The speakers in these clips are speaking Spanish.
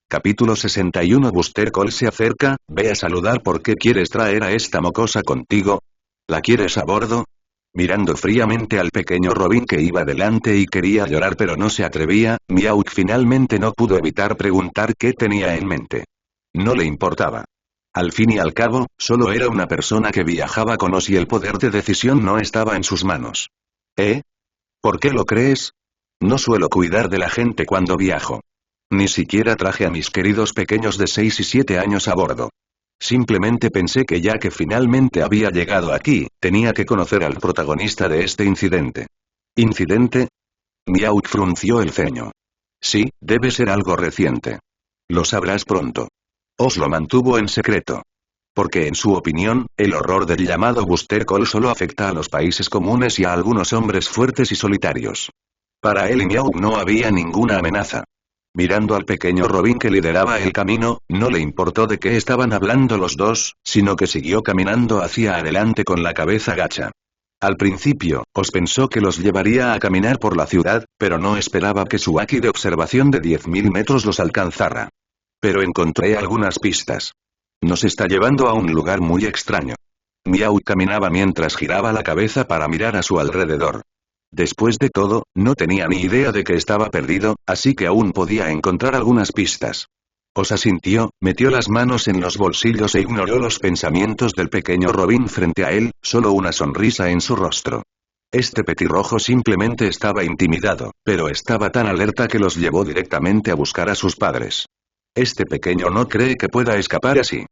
Capítulo 61. Buster Cole se acerca, ve a saludar. ¿Por qué quieres traer a esta mocosa contigo? ¿La quieres a bordo? Mirando fríamente al pequeño Robin que iba delante y quería llorar pero no se atrevía, Meowth finalmente no pudo evitar preguntar qué tenía en mente. No le importaba. Al fin y al cabo, solo era una persona que viajaba con Oz y el poder de decisión no estaba en sus manos. ¿Eh? ¿Por qué lo crees? No suelo cuidar de la gente cuando viajo. Ni siquiera traje a mis queridos pequeños de 6 y 7 años a bordo. Simplemente pensé que ya que finalmente había llegado aquí, tenía que conocer al protagonista de este incidente. ¿Incidente? Meowth frunció el ceño. Sí, debe ser algo reciente. Lo sabrás pronto. Oz lo mantuvo en secreto. Porque en su opinión, el horror del llamado Buster Cole solo afecta a los países comunes y a algunos hombres fuertes y solitarios. Para él y Meowth no había ninguna amenaza. Mirando al pequeño Robin que lideraba el camino, no le importó de qué estaban hablando los dos, sino que siguió caminando hacia adelante con la cabeza gacha. Al principio, Oz pensó que los llevaría a caminar por la ciudad, pero no esperaba que su haki de observación de 10.000 metros los alcanzara. Pero encontré algunas pistas. Nos está llevando a un lugar muy extraño. Meowth caminaba mientras giraba la cabeza para mirar a su alrededor. Después de todo, no tenía ni idea de que estaba perdido, así que aún podía encontrar algunas pistas. Oz asintió, metió las manos en los bolsillos e ignoró los pensamientos del pequeño Robin frente a él, solo una sonrisa en su rostro. Este petirrojo simplemente estaba intimidado, pero estaba tan alerta que los llevó directamente a buscar a sus padres. Este pequeño no cree que pueda escapar así.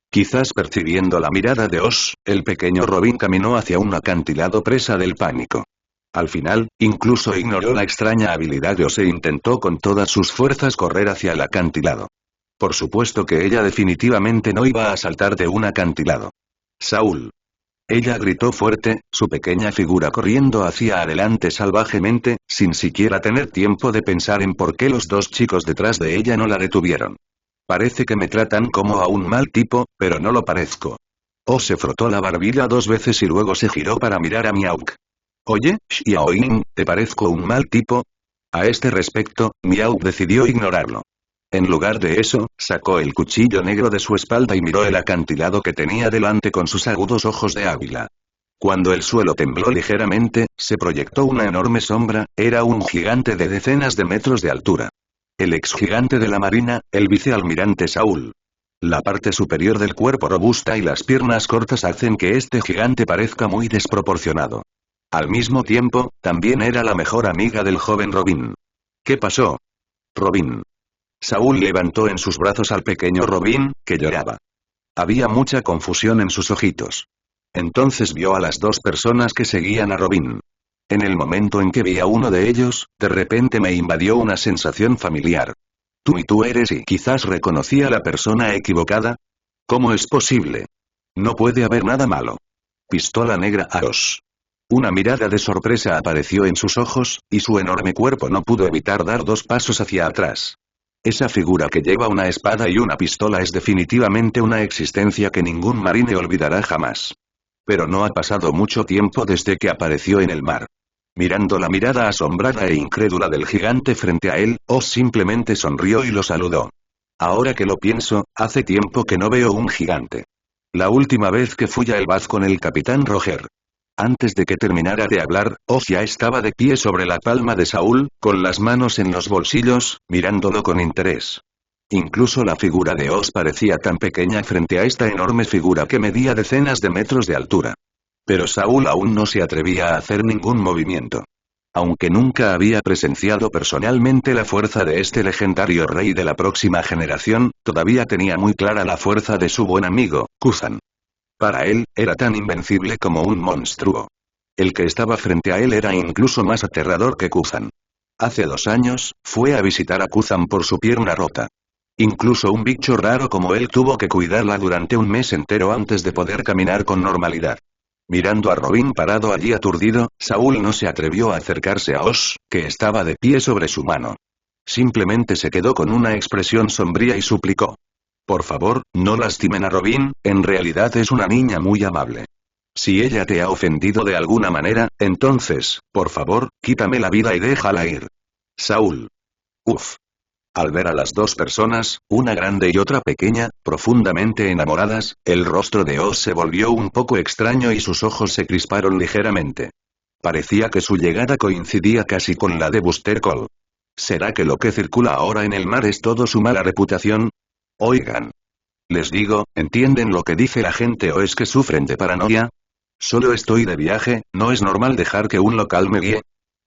Quizás percibiendo la mirada de Oz, el pequeño Robin caminó hacia un acantilado presa del pánico. Al final, incluso ignoró la extraña habilidad de Oz e intentó con todas sus fuerzas correr hacia el acantilado. Por supuesto que ella definitivamente no iba a saltar de un acantilado. Saúl. Ella gritó fuerte, su pequeña figura corriendo hacia adelante salvajemente, sin siquiera tener tiempo de pensar en por qué los dos chicos detrás de ella no la detuvieron. Parece que me tratan como a un mal tipo, pero no lo parezco. Oz se frotó la barbilla 2 veces y luego se giró para mirar a Meowth. Oye, Xiaoying, ¿te parezco un mal tipo? A este respecto, Meowth decidió ignorarlo. En lugar de eso, sacó el cuchillo negro de su espalda y miró el acantilado que tenía delante con sus agudos ojos de águila. Cuando el suelo tembló ligeramente, se proyectó una enorme sombra, era un gigante de decenas de metros de altura. El ex gigante de la marina, el vicealmirante Saúl. La parte superior del cuerpo robusta y las piernas cortas hacen que este gigante parezca muy desproporcionado. Al mismo tiempo, también era la mejor amiga del joven Robin. ¿Qué pasó? Robin. Saúl levantó en sus brazos al pequeño Robin, que lloraba. Había mucha confusión en sus ojitos. Entonces vio a las 2 personas que seguían a Robin. En el momento en que vi a uno de ellos, de repente me invadió una sensación familiar. Tú eres y quizás reconocí a la persona equivocada. ¿Cómo es posible? No puede haber nada malo. Pistola negra a Oz. Una mirada de sorpresa apareció en sus ojos, y su enorme cuerpo no pudo evitar dar 2 pasos hacia atrás. Esa figura que lleva una espada y una pistola es definitivamente una existencia que ningún marine olvidará jamás. Pero no ha pasado mucho tiempo desde que apareció en el mar. Mirando la mirada asombrada e incrédula del gigante frente a él, Oz simplemente sonrió y lo saludó. Ahora que lo pienso, hace tiempo que no veo un gigante. La última vez que fui a El Baz con el capitán Roger. Antes de que terminara de hablar, Oz ya estaba de pie sobre la palma de Saúl, con las manos en los bolsillos, mirándolo con interés. Incluso la figura de Oz parecía tan pequeña frente a esta enorme figura que medía decenas de metros de altura. Pero Saúl aún no se atrevía a hacer ningún movimiento. Aunque nunca había presenciado personalmente la fuerza de este legendario rey de la próxima generación, todavía tenía muy clara la fuerza de su buen amigo, Kuzan. Para él, era tan invencible como un monstruo. El que estaba frente a él era incluso más aterrador que Kuzan. Hace 2 años, fue a visitar a Kuzan por su pierna rota. Incluso un bicho raro como él tuvo que cuidarla durante un mes entero antes de poder caminar con normalidad. Mirando a Robin parado allí aturdido, Saúl no se atrevió a acercarse a Oz, que estaba de pie sobre su mano. Simplemente se quedó con una expresión sombría y suplicó. Por favor, no lastimen a Robin, en realidad es una niña muy amable. Si ella te ha ofendido de alguna manera, entonces, por favor, quítame la vida y déjala ir. Saúl. Uf. Al ver a las dos personas, una grande y otra pequeña, profundamente enamoradas, el rostro de Oz se volvió un poco extraño y sus ojos se crisparon ligeramente. Parecía que su llegada coincidía casi con la de Buster Cole. ¿Será que lo que circula ahora en el mar es todo su mala reputación? Oigan. Les digo, ¿entienden lo que dice la gente o es que sufren de paranoia? Solo estoy de viaje, no es normal dejar que un local me guíe.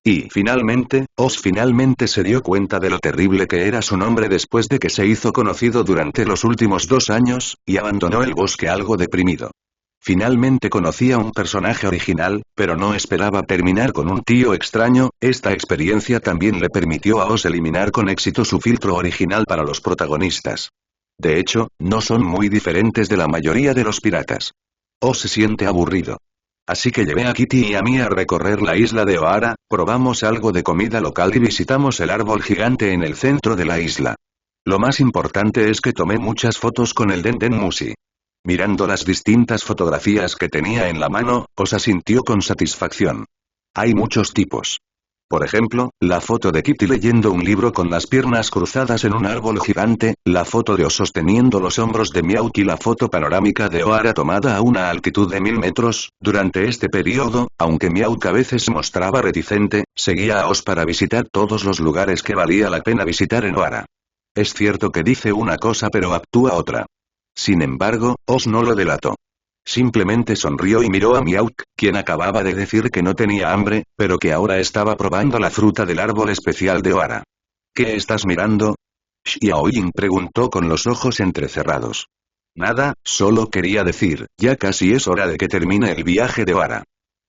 Y finalmente, Oz finalmente se dio cuenta de lo terrible que era su nombre después de que se hizo conocido durante los últimos 2 años, y abandonó el bosque algo deprimido. Finalmente conocía un personaje original, pero no esperaba terminar con un tío extraño. Esta experiencia también le permitió a Oz eliminar con éxito su filtro original para los protagonistas. De hecho, no son muy diferentes de la mayoría de los piratas. Oz se siente aburrido. Así que llevé a Kitty y a mí a recorrer la isla de Oara, probamos algo de comida local y visitamos el árbol gigante en el centro de la isla. Lo más importante es que tomé muchas fotos con el Den Musi. Mirando las distintas fotografías que tenía en la mano, Oz asintió con satisfacción. Hay muchos tipos. Por ejemplo, la foto de Kitty leyendo un libro con las piernas cruzadas en un árbol gigante, la foto de Oz sosteniendo los hombros de Miauk y la foto panorámica de Oara tomada a una altitud de 1000 metros. Durante este periodo, aunque Miauk a veces se mostraba reticente, seguía a Oz para visitar todos los lugares que valía la pena visitar en Oara. Es cierto que dice una cosa pero actúa otra. Sin embargo, Oz no lo delató. Simplemente sonrió y miró a Miauk, quien acababa de decir que no tenía hambre, pero que ahora estaba probando la fruta del árbol especial de Oara. ¿Qué estás mirando? Xiaoying preguntó con los ojos entrecerrados. Nada, solo quería decir, ya casi es hora de que termine el viaje de Oara.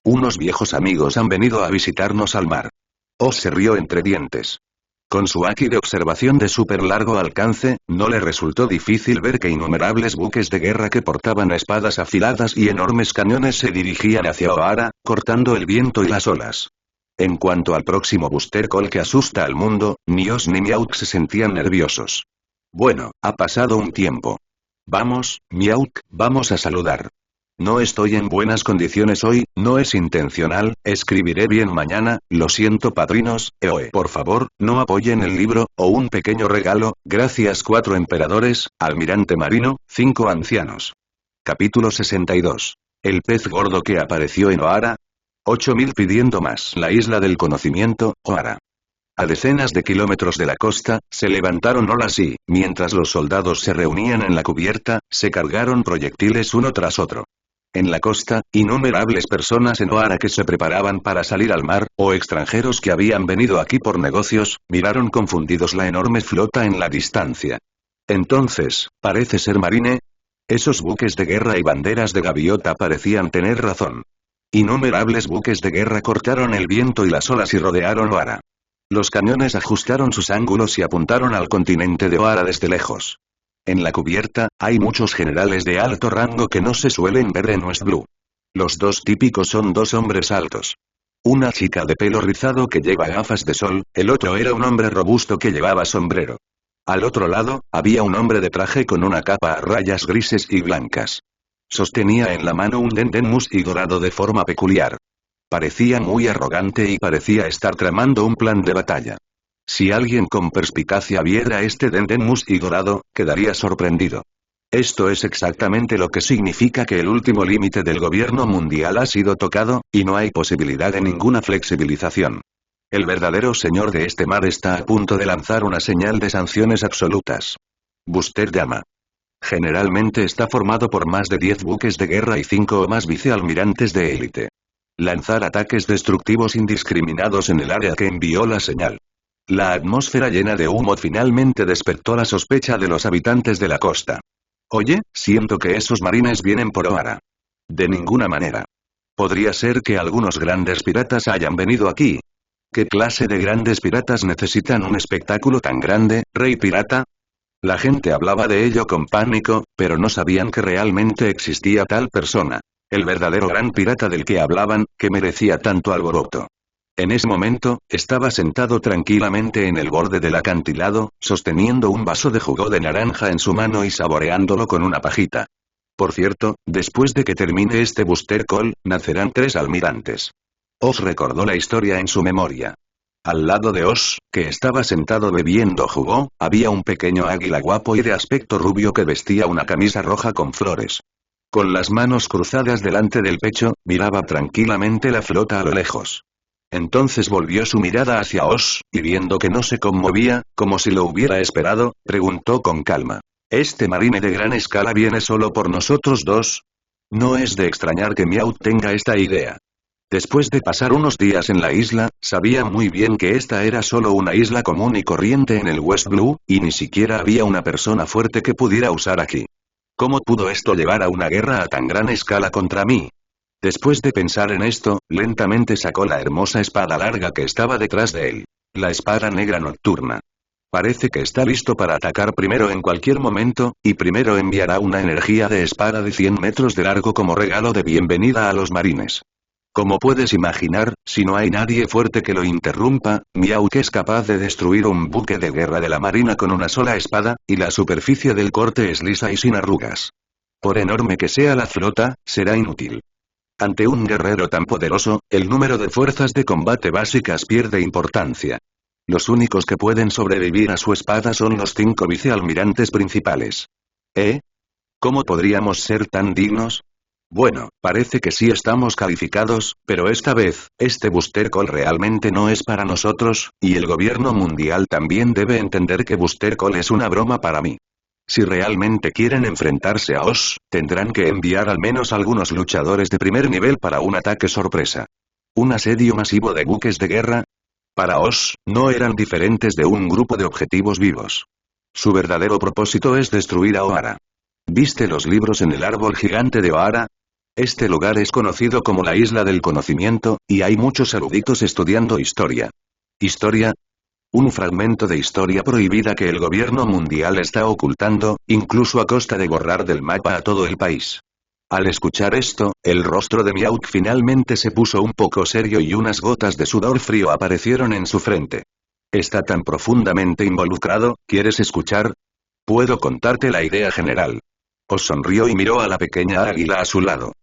Unos viejos amigos han venido a visitarnos al mar. Oz se rió entre dientes. Con su haki de observación de súper largo alcance, no le resultó difícil ver que innumerables buques de guerra que portaban espadas afiladas y enormes cañones se dirigían hacia Oara, cortando el viento y las olas. En cuanto al próximo Buster Cole que asusta al mundo, ni Oz ni Miauk se sentían nerviosos. Bueno, ha pasado un tiempo. Vamos, Miauk, vamos a saludar. No estoy en buenas condiciones hoy, no es intencional, escribiré bien mañana, lo siento padrinos, por favor, no apoyen el libro, o un pequeño regalo, gracias 4 emperadores, almirante marino, 5 ancianos. Capítulo 62. El pez gordo que apareció en Oara. 8000 pidiendo más. La isla del conocimiento, Oara. A decenas de kilómetros de la costa, se levantaron olas y, mientras los soldados se reunían en la cubierta, se cargaron proyectiles uno tras otro. En la costa, innumerables personas en Oara que se preparaban para salir al mar, o extranjeros que habían venido aquí por negocios, miraron confundidos la enorme flota en la distancia. Entonces, ¿parece ser Marine? Esos buques de guerra y banderas de gaviota parecían tener razón. Innumerables buques de guerra cortaron el viento y las olas y rodearon Oara. Los cañones ajustaron sus ángulos y apuntaron al continente de Oara desde lejos. En la cubierta, hay muchos generales de alto rango que no se suelen ver en West Blue. Los dos típicos son 2 hombres altos. Una chica de pelo rizado que lleva gafas de sol, el otro era un hombre robusto que llevaba sombrero. Al otro lado, había un hombre de traje con una capa a rayas grises y blancas. Sostenía en la mano un Den Musi dorado de forma peculiar. Parecía muy arrogante y parecía estar tramando un plan de batalla. Si alguien con perspicacia viera este Den Musi dorado, quedaría sorprendido. Esto es exactamente lo que significa que el último límite del gobierno mundial ha sido tocado, y no hay posibilidad de ninguna flexibilización. El verdadero señor de este mar está a punto de lanzar una señal de sanciones absolutas. Buster llama. Generalmente está formado por más de 10 buques de guerra y 5 o más vicealmirantes de élite. Lanzar ataques destructivos indiscriminados en el área que envió la señal. La atmósfera llena de humo finalmente despertó la sospecha de los habitantes de la costa. Oye, siento que esos marines vienen por Oara. De ninguna manera. Podría ser que algunos grandes piratas hayan venido aquí. ¿Qué clase de grandes piratas necesitan un espectáculo tan grande, rey pirata? La gente hablaba de ello con pánico, pero no sabían que realmente existía tal persona. El verdadero gran pirata del que hablaban, que merecía tanto alboroto. En ese momento, estaba sentado tranquilamente en el borde del acantilado, sosteniendo un vaso de jugo de naranja en su mano y saboreándolo con una pajita. Por cierto, después de que termine este Buster Cole, nacerán 3 almirantes. Oz recordó la historia en su memoria. Al lado de Oz, que estaba sentado bebiendo jugo, había un pequeño águila guapo y de aspecto rubio que vestía una camisa roja con flores. Con las manos cruzadas delante del pecho, miraba tranquilamente la flota a lo lejos. Entonces volvió su mirada hacia Oz, y viendo que no se conmovía, como si lo hubiera esperado, preguntó con calma. ¿Este marine de gran escala viene solo por nosotros dos? No es de extrañar que Meowth tenga esta idea. Después de pasar unos días en la isla, sabía muy bien que esta era solo una isla común y corriente en el West Blue, y ni siquiera había una persona fuerte que pudiera usar aquí. ¿Cómo pudo esto llevar a una guerra a tan gran escala contra mí? Después de pensar en esto, lentamente sacó la hermosa espada larga que estaba detrás de él. La espada negra nocturna. Parece que está listo para atacar primero en cualquier momento, y primero enviará una energía de espada de 100 metros de largo como regalo de bienvenida a los marines. Como puedes imaginar, si no hay nadie fuerte que lo interrumpa, Meowth es capaz de destruir un buque de guerra de la marina con una sola espada, y la superficie del corte es lisa y sin arrugas. Por enorme que sea la flota, será inútil. Ante un guerrero tan poderoso, el número de fuerzas de combate básicas pierde importancia. Los únicos que pueden sobrevivir a su espada son los 5 vicealmirantes principales. ¿Eh? ¿Cómo podríamos ser tan dignos? Bueno, parece que sí estamos calificados, pero esta vez, este Booster Call realmente no es para nosotros, y el gobierno mundial también debe entender que Booster Call es una broma para mí. Si realmente quieren enfrentarse a Oz, tendrán que enviar al menos algunos luchadores de primer nivel para un ataque sorpresa. ¿Un asedio masivo de buques de guerra? Para Oz, no eran diferentes de un grupo de objetivos vivos. Su verdadero propósito es destruir a Ohara. ¿Viste los libros en el árbol gigante de Ohara? Este lugar es conocido como la Isla del Conocimiento, y hay muchos eruditos estudiando historia. ¿Historia? Un fragmento de historia prohibida que el gobierno mundial está ocultando, incluso a costa de borrar del mapa a todo el país. Al escuchar esto, el rostro de Meowth finalmente se puso un poco serio y unas gotas de sudor frío aparecieron en su frente. Está tan profundamente involucrado, ¿quieres escuchar? Puedo contarte la idea general. Os sonrió y miró a la pequeña águila a su lado.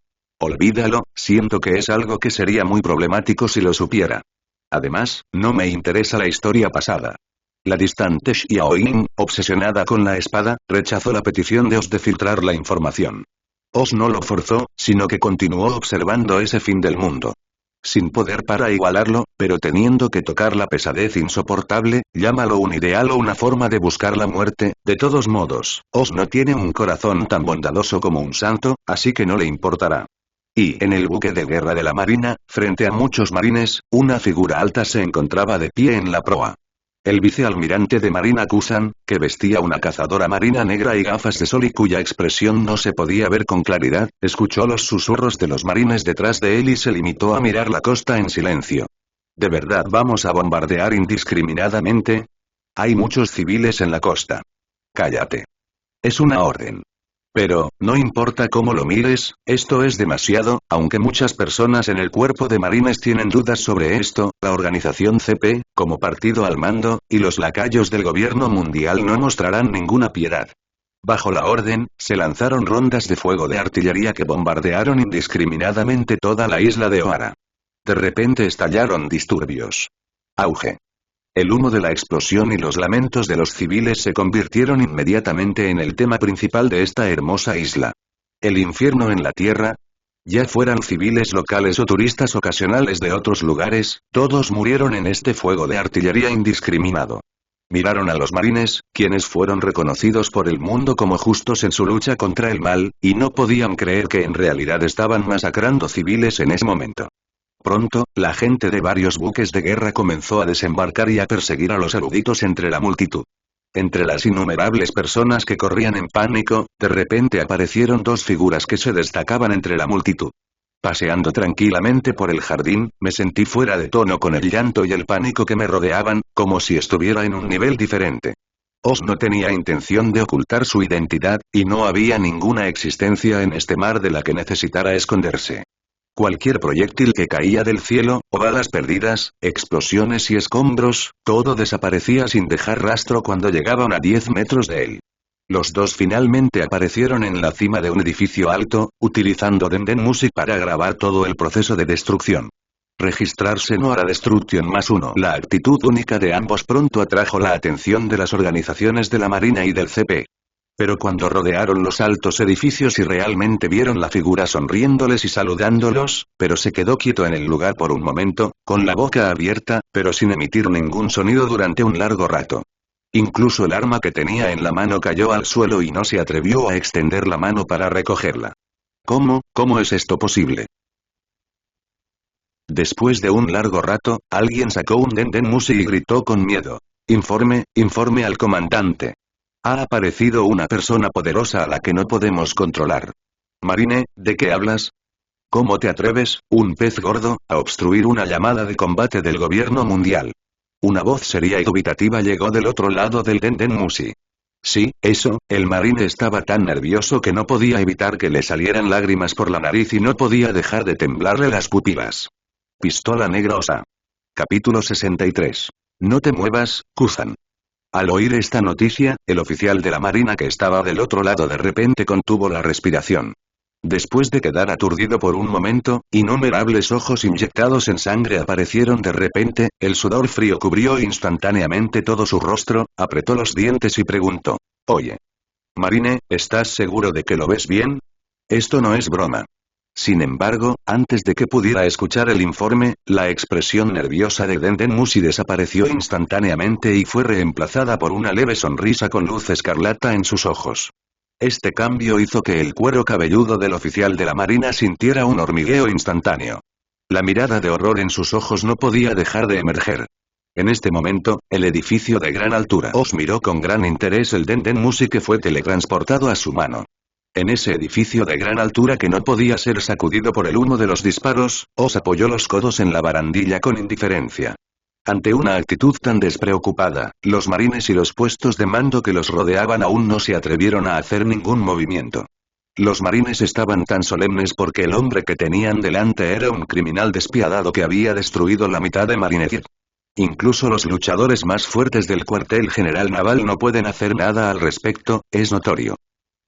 Olvídalo, siento que es algo que sería muy problemático si lo supiera. Además, no me interesa la historia pasada. La distante Xiaoyin, obsesionada con la espada, rechazó la petición de Oz de filtrar la información. Oz no lo forzó, sino que continuó observando ese fin del mundo. Sin poder para igualarlo, pero teniendo que tocar la pesadez insoportable, llámalo un ideal o una forma de buscar la muerte, de todos modos, Oz no tiene un corazón tan bondadoso como un santo, así que no le importará. Y en el buque de guerra de la marina, frente a muchos marines, una figura alta se encontraba de pie en la proa. El vicealmirante de marina Kusan, que vestía una cazadora marina negra y gafas de sol y cuya expresión no se podía ver con claridad, escuchó los susurros de los marines detrás de él y se limitó a mirar la costa en silencio. ¿De verdad vamos a bombardear indiscriminadamente? Hay muchos civiles en la costa. Cállate. Es una orden. Pero, no importa cómo lo mires, esto es demasiado, aunque muchas personas en el cuerpo de marines tienen dudas sobre esto, la organización CP, como partido al mando, y los lacayos del gobierno mundial no mostrarán ninguna piedad. Bajo la orden, se lanzaron rondas de fuego de artillería que bombardearon indiscriminadamente toda la isla de Ohara. De repente estallaron disturbios. Auge. El humo de la explosión y los lamentos de los civiles se convirtieron inmediatamente en el tema principal de esta hermosa isla. ¿El infierno en la tierra? Ya fueran civiles locales o turistas ocasionales de otros lugares, todos murieron en este fuego de artillería indiscriminado. Miraron a los marines, quienes fueron reconocidos por el mundo como justos en su lucha contra el mal, y no podían creer que en realidad estaban masacrando civiles en ese momento. Pronto, la gente de varios buques de guerra comenzó a desembarcar y a perseguir a los eruditos entre la multitud. Entre las innumerables personas que corrían en pánico, de repente aparecieron dos figuras que se destacaban entre la multitud. Paseando tranquilamente por el jardín, me sentí fuera de tono con el llanto y el pánico que me rodeaban, como si estuviera en un nivel diferente. Oz no tenía intención de ocultar su identidad, y no había ninguna existencia en este mar de la que necesitara esconderse. Cualquier proyectil que caía del cielo, o balas perdidas, explosiones y escombros, todo desaparecía sin dejar rastro cuando llegaban a 10 metros de él. Los dos finalmente aparecieron en la cima de un edificio alto, utilizando Denden Music para grabar todo el proceso de destrucción. Registrarse no hará destrucción +1. La actitud única de ambos pronto atrajo la atención de las organizaciones de la Marina y del CP. Pero cuando rodearon los altos edificios y realmente vieron la figura sonriéndoles y saludándolos, pero se quedó quieto en el lugar por un momento, con la boca abierta, pero sin emitir ningún sonido durante un largo rato. Incluso el arma que tenía en la mano cayó al suelo y no se atrevió a extender la mano para recogerla. ¿Cómo es esto posible? Después de un largo rato, alguien sacó un Denden Mushi y gritó con miedo. Informe al comandante. Ha aparecido una persona poderosa a la que no podemos controlar. Marine, ¿de qué hablas? ¿Cómo te atreves, un pez gordo, a obstruir una llamada de combate del gobierno mundial? Una voz seria y dubitativa llegó del otro lado del Denden Mushi. Sí, eso, el marine estaba tan nervioso que no podía evitar que le salieran lágrimas por la nariz y no podía dejar de temblarle las pupilas. Pistola negra osa. Capítulo 63. No te muevas, Kuzan. Al oír esta noticia, el oficial de la marina que estaba del otro lado de repente contuvo la respiración. Después de quedar aturdido por un momento, innumerables ojos inyectados en sangre aparecieron de repente, el sudor frío cubrió instantáneamente todo su rostro, apretó los dientes y preguntó. Oye. Marine, ¿estás seguro de que lo ves bien? Esto no es broma. Sin embargo, antes de que pudiera escuchar el informe, la expresión nerviosa de Denden Mushi desapareció instantáneamente y fue reemplazada por una leve sonrisa con luz escarlata en sus ojos. Este cambio hizo que el cuero cabelludo del oficial de la marina sintiera un hormigueo instantáneo. La mirada de horror en sus ojos no podía dejar de emerger. En este momento, el edificio de gran altura os miró con gran interés el Denden Mushi que fue teletransportado a su mano. En ese edificio de gran altura que no podía ser sacudido por el humo de los disparos, Os apoyó los codos en la barandilla con indiferencia. Ante una actitud tan despreocupada, los marines y los puestos de mando que los rodeaban aún no se atrevieron a hacer ningún movimiento. Los marines estaban tan solemnes porque el hombre que tenían delante era un criminal despiadado que había destruido la mitad de Marineford. Incluso los luchadores más fuertes del cuartel general naval no pueden hacer nada al respecto, es notorio.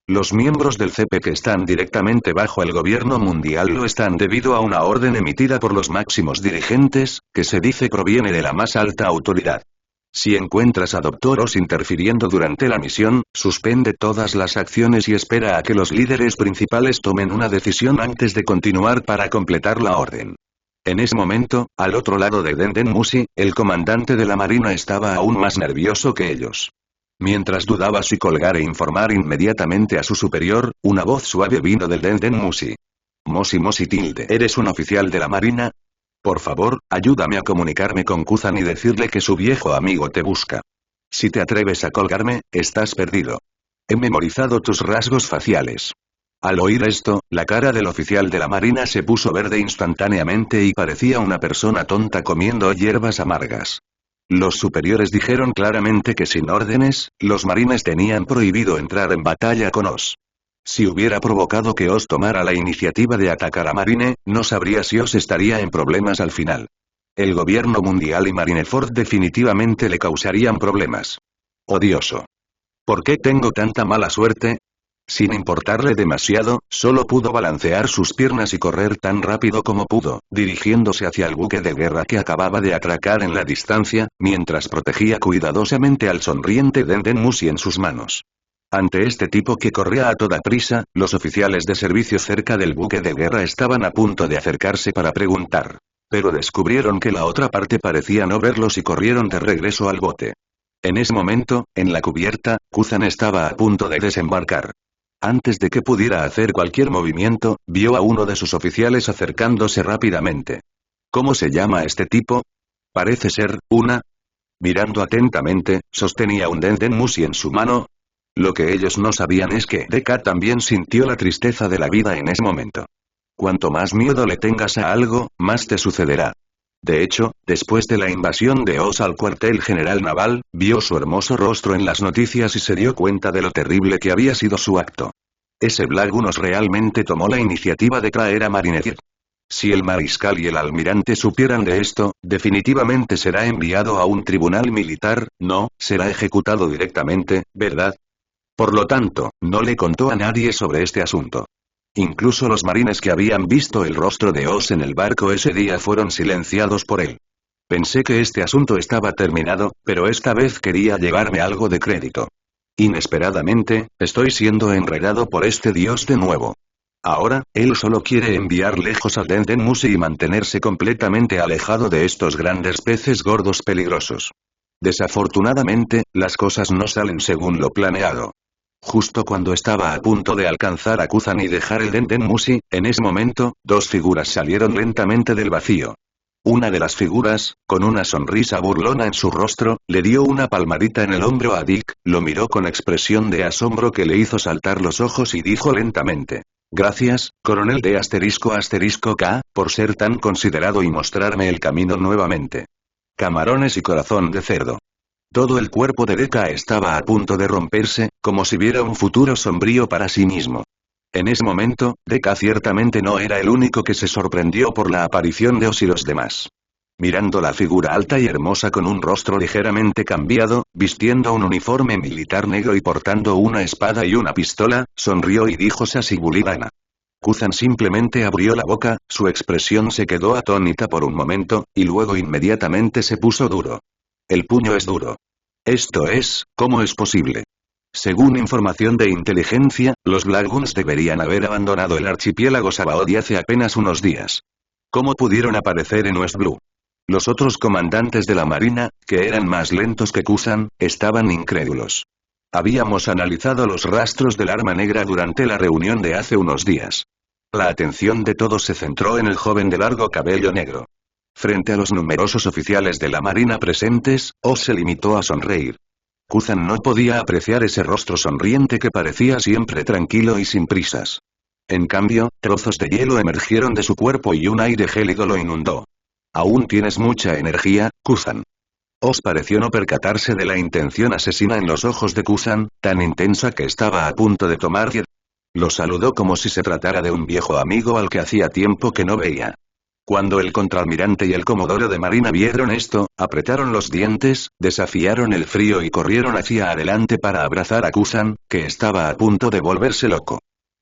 Los miembros del CP que están directamente bajo el gobierno mundial lo están debido a una orden emitida por los máximos dirigentes, que se dice proviene de la más alta autoridad. Si encuentras a Dr. Oz interfiriendo durante la misión, suspende todas las acciones y espera a que los líderes principales tomen una decisión antes de continuar para completar la orden. En ese momento, al otro lado de Denden Mushi, el comandante de la marina estaba aún más nervioso que ellos. Mientras dudaba si colgar e informar inmediatamente a su superior, una voz suave vino del Denden Mushi. Moshi tilde. ¿Eres un oficial de la marina? Por favor, ayúdame a comunicarme con Kuzan y decirle que su viejo amigo te busca. Si te atreves a colgarme, estás perdido. He memorizado tus rasgos faciales. Al oír esto, la cara del oficial de la marina se puso verde instantáneamente y parecía una persona tonta comiendo hierbas amargas. Los superiores dijeron claramente que sin órdenes, los marines tenían prohibido entrar en batalla con Oz. Si hubiera provocado que Oz tomara la iniciativa de atacar a Marine, no sabría si Oz estaría en problemas al final. El gobierno mundial y Marineford definitivamente le causarían problemas. Odioso. ¿Por qué tengo tanta mala suerte? Sin importarle demasiado, solo pudo balancear sus piernas y correr tan rápido como pudo, dirigiéndose hacia el buque de guerra que acababa de atracar en la distancia, mientras protegía cuidadosamente al sonriente Denden Mushi en sus manos. Ante este tipo que corría a toda prisa, los oficiales de servicio cerca del buque de guerra estaban a punto de acercarse para preguntar. Pero descubrieron que la otra parte parecía no verlos y corrieron de regreso al bote. En ese momento, en la cubierta, Kuzan estaba a punto de desembarcar. Antes de que pudiera hacer cualquier movimiento, vio a uno de sus oficiales acercándose rápidamente. ¿Cómo se llama este tipo? Parece ser, una. Mirando atentamente, sostenía un Denden Mushi en su mano. Lo que ellos no sabían es que Deka también sintió la tristeza de la vida en ese momento. Cuanto más miedo le tengas a algo, más te sucederá. De hecho, después de la invasión de Oz al cuartel general naval, vio su hermoso rostro en las noticias y se dio cuenta de lo terrible que había sido su acto. Ese Blagunos realmente tomó la iniciativa de traer a Marineford. Si el mariscal y el almirante supieran de esto, definitivamente será enviado a un tribunal militar, no, será ejecutado directamente, ¿verdad? Por lo tanto, no le contó a nadie sobre este asunto. Incluso los marines que habían visto el rostro de Oz en el barco ese día fueron silenciados por él. Pensé que este asunto estaba terminado, pero esta vez quería llevarme algo de crédito. Inesperadamente, estoy siendo enredado por este dios de nuevo. Ahora, él solo quiere enviar lejos a Denden Mushi y mantenerse completamente alejado de estos grandes peces gordos peligrosos. Desafortunadamente, las cosas no salen según lo planeado. Justo cuando estaba a punto de alcanzar a Kuzan y dejar el Denden Mushi, en ese momento, dos figuras salieron lentamente del vacío. Una de las figuras, con una sonrisa burlona en su rostro, le dio una palmadita en el hombro a Dick, lo miró con expresión de asombro que le hizo saltar los ojos y dijo lentamente: «Gracias, coronel de **K, por ser tan considerado y mostrarme el camino nuevamente». Camarones y corazón de cerdo. Todo el cuerpo de Deka estaba a punto de romperse, como si viera un futuro sombrío para sí mismo. En ese momento, Deka ciertamente no era el único que se sorprendió por la aparición de Oz y los demás. Mirando la figura alta y hermosa con un rostro ligeramente cambiado, vistiendo un uniforme militar negro y portando una espada y una pistola, sonrió y dijo Sasibulidana. Kuzan simplemente abrió la boca, su expresión se quedó atónita por un momento, y luego inmediatamente se puso duro. El puño es duro. Esto es, ¿cómo es posible? Según información de inteligencia, los Blackguns deberían haber abandonado el archipiélago Sabaody hace apenas unos días. ¿Cómo pudieron aparecer en West Blue? Los otros comandantes de la marina, que eran más lentos que Kuzan, estaban incrédulos. Habíamos analizado los rastros del arma negra durante la reunión de hace unos días. La atención de todos se centró en el joven de largo cabello negro. Frente a los numerosos oficiales de la marina presentes, Oz se limitó a sonreír. Kuzan no podía apreciar ese rostro sonriente que parecía siempre tranquilo y sin prisas. En cambio, trozos de hielo emergieron de su cuerpo y un aire gélido lo inundó. «Aún tienes mucha energía, Kuzan». Oz pareció no percatarse de la intención asesina en los ojos de Kuzan, tan intensa que estaba a punto de tomar piedad. Lo saludó como si se tratara de un viejo amigo al que hacía tiempo que no veía. Cuando el contraalmirante y el comodoro de marina vieron esto, apretaron los dientes, desafiaron el frío y corrieron hacia adelante para abrazar a Kuzan, que estaba a punto de volverse loco.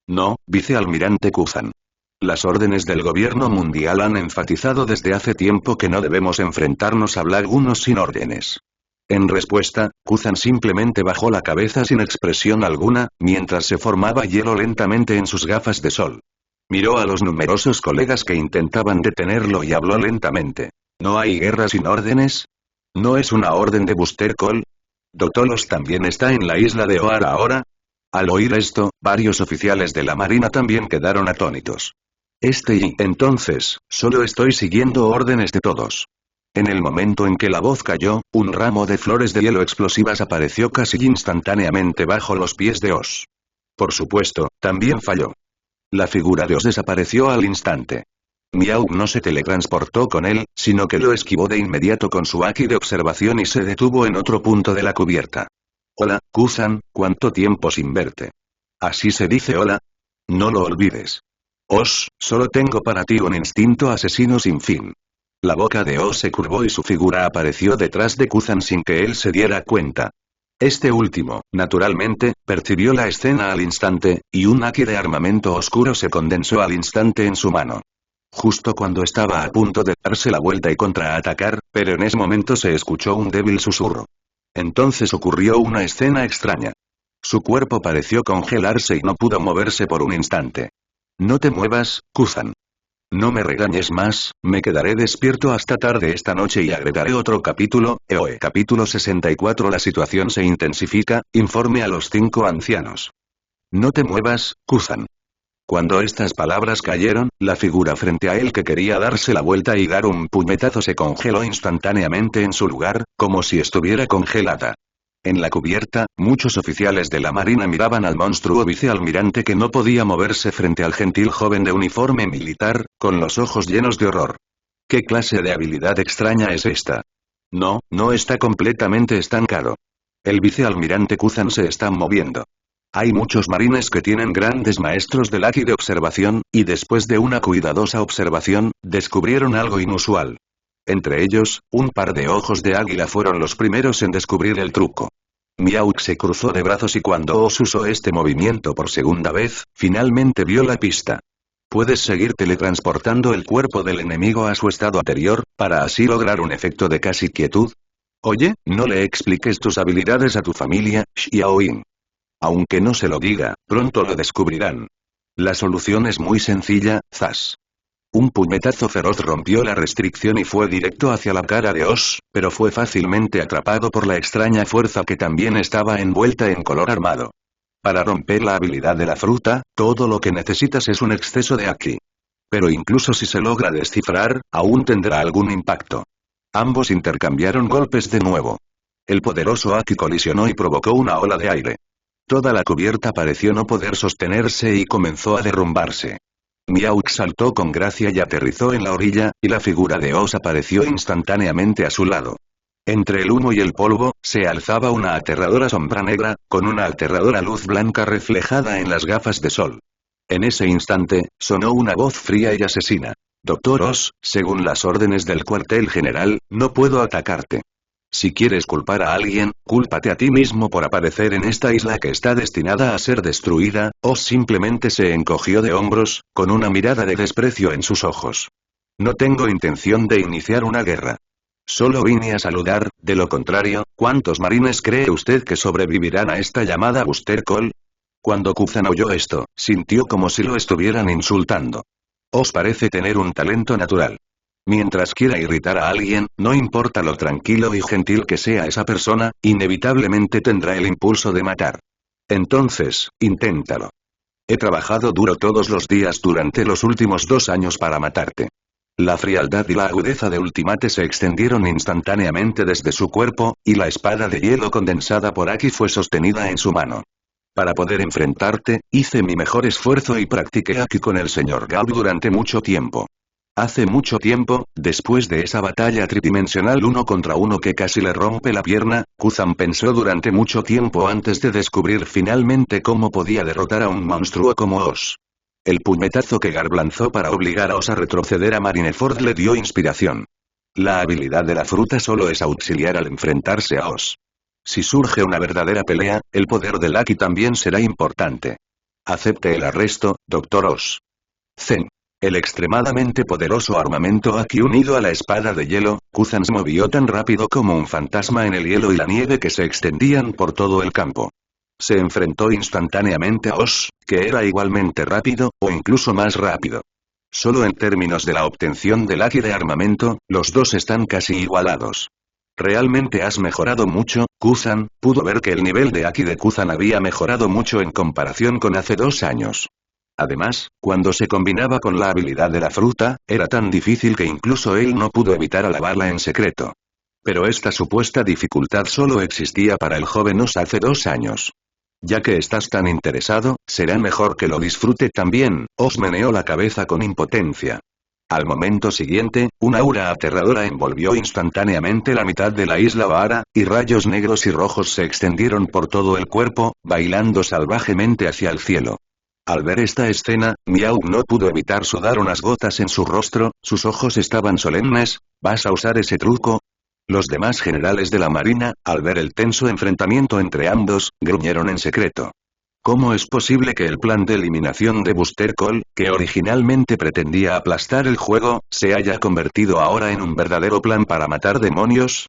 «No, vicealmirante Kuzan. Las órdenes del gobierno mundial han enfatizado desde hace tiempo que no debemos enfrentarnos a Blackgunos sin órdenes». En respuesta, Kuzan simplemente bajó la cabeza sin expresión alguna, mientras se formaba hielo lentamente en sus gafas de sol. Miró a los numerosos colegas que intentaban detenerlo y habló lentamente. «¿No hay guerra sin órdenes? ¿No es una orden de Buster Call? ¿Dotolos también está en la isla de Oar ahora?» Al oír esto, varios oficiales de la marina también quedaron atónitos. Entonces, solo estoy siguiendo órdenes de todos. En el momento en que la voz cayó, un ramo de flores de hielo explosivas apareció casi instantáneamente bajo los pies de Oz. Por supuesto, también falló. La figura de Oz desapareció al instante. Miau no se teletransportó con él, sino que lo esquivó de inmediato con su haki de observación y se detuvo en otro punto de la cubierta. «Hola, Kuzan, ¿cuánto tiempo sin verte? ¿Así se dice hola? No lo olvides. Oz, solo tengo para ti un instinto asesino sin fin». La boca de Oz se curvó y su figura apareció detrás de Kuzan sin que él se diera cuenta. Este último, naturalmente, percibió la escena al instante, y un haki de armamento oscuro se condensó al instante en su mano. Justo cuando estaba a punto de darse la vuelta y contraatacar, pero en ese momento se escuchó un débil susurro. Entonces ocurrió una escena extraña. Su cuerpo pareció congelarse y no pudo moverse por un instante. «No te muevas, Kuzan. No me regañes más, me quedaré despierto hasta tarde esta noche y agregaré otro capítulo, EOE. Capítulo 64. La situación se intensifica, informe a los 5 ancianos. «No te muevas, Kuzan». Cuando estas palabras cayeron, la figura frente a él que quería darse la vuelta y dar un puñetazo se congeló instantáneamente en su lugar, como si estuviera congelada. En la cubierta, muchos oficiales de la marina miraban al monstruo vicealmirante que no podía moverse frente al gentil joven de uniforme militar, con los ojos llenos de horror. ¿Qué clase de habilidad extraña es esta? No, no está completamente estancado. El vicealmirante Kuzan se está moviendo. Hay muchos marines que tienen grandes maestros del haki de observación, y después de una cuidadosa observación, descubrieron algo inusual. Entre ellos, un par de ojos de águila fueron los primeros en descubrir el truco. Miauk se cruzó de brazos y cuando Oz usó este movimiento por segunda vez, finalmente vio la pista. Puedes seguir teletransportando el cuerpo del enemigo a su estado anterior, para así lograr un efecto de casi quietud. Oye, no le expliques tus habilidades a tu familia, Xiaoying. Aunque no se lo diga, pronto lo descubrirán. La solución es muy sencilla, zas. Un puñetazo feroz rompió la restricción y fue directo hacia la cara de Oz, pero fue fácilmente atrapado por la extraña fuerza que también estaba envuelta en color armado. Para romper la habilidad de la fruta, todo lo que necesitas es un exceso de Aki. Pero incluso si se logra descifrar, aún tendrá algún impacto. Ambos intercambiaron golpes de nuevo. El poderoso Aki colisionó y provocó una ola de aire. Toda la cubierta pareció no poder sostenerse y comenzó a derrumbarse. Miauk saltó con gracia y aterrizó en la orilla, y la figura de Oz apareció instantáneamente a su lado. Entre el humo y el polvo, se alzaba una aterradora sombra negra, con una aterradora luz blanca reflejada en las gafas de sol. En ese instante, sonó una voz fría y asesina. Doctor Oz, según las órdenes del cuartel general, no puedo atacarte. Si quieres culpar a alguien, cúlpate a ti mismo por aparecer en esta isla que está destinada a ser destruida. Oz simplemente se encogió de hombros, con una mirada de desprecio en sus ojos. No tengo intención de iniciar una guerra. Solo vine a saludar, de lo contrario, ¿cuántos marines cree usted que sobrevivirán a esta llamada Buster Call? Cuando Kuzan oyó esto, sintió como si lo estuvieran insultando. Oz parece tener un talento natural. Mientras quiera irritar a alguien, no importa lo tranquilo y gentil que sea esa persona, inevitablemente tendrá el impulso de matar. Entonces, inténtalo. He trabajado duro todos los días durante los últimos 2 años para matarte. La frialdad y la agudeza de Ultimate se extendieron instantáneamente desde su cuerpo, y la espada de hielo condensada por Aki fue sostenida en su mano. Para poder enfrentarte, hice mi mejor esfuerzo y practiqué Aki con el Sr. Gao durante mucho tiempo. Hace mucho tiempo, después de esa batalla tridimensional 1 contra 1 que casi le rompe la pierna, Kuzan pensó durante mucho tiempo antes de descubrir finalmente cómo podía derrotar a un monstruo como Oz. El puñetazo que Garb lanzó para obligar a Oz a retroceder a Marineford le dio inspiración. La habilidad de la fruta solo es auxiliar al enfrentarse a Oz. Si surge una verdadera pelea, el poder de Lucky también será importante. Acepte el arresto, Dr. Oz. Zen. El extremadamente poderoso armamento Aki unido a la espada de hielo, Kuzan se movió tan rápido como un fantasma en el hielo y la nieve que se extendían por todo el campo. Se enfrentó instantáneamente a Oz, que era igualmente rápido, o incluso más rápido. Solo en términos de la obtención del Aki de armamento, los dos están casi igualados. Realmente has mejorado mucho, Kuzan. Pudo ver que el nivel de Aki de Kuzan había mejorado mucho en comparación con hace 2 años. Además, cuando se combinaba con la habilidad de la fruta, era tan difícil que incluso él no pudo evitar alabarla en secreto. Pero esta supuesta dificultad solo existía para el joven Oz hace 2 años. Ya que estás tan interesado, será mejor que lo disfrute también. Oz meneó la cabeza con impotencia. Al momento siguiente, una aura aterradora envolvió instantáneamente la mitad de la isla Vara, y rayos negros y rojos se extendieron por todo el cuerpo, bailando salvajemente hacia el cielo. Al ver esta escena, Miau no pudo evitar sudar unas gotas en su rostro, sus ojos estaban solemnes. ¿Vas a usar ese truco? Los demás generales de la marina, al ver el tenso enfrentamiento entre ambos, gruñeron en secreto. ¿Cómo es posible que el plan de eliminación de Buster Call, que originalmente pretendía aplastar el juego, se haya convertido ahora en un verdadero plan para matar demonios?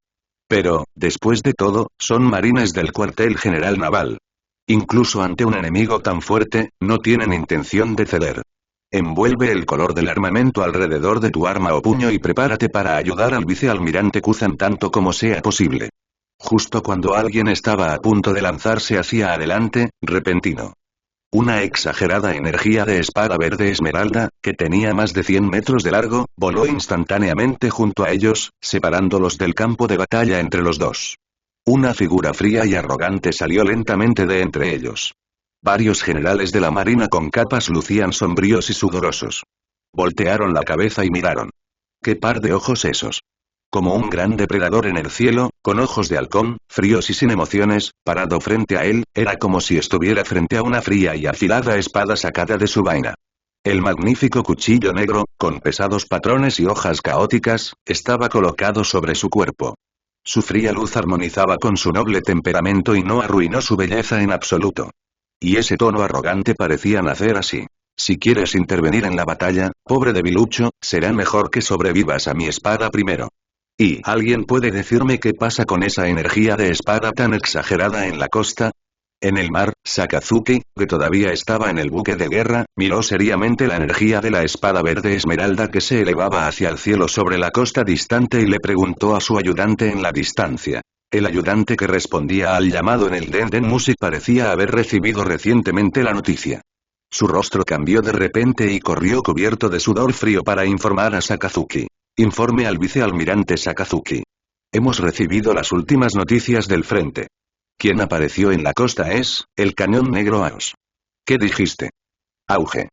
Pero, después de todo, son marines del cuartel general naval. Incluso ante un enemigo tan fuerte, no tienen intención de ceder. Envuelve el color del armamento alrededor de tu arma o puño y prepárate para ayudar al vicealmirante Kuzan tanto como sea posible. Justo cuando alguien estaba a punto de lanzarse hacia adelante, repentino. Una exagerada energía de espada verde esmeralda, que tenía más de 100 metros de largo, voló instantáneamente junto a ellos, separándolos del campo de batalla entre los dos. Una figura fría y arrogante salió lentamente de entre ellos. Varios generales de la marina con capas lucían sombríos y sudorosos. Voltearon la cabeza y miraron. ¡Qué par de ojos esos! Como un gran depredador en el cielo, con ojos de halcón, fríos y sin emociones, parado frente a él, era como si estuviera frente a una fría y afilada espada sacada de su vaina. El magnífico cuchillo negro, con pesados patrones y hojas caóticas, estaba colocado sobre su cuerpo. Su fría luz armonizaba con su noble temperamento y no arruinó su belleza en absoluto. Y ese tono arrogante parecía nacer así. Si quieres intervenir en la batalla, pobre debilucho, será mejor que sobrevivas a mi espada primero. ¿Y alguien puede decirme qué pasa con esa energía de espada tan exagerada en la costa? En el mar, Sakazuki, que todavía estaba en el buque de guerra, miró seriamente la energía de la espada verde esmeralda que se elevaba hacia el cielo sobre la costa distante y le preguntó a su ayudante en la distancia. El ayudante que respondía al llamado en el Den Music parecía haber recibido recientemente la noticia. Su rostro cambió de repente y corrió cubierto de sudor frío para informar a Sakazuki. Informe al vicealmirante Sakazuki. Hemos recibido las últimas noticias del frente. Quien apareció en la costa es, el cañón negro Aos. ¿Qué dijiste? Auge.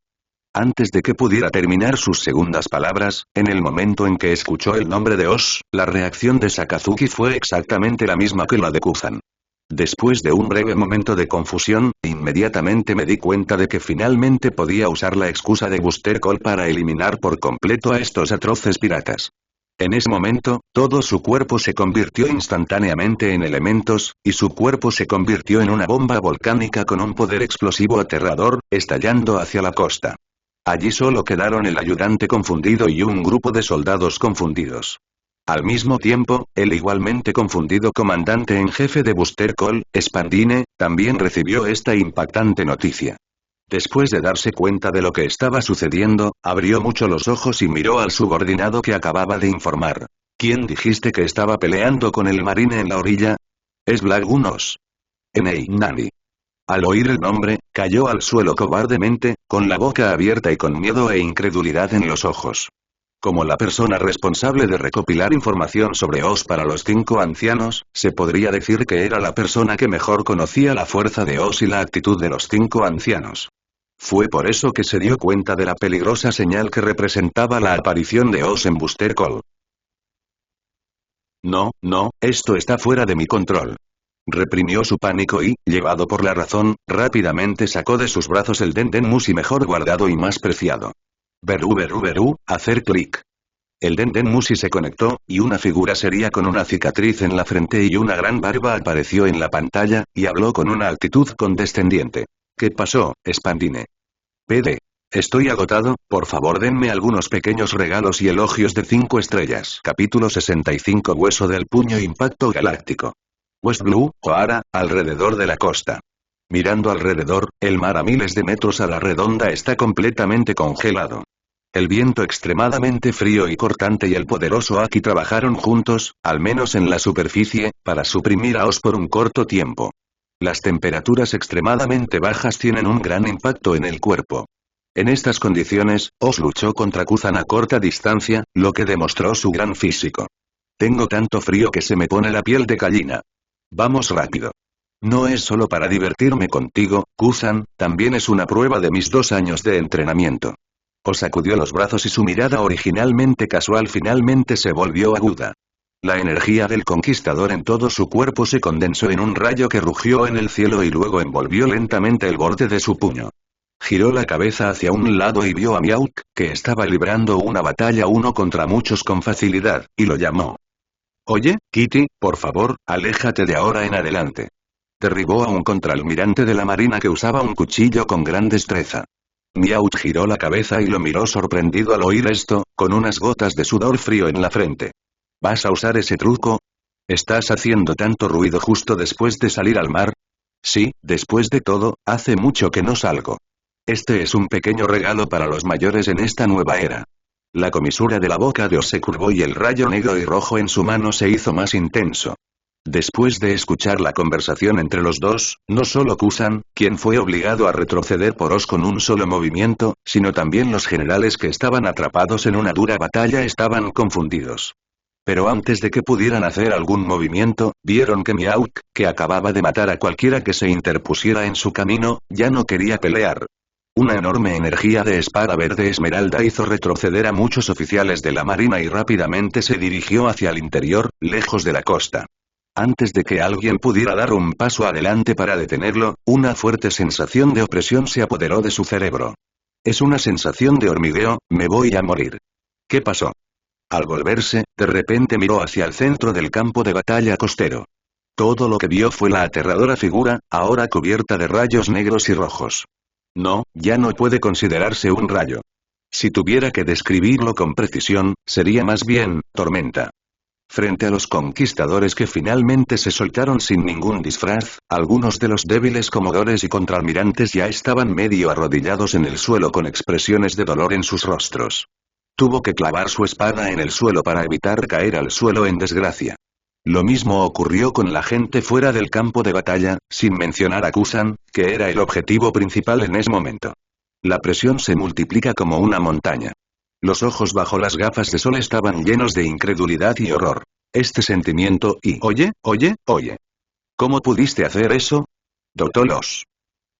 Antes de que pudiera terminar sus segundas palabras, en el momento en que escuchó el nombre de Osh, la reacción de Sakazuki fue exactamente la misma que la de Kuzan. Después de un breve momento de confusión, inmediatamente me di cuenta de que finalmente podía usar la excusa de Buster Call para eliminar por completo a estos atroces piratas. En ese momento, todo su cuerpo se convirtió instantáneamente en elementos, y su cuerpo se convirtió en una bomba volcánica con un poder explosivo aterrador, estallando hacia la costa. Allí solo quedaron el ayudante confundido y un grupo de soldados confundidos. Al mismo tiempo, el igualmente confundido comandante en jefe de Buster Call, Spandine, también recibió esta impactante noticia. Después de darse cuenta de lo que estaba sucediendo, abrió mucho los ojos y miró al subordinado que acababa de informar. ¿Quién dijiste que estaba peleando con el marine en la orilla? Es Black Unos. Enei Nani. Al oír el nombre, cayó al suelo cobardemente, con la boca abierta y con miedo e incredulidad en los ojos. Como la persona responsable de recopilar información sobre Oz para los 5 ancianos, se podría decir que era la persona que mejor conocía la fuerza de Oz y la actitud de los 5 ancianos. Fue por eso que se dio cuenta de la peligrosa señal que representaba la aparición de Oz en Buster Call. No, esto está fuera de mi control. Reprimió su pánico y, llevado por la razón, rápidamente sacó de sus brazos el Den Musi mejor guardado y más preciado. Berú, hacer clic. El Den Musi se conectó, y una figura seria con una cicatriz en la frente y una gran barba apareció en la pantalla, y habló con una actitud condescendiente. ¿Qué pasó, Spandine? PD. Estoy agotado, por favor denme algunos pequeños regalos y elogios de 5 estrellas. Capítulo 65 Hueso del puño impacto galáctico. West Blue, O'Hara, alrededor de la costa. Mirando alrededor, el mar a miles de metros a la redonda está completamente congelado. El viento extremadamente frío y cortante y el poderoso Aki trabajaron juntos, al menos en la superficie, para suprimir a Oz por un corto tiempo. Las temperaturas extremadamente bajas tienen un gran impacto en el cuerpo. En estas condiciones, Oz luchó contra Kuzan a corta distancia, lo que demostró su gran físico. Tengo tanto frío que se me pone la piel de gallina. Vamos rápido. No es solo para divertirme contigo, Kuzan, también es una prueba de mis 2 años de entrenamiento. Oz sacudió los brazos y su mirada originalmente casual finalmente se volvió aguda. La energía del conquistador en todo su cuerpo se condensó en un rayo que rugió en el cielo y luego envolvió lentamente el borde de su puño. Giró la cabeza hacia un lado y vio a Miauk, que estaba librando una batalla uno contra muchos con facilidad, y lo llamó. Oye, Kitty, por favor, aléjate de ahora en adelante. Derribó a un contraalmirante de la marina que usaba un cuchillo con gran destreza. Miauk giró la cabeza y lo miró sorprendido al oír esto, con unas gotas de sudor frío en la frente. ¿Vas a usar ese truco? ¿Estás haciendo tanto ruido justo después de salir al mar? Sí, después de todo, hace mucho que no salgo. Este es un pequeño regalo para los mayores en esta nueva era. La comisura de la boca de Oz se curvó y el rayo negro y rojo en su mano se hizo más intenso. Después de escuchar la conversación entre los dos, no solo Kuzan, quien fue obligado a retroceder por Oz con un solo movimiento, sino también los generales que estaban atrapados en una dura batalla estaban confundidos. Pero antes de que pudieran hacer algún movimiento, vieron que Miauk, que acababa de matar a cualquiera que se interpusiera en su camino, ya no quería pelear. Una enorme energía de espada verde esmeralda hizo retroceder a muchos oficiales de la marina y rápidamente se dirigió hacia el interior, lejos de la costa. Antes de que alguien pudiera dar un paso adelante para detenerlo, una fuerte sensación de opresión se apoderó de su cerebro. Es una sensación de hormigueo, me voy a morir. ¿Qué pasó? Al volverse, de repente miró hacia el centro del campo de batalla costero. Todo lo que vio fue la aterradora figura, ahora cubierta de rayos negros y rojos. No, ya no puede considerarse un rayo. Si tuviera que describirlo con precisión, sería más bien, tormenta. Frente a los conquistadores que finalmente se soltaron sin ningún disfraz, algunos de los débiles comodores y contraalmirantes ya estaban medio arrodillados en el suelo con expresiones de dolor en sus rostros. Tuvo que clavar su espada en el suelo para evitar caer al suelo en desgracia. Lo mismo ocurrió con la gente fuera del campo de batalla, sin mencionar a Kusan, que era el objetivo principal en ese momento. La presión se multiplica como una montaña. Los ojos bajo las gafas de sol estaban llenos de incredulidad y horror. Este sentimiento y oye. ¿Cómo pudiste hacer eso? Dotolos.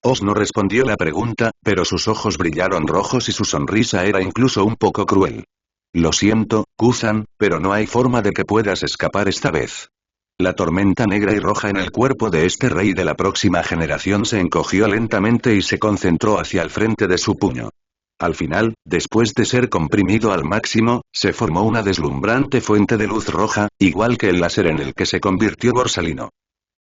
Oz no respondió la pregunta, pero sus ojos brillaron rojos y su sonrisa era incluso un poco cruel. Lo siento, Kusan, pero no hay forma de que puedas escapar esta vez. La tormenta negra y roja en el cuerpo de este rey de la próxima generación se encogió lentamente y se concentró hacia el frente de su puño. Al final, después de ser comprimido al máximo, se formó una deslumbrante fuente de luz roja, igual que el láser en el que se convirtió Borsalino.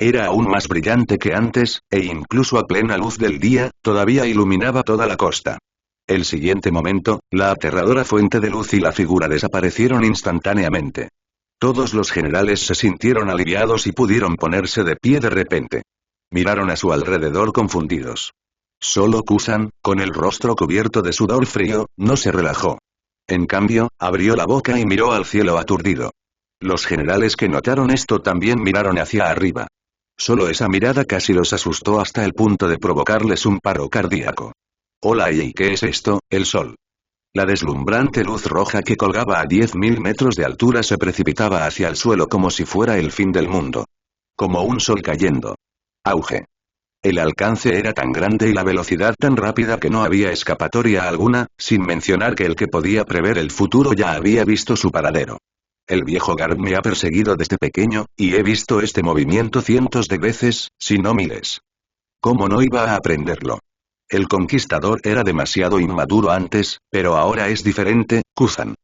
Era aún más brillante que antes, e incluso a plena luz del día, todavía iluminaba toda la costa. El siguiente momento, la aterradora fuente de luz y la figura desaparecieron instantáneamente. Todos los generales se sintieron aliviados y pudieron ponerse de pie de repente. Miraron a su alrededor confundidos. Solo Kusan, con el rostro cubierto de sudor frío, no se relajó. En cambio, abrió la boca y miró al cielo aturdido. Los generales que notaron esto también miraron hacia arriba. Solo esa mirada casi los asustó hasta el punto de provocarles un paro cardíaco. Hola, ¿y qué es esto? El sol. La deslumbrante luz roja que colgaba a 10.000 metros de altura se precipitaba hacia el suelo como si fuera el fin del mundo. Como un sol cayendo. Auge. El alcance era tan grande y la velocidad tan rápida que no había escapatoria alguna, sin mencionar que el que podía prever el futuro ya había visto su paradero. El viejo Garp me ha perseguido desde pequeño, y he visto este movimiento cientos de veces, si no miles. ¿Cómo no iba a aprenderlo? El conquistador era demasiado inmaduro antes, pero ahora es diferente, Kusan.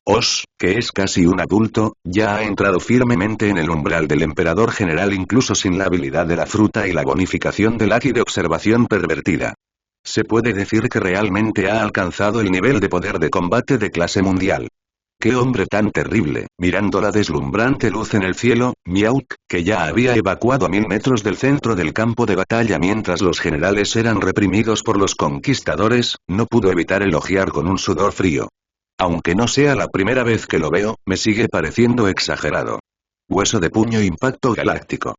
Oz, que es casi un adulto, ya ha entrado firmemente en el umbral del emperador general incluso sin la habilidad de la fruta y la bonificación del Aki de observación pervertida. Se puede decir que realmente ha alcanzado el nivel de poder de combate de clase mundial. ¡Qué hombre tan terrible! Mirando la deslumbrante luz en el cielo, Miauk, que ya había evacuado a 1000 metros del centro del campo de batalla mientras los generales eran reprimidos por los conquistadores, no pudo evitar elogiar con un sudor frío. Aunque no sea la primera vez que lo veo, me sigue pareciendo exagerado. Hueso de puño impacto galáctico.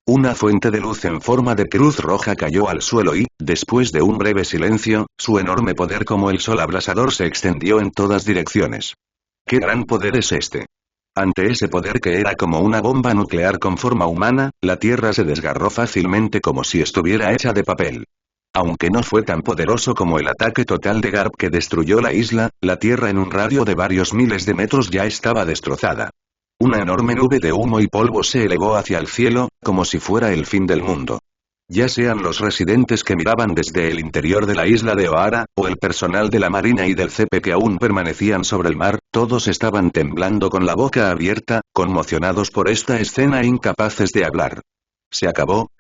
Una fuente de luz en forma de cruz roja cayó al suelo y, después de un breve silencio, su enorme poder como el sol abrasador se extendió en todas direcciones. ¿Qué gran poder es este? Ante ese poder que era como una bomba nuclear con forma humana, la Tierra se desgarró fácilmente como si estuviera hecha de papel. Aunque no fue tan poderoso como el ataque total de Garp que destruyó la isla, la Tierra en un radio de varios miles de metros ya estaba destrozada. Una enorme nube de humo y polvo se elevó hacia el cielo, como si fuera el fin del mundo. Ya sean los residentes que miraban desde el interior de la isla de Ohara, o el personal de la Marina y del CP que aún permanecían sobre el mar, todos estaban temblando con la boca abierta, conmocionados por esta escena e incapaces de hablar. Se acabó,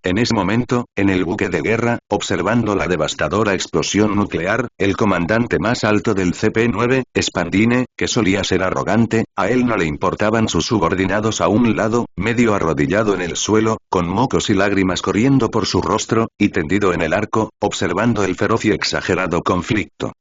en ese momento, en el buque de guerra, observando la devastadora explosión nuclear, el comandante más alto del CP-9, Spandine, que solía ser arrogante, a él no le importaban sus subordinados a un lado, medio arrodillado en el suelo, con mocos y lágrimas corriendo por su rostro, y tendido en el arco, observando el feroz y exagerado conflicto.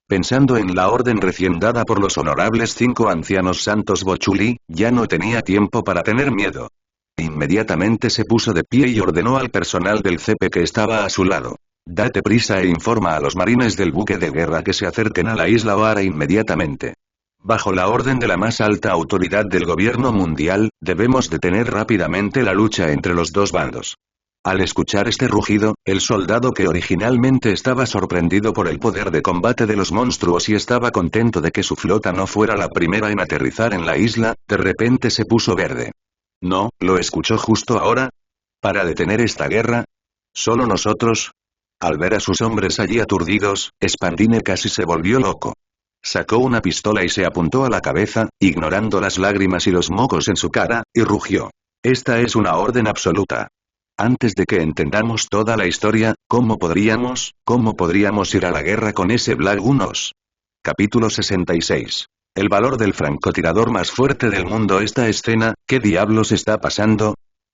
Pensando en la orden recién dada por los honorables 5 ancianos santos Bochuli, ya no tenía tiempo para tener miedo. Inmediatamente se puso de pie y ordenó al personal del CP que estaba a su lado. Date prisa e informa a los marines del buque de guerra que se acerquen a la isla Ohara inmediatamente. Bajo la orden de la más alta autoridad del gobierno mundial, debemos detener rápidamente la lucha entre los dos bandos. Al escuchar este rugido, el soldado que originalmente estaba sorprendido por el poder de combate de los monstruos y estaba contento de que su flota no fuera la primera en aterrizar en la isla, de repente se puso verde. ¿No, lo escuchó justo ahora? ¿Para detener esta guerra? ¿Solo nosotros? Al ver a sus hombres allí aturdidos, Spandine casi se volvió loco. Sacó una pistola y se apuntó a la cabeza, ignorando las lágrimas y los mocos en su cara, y rugió. Esta es una orden absoluta. Antes de que entendamos toda la historia, ¿cómo podríamos ir a la guerra con ese Black Unos? Capítulo 66. El valor del francotirador más fuerte del mundo. Esta escena, ¿qué diablos está pasando?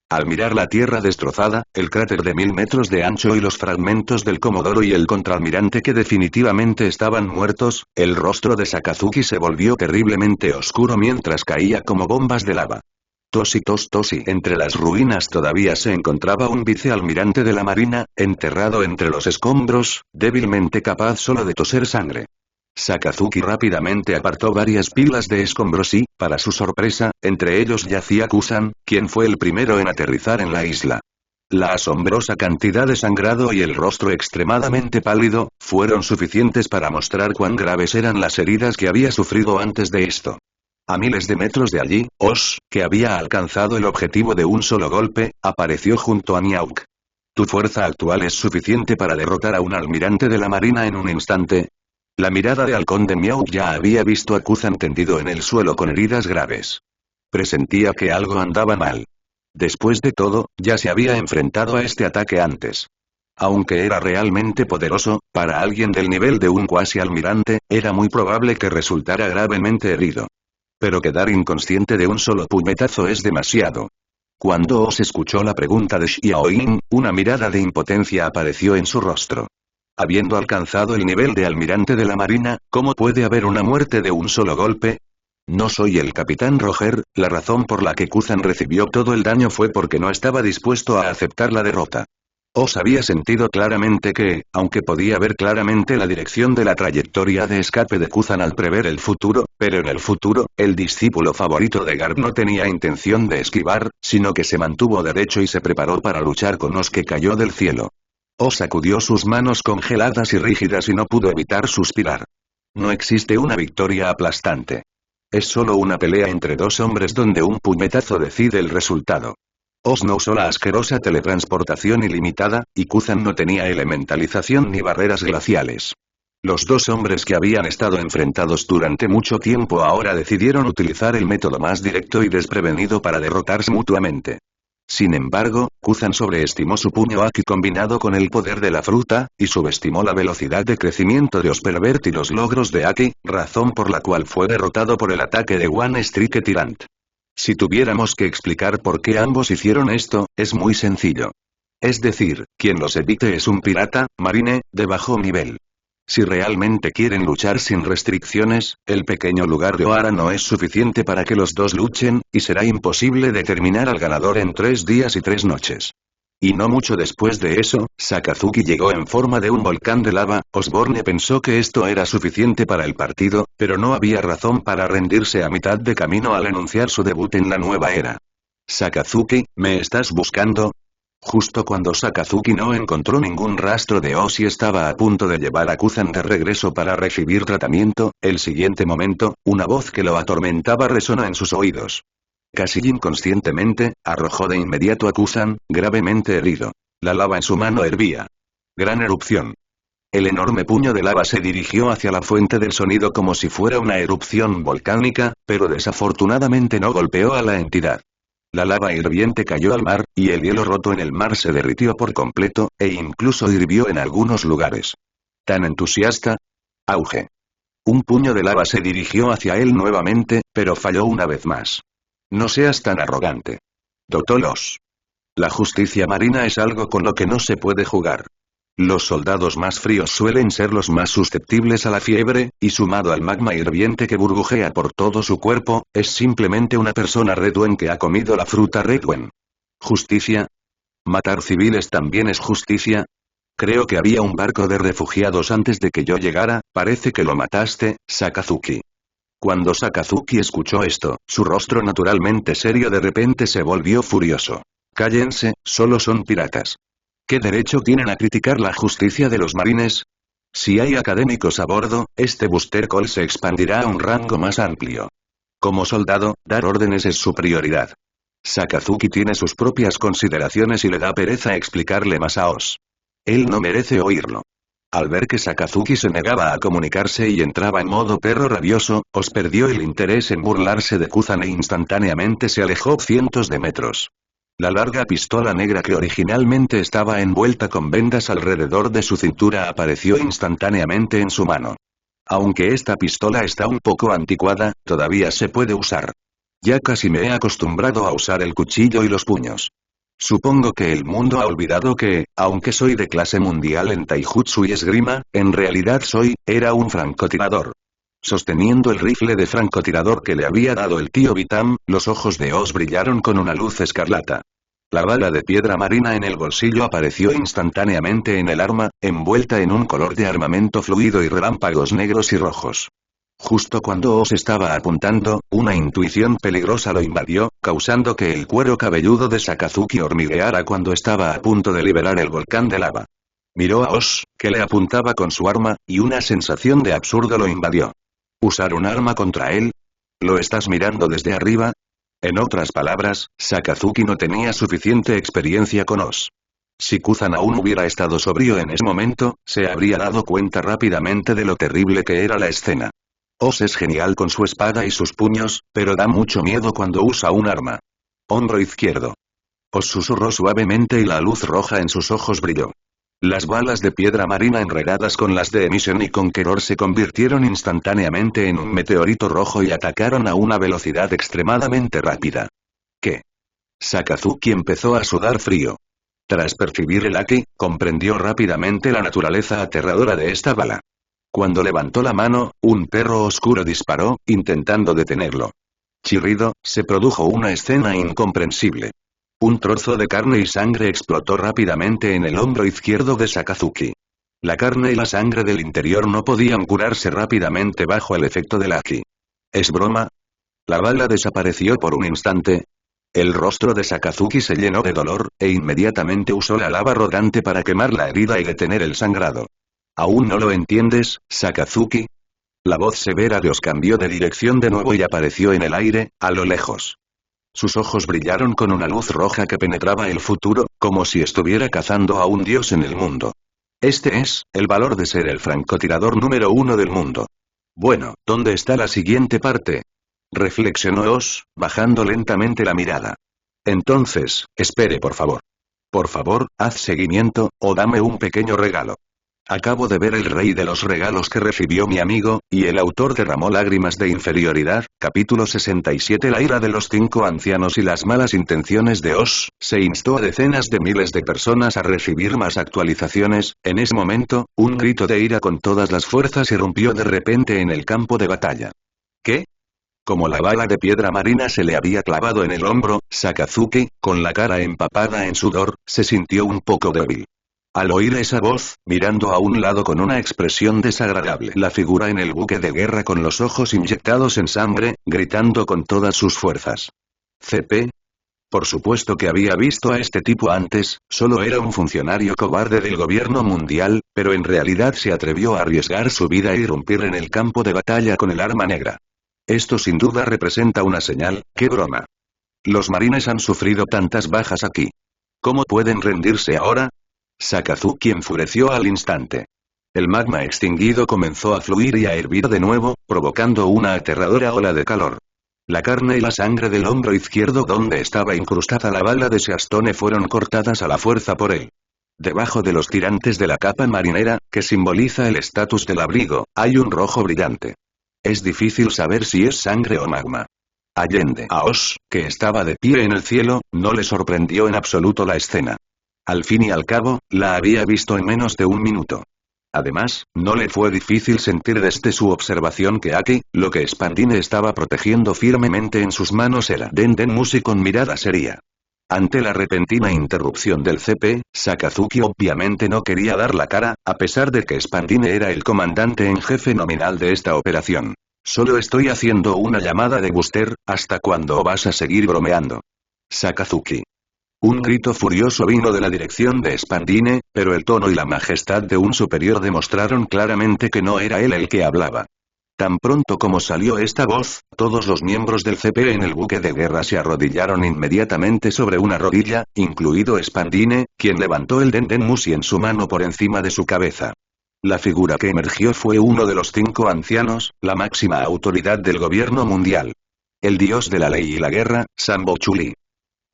Al mirar la tierra destrozada, el cráter de 1000 metros de ancho y los fragmentos del Comodoro y el contraalmirante que definitivamente estaban muertos, el rostro de Sakazuki se volvió terriblemente oscuro mientras caía como bombas de lava. Tosi. Entre las ruinas todavía se encontraba un vicealmirante de la marina, enterrado entre los escombros, débilmente capaz solo de toser sangre. Sakazuki rápidamente apartó varias pilas de escombros y, para su sorpresa, entre ellos yacía Kusan, quien fue el primero en aterrizar en la isla. La asombrosa cantidad de sangrado y el rostro extremadamente pálido, fueron suficientes para mostrar cuán graves eran las heridas que había sufrido antes de esto. A miles de metros de allí, Osh, que había alcanzado el objetivo de un solo golpe, apareció junto a Niauk. ¿Tu fuerza actual es suficiente para derrotar a un almirante de la marina en un instante? La mirada de halcón de Miauk ya había visto a Kuzan tendido en el suelo con heridas graves. Presentía que algo andaba mal. Después de todo, ya se había enfrentado a este ataque antes. Aunque era realmente poderoso, para alguien del nivel de un cuasi almirante, era muy probable que resultara gravemente herido. Pero quedar inconsciente de un solo puñetazo es demasiado. Cuando Oz escuchó la pregunta de Xiaoyin, una mirada de impotencia apareció en su rostro. Habiendo alcanzado el nivel de almirante de la marina, ¿cómo puede haber una muerte de un solo golpe? No soy el capitán Roger, la razón por la que Kuzan recibió todo el daño fue porque no estaba dispuesto a aceptar la derrota. Oz había sentido claramente que, aunque podía ver claramente la dirección de la trayectoria de escape de Kuzan al prever el futuro, pero en el futuro, el discípulo favorito de Garp no tenía intención de esquivar, sino que se mantuvo derecho y se preparó para luchar con Oz que cayó del cielo. Oz sacudió sus manos congeladas y rígidas y no pudo evitar suspirar. No existe una victoria aplastante. Es solo una pelea entre dos hombres donde un puñetazo decide el resultado. Oz no usó la asquerosa teletransportación ilimitada, y Kuzan no tenía elementalización ni barreras glaciales. Los dos hombres que habían estado enfrentados durante mucho tiempo ahora decidieron utilizar el método más directo y desprevenido para derrotarse mutuamente. Sin embargo, Kuzan sobreestimó su puño Aki combinado con el poder de la fruta, y subestimó la velocidad de crecimiento de Ospervert y los logros de Aki, razón por la cual fue derrotado por el ataque de One Strike Tyrant. Si tuviéramos que explicar por qué ambos hicieron esto, es muy sencillo. Es decir, quien los evite es un pirata, marine, de bajo nivel. Si realmente quieren luchar sin restricciones, el pequeño lugar de Ohara no es suficiente para que los dos luchen, y será imposible determinar al ganador en 3 días y 3 noches. Y no mucho después de eso, Sakazuki llegó en forma de un volcán de lava. Osborne pensó que esto era suficiente para el partido, pero no había razón para rendirse a mitad de camino al anunciar su debut en la nueva era. Sakazuki, ¿me estás buscando? Justo cuando Sakazuki no encontró ningún rastro de Oz y estaba a punto de llevar a Kuzan de regreso para recibir tratamiento, el siguiente momento, una voz que lo atormentaba resonó en sus oídos. Casi inconscientemente, arrojó de inmediato a Kuzan, gravemente herido. La lava en su mano hervía. Gran erupción. El enorme puño de lava se dirigió hacia la fuente del sonido como si fuera una erupción volcánica, pero desafortunadamente no golpeó a la entidad. La lava hirviente cayó al mar, y el hielo roto en el mar se derritió por completo, e incluso hirvió en algunos lugares. ¿Tan entusiasta? Auge. Un puño de lava se dirigió hacia él nuevamente, pero falló una vez más. No seas tan arrogante. Dotolos. La justicia marina es algo con lo que no se puede jugar. Los soldados más fríos suelen ser los más susceptibles a la fiebre, y sumado al magma hirviente que burbujea por todo su cuerpo, es simplemente una persona Redwen que ha comido la fruta Redwen. ¿Justicia? ¿Matar civiles también es justicia? Creo que había un barco de refugiados antes de que yo llegara, parece que lo mataste, Sakazuki. Cuando Sakazuki escuchó esto, su rostro naturalmente serio de repente se volvió furioso. Cállense, solo son piratas. ¿Qué derecho tienen a criticar la justicia de los marines? Si hay académicos a bordo, este booster call se expandirá a un rango más amplio. Como soldado, dar órdenes es su prioridad. Sakazuki tiene sus propias consideraciones y le da pereza explicarle más a Oz. Él no merece oírlo. Al ver que Sakazuki se negaba a comunicarse y entraba en modo perro rabioso, Oz perdió el interés en burlarse de Kuzan e instantáneamente se alejó cientos de metros. La larga pistola negra que originalmente estaba envuelta con vendas alrededor de su cintura apareció instantáneamente en su mano. Aunque esta pistola está un poco anticuada, todavía se puede usar. Ya casi me he acostumbrado a usar el cuchillo y los puños. Supongo que el mundo ha olvidado que, aunque soy de clase mundial en taijutsu y esgrima, en realidad era un francotirador. Sosteniendo el rifle de francotirador que le había dado el tío Vitam, los ojos de Oz brillaron con una luz escarlata. La bala de piedra marina en el bolsillo apareció instantáneamente en el arma, envuelta en un color de armamento fluido y relámpagos negros y rojos. Justo cuando Oz estaba apuntando, una intuición peligrosa lo invadió, causando que el cuero cabelludo de Sakazuki hormigueara cuando estaba a punto de liberar el volcán de lava. Miró a Oz, que le apuntaba con su arma, y una sensación de absurdo lo invadió. ¿Usar un arma contra él? ¿Lo estás mirando desde arriba? En otras palabras, Sakazuki no tenía suficiente experiencia con Oz. Si Kuzan aún hubiera estado sobrio en ese momento, se habría dado cuenta rápidamente de lo terrible que era la escena. Oz es genial con su espada y sus puños, pero da mucho miedo cuando usa un arma. Hombro izquierdo. Oz susurró suavemente y la luz roja en sus ojos brilló. Las balas de piedra marina enredadas con las de Emission y Conqueror se convirtieron instantáneamente en un meteorito rojo y atacaron a una velocidad extremadamente rápida. ¿Qué? Sakazuki empezó a sudar frío. Tras percibir el Aki, comprendió rápidamente la naturaleza aterradora de esta bala. Cuando levantó la mano, un perro oscuro disparó, intentando detenerlo. Chirrido, se produjo una escena incomprensible. Un trozo de carne y sangre explotó rápidamente en el hombro izquierdo de Sakazuki. La carne y la sangre del interior no podían curarse rápidamente bajo el efecto del Aki. ¿Es broma? La bala desapareció por un instante. El rostro de Sakazuki se llenó de dolor, e inmediatamente usó la lava rodante para quemar la herida y detener el sangrado. ¿Aún no lo entiendes, Sakazuki? La voz severa de Oz cambió de dirección de nuevo y apareció en el aire, a lo lejos. Sus ojos brillaron con una luz roja que penetraba el futuro, como si estuviera cazando a un dios en el mundo. Este es, el valor de ser el francotirador número 1 del mundo. Bueno, ¿dónde está la siguiente parte? Reflexionó Oz, bajando lentamente la mirada. Entonces, espere por favor. Por favor, haz seguimiento, o dame un pequeño regalo. Acabo de ver El rey de los regalos que recibió mi amigo, y el autor derramó lágrimas de inferioridad, capítulo 67. La ira de los 5 ancianos y las malas intenciones de Oz, se instó a decenas de miles de personas a recibir más actualizaciones. En ese momento, un grito de ira con todas las fuerzas irrumpió de repente en el campo de batalla. ¿Qué? Como la bala de piedra marina se le había clavado en el hombro, Sakazuki, con la cara empapada en sudor, se sintió un poco débil. Al oír esa voz, mirando a un lado con una expresión desagradable, la figura en el buque de guerra con los ojos inyectados en sangre, gritando con todas sus fuerzas. ¿CP? Por supuesto que había visto a este tipo antes, solo era un funcionario cobarde del gobierno mundial, pero en realidad se atrevió a arriesgar su vida e irrumpir en el campo de batalla con el arma negra. Esto sin duda representa una señal. ¡Qué broma! Los marines han sufrido tantas bajas aquí. ¿Cómo pueden rendirse ahora? Sakazuki enfureció al instante. El magma extinguido comenzó a fluir y a hervir de nuevo, provocando una aterradora ola de calor. La carne y la sangre del hombro izquierdo donde estaba incrustada la bala de Seastone fueron cortadas a la fuerza por él. Debajo de los tirantes de la capa marinera, que simboliza el estatus del abrigo, hay un rojo brillante. Es difícil saber si es sangre o magma. Allende a Oz, que estaba de pie en el cielo, no le sorprendió en absoluto la escena. Al fin y al cabo, la había visto en menos de un minuto. Además, no le fue difícil sentir desde su observación que Aki, lo que Spandine estaba protegiendo firmemente en sus manos era Dendenmushi con mirada seria. Ante la repentina interrupción del CP, Sakazuki obviamente no quería dar la cara, a pesar de que Spandine era el comandante en jefe nominal de esta operación. Solo estoy haciendo una llamada de booster, ¿hasta cuándo vas a seguir bromeando? Sakazuki. Un grito furioso vino de la dirección de Spandine, pero el tono y la majestad de un superior demostraron claramente que no era él el que hablaba. Tan pronto como salió esta voz, todos los miembros del CP en el buque de guerra se arrodillaron inmediatamente sobre una rodilla, incluido Spandine, quien levantó el Dendenmushi en su mano por encima de su cabeza. La figura que emergió fue uno de los 5 ancianos, la máxima autoridad del gobierno mundial. El dios de la ley y la guerra, Sambo-Chuli.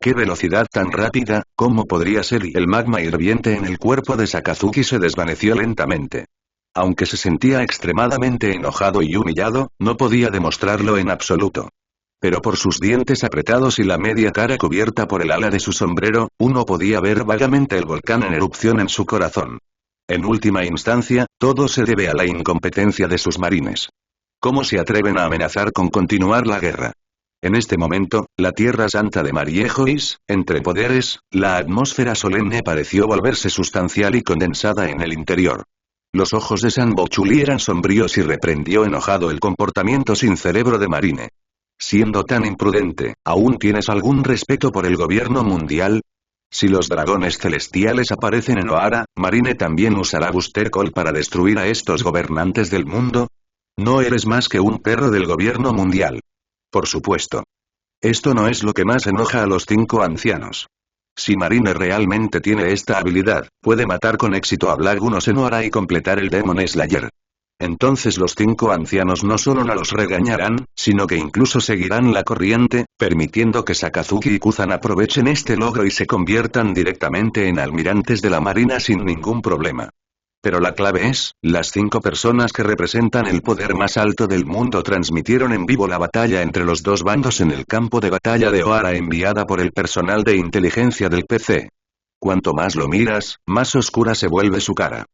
¡Qué velocidad tan rápida! ¿Cómo podría ser? Y el magma hirviente en el cuerpo de Sakazuki se desvaneció lentamente. Aunque se sentía extremadamente enojado y humillado, no podía demostrarlo en absoluto. Pero por sus dientes apretados y la media cara cubierta por el ala de su sombrero, uno podía ver vagamente el volcán en erupción en su corazón. En última instancia, todo se debe a la incompetencia de sus marines. ¿Cómo se atreven a amenazar con continuar la guerra? En este momento, la Tierra Santa de Mariejois, entre poderes, la atmósfera solemne pareció volverse sustancial y condensada en el interior. Los ojos de Sambo-Chuli eran sombríos y reprendió enojado el comportamiento sin cerebro de Marine. Siendo tan imprudente, ¿aún tienes algún respeto por el gobierno mundial? Si los dragones celestiales aparecen en Ohara, Marine también usará Booster Call para destruir a estos gobernantes del mundo. No eres más que un perro del gobierno mundial. Por supuesto. Esto no es lo que más enoja a los 5 ancianos. Si Marine realmente tiene esta habilidad, puede matar con éxito a Black Unos en Ohara y completar el Demon Slayer. Entonces los 5 ancianos no solo no los regañarán, sino que incluso seguirán la corriente, permitiendo que Sakazuki y Kuzan aprovechen este logro y se conviertan directamente en almirantes de la marina sin ningún problema. Pero la clave es, las 5 personas que representan el poder más alto del mundo transmitieron en vivo la batalla entre los dos bandos en el campo de batalla de Ohara enviada por el personal de inteligencia del PC. Cuanto más lo miras, más oscura se vuelve su cara.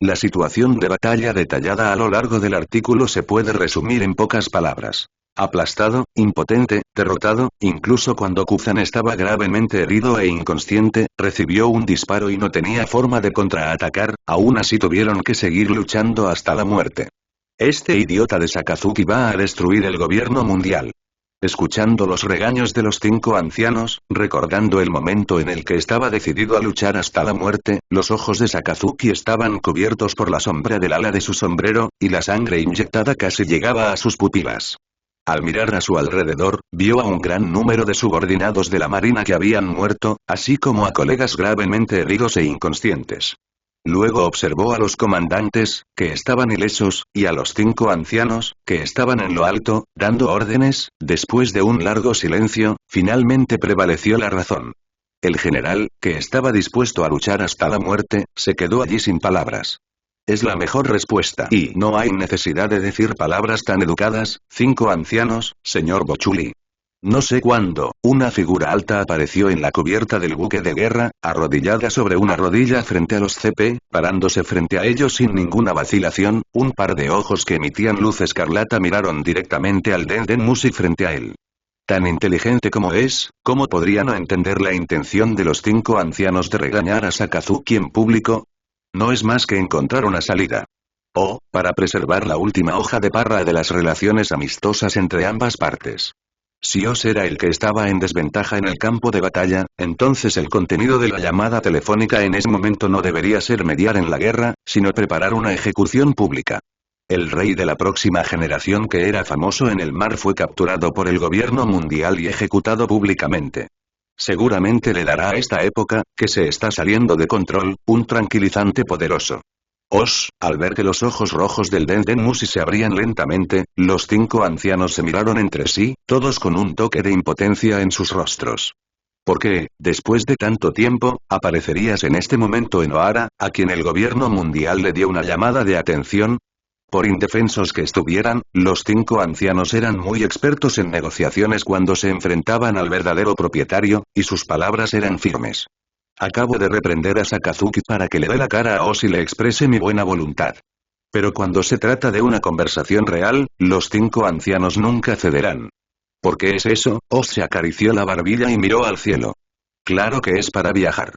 La situación de batalla detallada a lo largo del artículo se puede resumir en pocas palabras. Aplastado, impotente, derrotado, incluso cuando Kuzan estaba gravemente herido e inconsciente, recibió un disparo y no tenía forma de contraatacar, aún así tuvieron que seguir luchando hasta la muerte. Este idiota de Sakazuki va a destruir el gobierno mundial. Escuchando los regaños de los 5 ancianos, recordando el momento en el que estaba decidido a luchar hasta la muerte, los ojos de Sakazuki estaban cubiertos por la sombra del ala de su sombrero, y la sangre inyectada casi llegaba a sus pupilas. Al mirar a su alrededor, vio a un gran número de subordinados de la marina que habían muerto, así como a colegas gravemente heridos e inconscientes. Luego observó a los comandantes, que estaban ilesos, y a los 5 ancianos, que estaban en lo alto, dando órdenes. Después de un largo silencio, finalmente prevaleció la razón. El general, que estaba dispuesto a luchar hasta la muerte, se quedó allí sin palabras. Es la mejor respuesta y no hay necesidad de decir palabras tan educadas, 5 ancianos, señor Bochuli. No sé cuándo, una figura alta apareció en la cubierta del buque de guerra, arrodillada sobre una rodilla frente a los CP, parándose frente a ellos sin ninguna vacilación, un par de ojos que emitían luz escarlata miraron directamente al Den Musi frente a él. Tan inteligente como es, ¿cómo podría no entender la intención de los 5 ancianos de regañar a Sakazuki en público? No es más que encontrar una salida. O, para preservar la última hoja de parra de las relaciones amistosas entre ambas partes. Si Oz era el que estaba en desventaja en el campo de batalla, entonces el contenido de la llamada telefónica en ese momento no debería ser mediar en la guerra, sino preparar una ejecución pública. El rey de la próxima generación que era famoso en el mar fue capturado por el gobierno mundial y ejecutado públicamente. Seguramente le dará a esta época, que se está saliendo de control, un tranquilizante poderoso. Oz, al ver que los ojos rojos del Den Musi se abrían lentamente, los 5 ancianos se miraron entre sí, todos con un toque de impotencia en sus rostros. ¿Por qué, después de tanto tiempo, aparecerías en este momento en Ohara, a quien el gobierno mundial le dio una llamada de atención? Por indefensos que estuvieran, los 5 ancianos eran muy expertos en negociaciones cuando se enfrentaban al verdadero propietario, y sus palabras eran firmes. Acabo de reprender a Sakazuki para que le dé la cara a Oz y le exprese mi buena voluntad. Pero cuando se trata de una conversación real, los 5 ancianos nunca cederán. ¿Por qué es eso? Oz se acarició la barbilla y miró al cielo. Claro que es para viajar.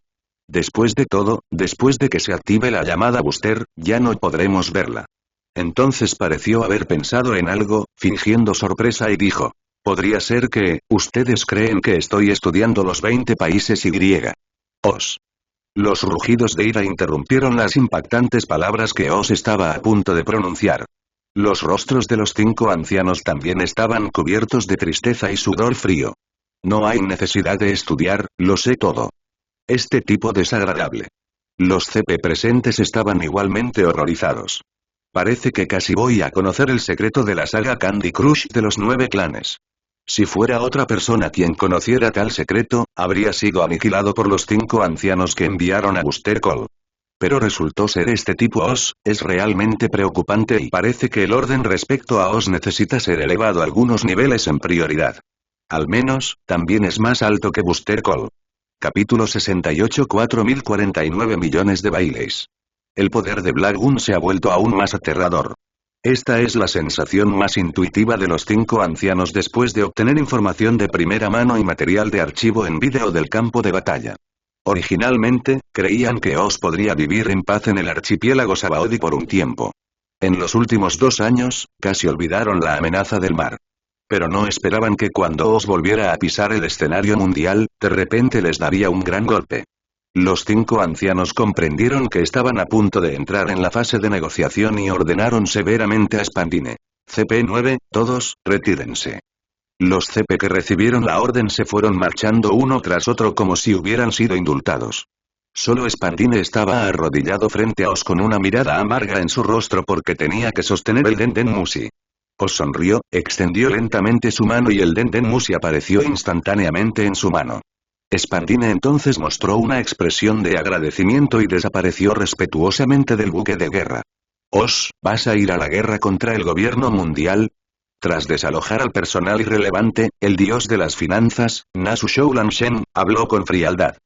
Después de todo, después de que se active la llamada booster, ya no podremos verla. Entonces pareció haber pensado en algo, fingiendo sorpresa y dijo. Podría ser que, ustedes creen que estoy estudiando los 20 países Y. Oz. Los rugidos de ira interrumpieron las impactantes palabras que Oz estaba a punto de pronunciar. Los rostros de los 5 ancianos también estaban cubiertos de tristeza y sudor frío. No hay necesidad de estudiar, lo sé todo. Este tipo desagradable. Los CP presentes estaban igualmente horrorizados. Parece que casi voy a conocer el secreto de la saga Candy Crush de los 9 clanes. Si fuera otra persona quien conociera tal secreto, habría sido aniquilado por los 5 ancianos que enviaron a Buster Call. Pero resultó ser este tipo Oz, es realmente preocupante y parece que el orden respecto a Oz necesita ser elevado algunos niveles en prioridad. Al menos, también es más alto que Buster Call. Capítulo 68 4049 millones de bailes. El poder de Black Gun se ha vuelto aún más aterrador. Esta es la sensación más intuitiva de los 5 ancianos después de obtener información de primera mano y material de archivo en vídeo del campo de batalla. Originalmente, creían que Oz podría vivir en paz en el archipiélago Sabaody por un tiempo. En los últimos 2 años, casi olvidaron la amenaza del mar. Pero no esperaban que cuando Oz volviera a pisar el escenario mundial, de repente les daría un gran golpe. Los 5 ancianos comprendieron que estaban a punto de entrar en la fase de negociación y ordenaron severamente a Spandine. CP9, todos, retírense. Los CP que recibieron la orden se fueron marchando uno tras otro como si hubieran sido indultados. Solo Spandine estaba arrodillado frente a Oz con una mirada amarga en su rostro porque tenía que sostener el Denden Mushi. Oz sonrió, extendió lentamente su mano y el Denden Mushi apareció instantáneamente en su mano. Spandine entonces mostró una expresión de agradecimiento y desapareció respetuosamente del buque de guerra. Oz, ¿vas a ir a la guerra contra el gobierno mundial? Tras desalojar al personal irrelevante, el dios de las finanzas, Nasu Shoulanshen, habló con frialdad.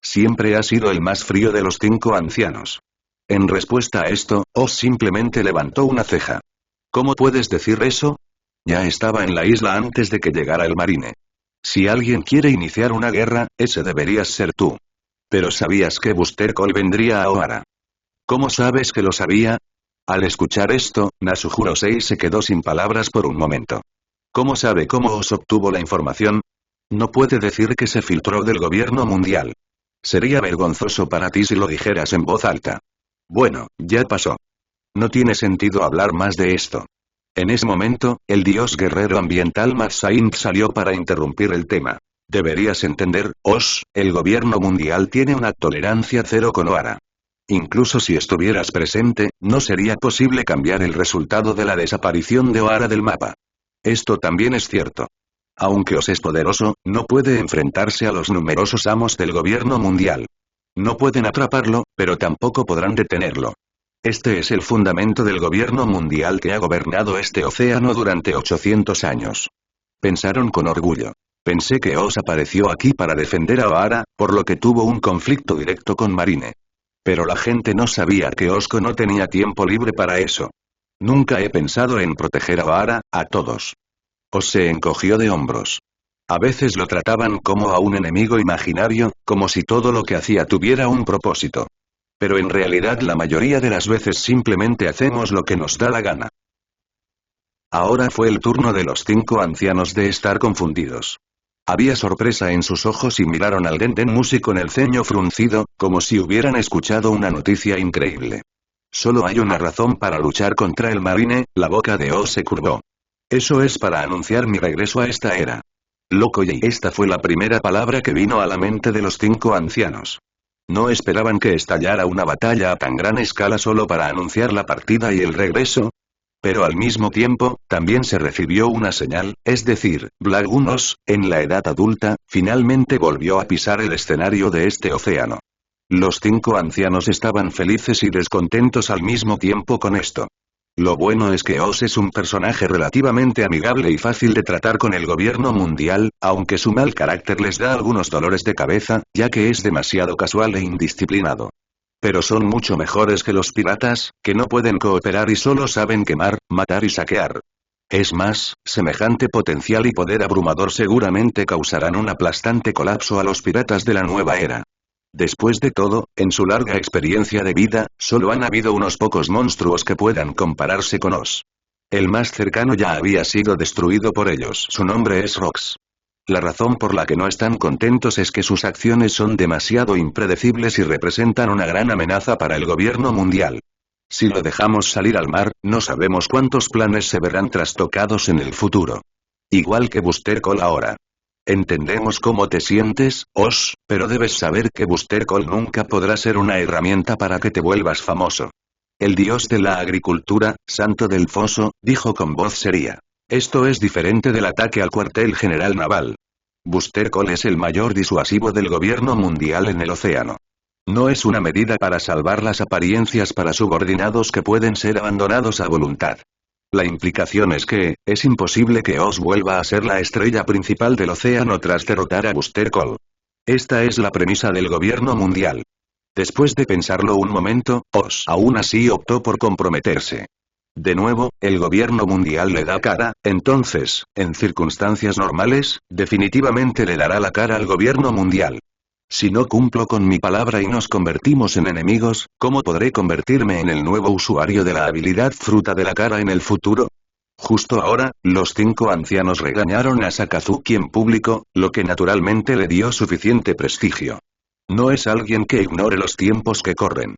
Siempre ha sido el más frío de los 5 ancianos. En respuesta a esto, Oz simplemente levantó una ceja. ¿Cómo puedes decir eso? Ya estaba en la isla antes de que llegara el marine. Si alguien quiere iniciar una guerra, ese deberías ser tú. Pero sabías que Buster Call vendría a Ohara. ¿Cómo sabes que lo sabía? Al escuchar esto, Nasuhiro Sei se quedó sin palabras por un momento. ¿Cómo sabe cómo Oz obtuvo la información? No puede decir que se filtró del gobierno mundial. Sería vergonzoso para ti si lo dijeras en voz alta. Bueno, ya pasó. No tiene sentido hablar más de esto. En ese momento, el dios guerrero ambiental Matsaint salió para interrumpir el tema. Deberías entender, Oz, el gobierno mundial tiene una tolerancia cero con Ohara. Incluso si estuvieras presente, no sería posible cambiar el resultado de la desaparición de Ohara del mapa. Esto también es cierto. Aunque Oz es poderoso, no puede enfrentarse a los numerosos amos del gobierno mundial. No pueden atraparlo, pero tampoco podrán detenerlo. Este es el fundamento del gobierno mundial que ha gobernado este océano durante 800 años. Pensaron con orgullo. Pensé que Oz apareció aquí para defender a Ohara, por lo que tuvo un conflicto directo con Marine. Pero la gente no sabía que Ozco no tenía tiempo libre para eso. Nunca he pensado en proteger a Ohara, a todos. Oz se encogió de hombros. A veces lo trataban como a un enemigo imaginario, como si todo lo que hacía tuviera un propósito. Pero en realidad la mayoría de las veces simplemente hacemos lo que nos da la gana. Ahora fue el turno de los 5 ancianos de estar confundidos. Había sorpresa en sus ojos y miraron al Denden Mushi con el ceño fruncido, como si hubieran escuchado una noticia increíble. Solo hay una razón para luchar contra el marine, la boca de Oz se curvó. Eso es para anunciar mi regreso a esta era. Loco, y esta fue la primera palabra que vino a la mente de los 5 ancianos. No esperaban que estallara una batalla a tan gran escala solo para anunciar la partida y el regreso. Pero al mismo tiempo, también se recibió una señal, es decir, Black Unos, en la edad adulta, finalmente volvió a pisar el escenario de este océano. Los 5 ancianos estaban felices y descontentos al mismo tiempo con esto. Lo bueno es que Oz es un personaje relativamente amigable y fácil de tratar con el gobierno mundial, aunque su mal carácter les da algunos dolores de cabeza, ya que es demasiado casual e indisciplinado. Pero son mucho mejores que los piratas, que no pueden cooperar y solo saben quemar, matar y saquear. Es más, semejante potencial y poder abrumador seguramente causarán un aplastante colapso a los piratas de la nueva era. Después de todo, en su larga experiencia de vida, solo han habido unos pocos monstruos que puedan compararse con Oz. El más cercano ya había sido destruido por ellos. Su nombre es Rox. La razón por la que no están contentos es que sus acciones son demasiado impredecibles y representan una gran amenaza para el gobierno mundial. Si lo dejamos salir al mar, no sabemos cuántos planes se verán trastocados en el futuro. Igual que Buster Call ahora. Entendemos cómo te sientes, Osh, pero debes saber que Buster Call nunca podrá ser una herramienta para que te vuelvas famoso. El dios de la agricultura, Santo del Foso, dijo con voz seria. Esto es diferente del ataque al cuartel general naval. Buster Call es el mayor disuasivo del gobierno mundial en el océano. No es una medida para salvar las apariencias para subordinados que pueden ser abandonados a voluntad. La implicación es que, es imposible que Oz vuelva a ser la estrella principal del océano tras derrotar a Buster Call. Esta es la premisa del gobierno mundial. Después de pensarlo un momento, Oz aún así optó por comprometerse. De nuevo, el gobierno mundial le da cara, entonces, en circunstancias normales, definitivamente le dará la cara al gobierno mundial. Si no cumplo con mi palabra y nos convertimos en enemigos, ¿cómo podré convertirme en el nuevo usuario de la habilidad fruta de la cara en el futuro? Justo ahora, los 5 ancianos regañaron a Sakazuki en público, lo que naturalmente le dio suficiente prestigio. No es alguien que ignore los tiempos que corren.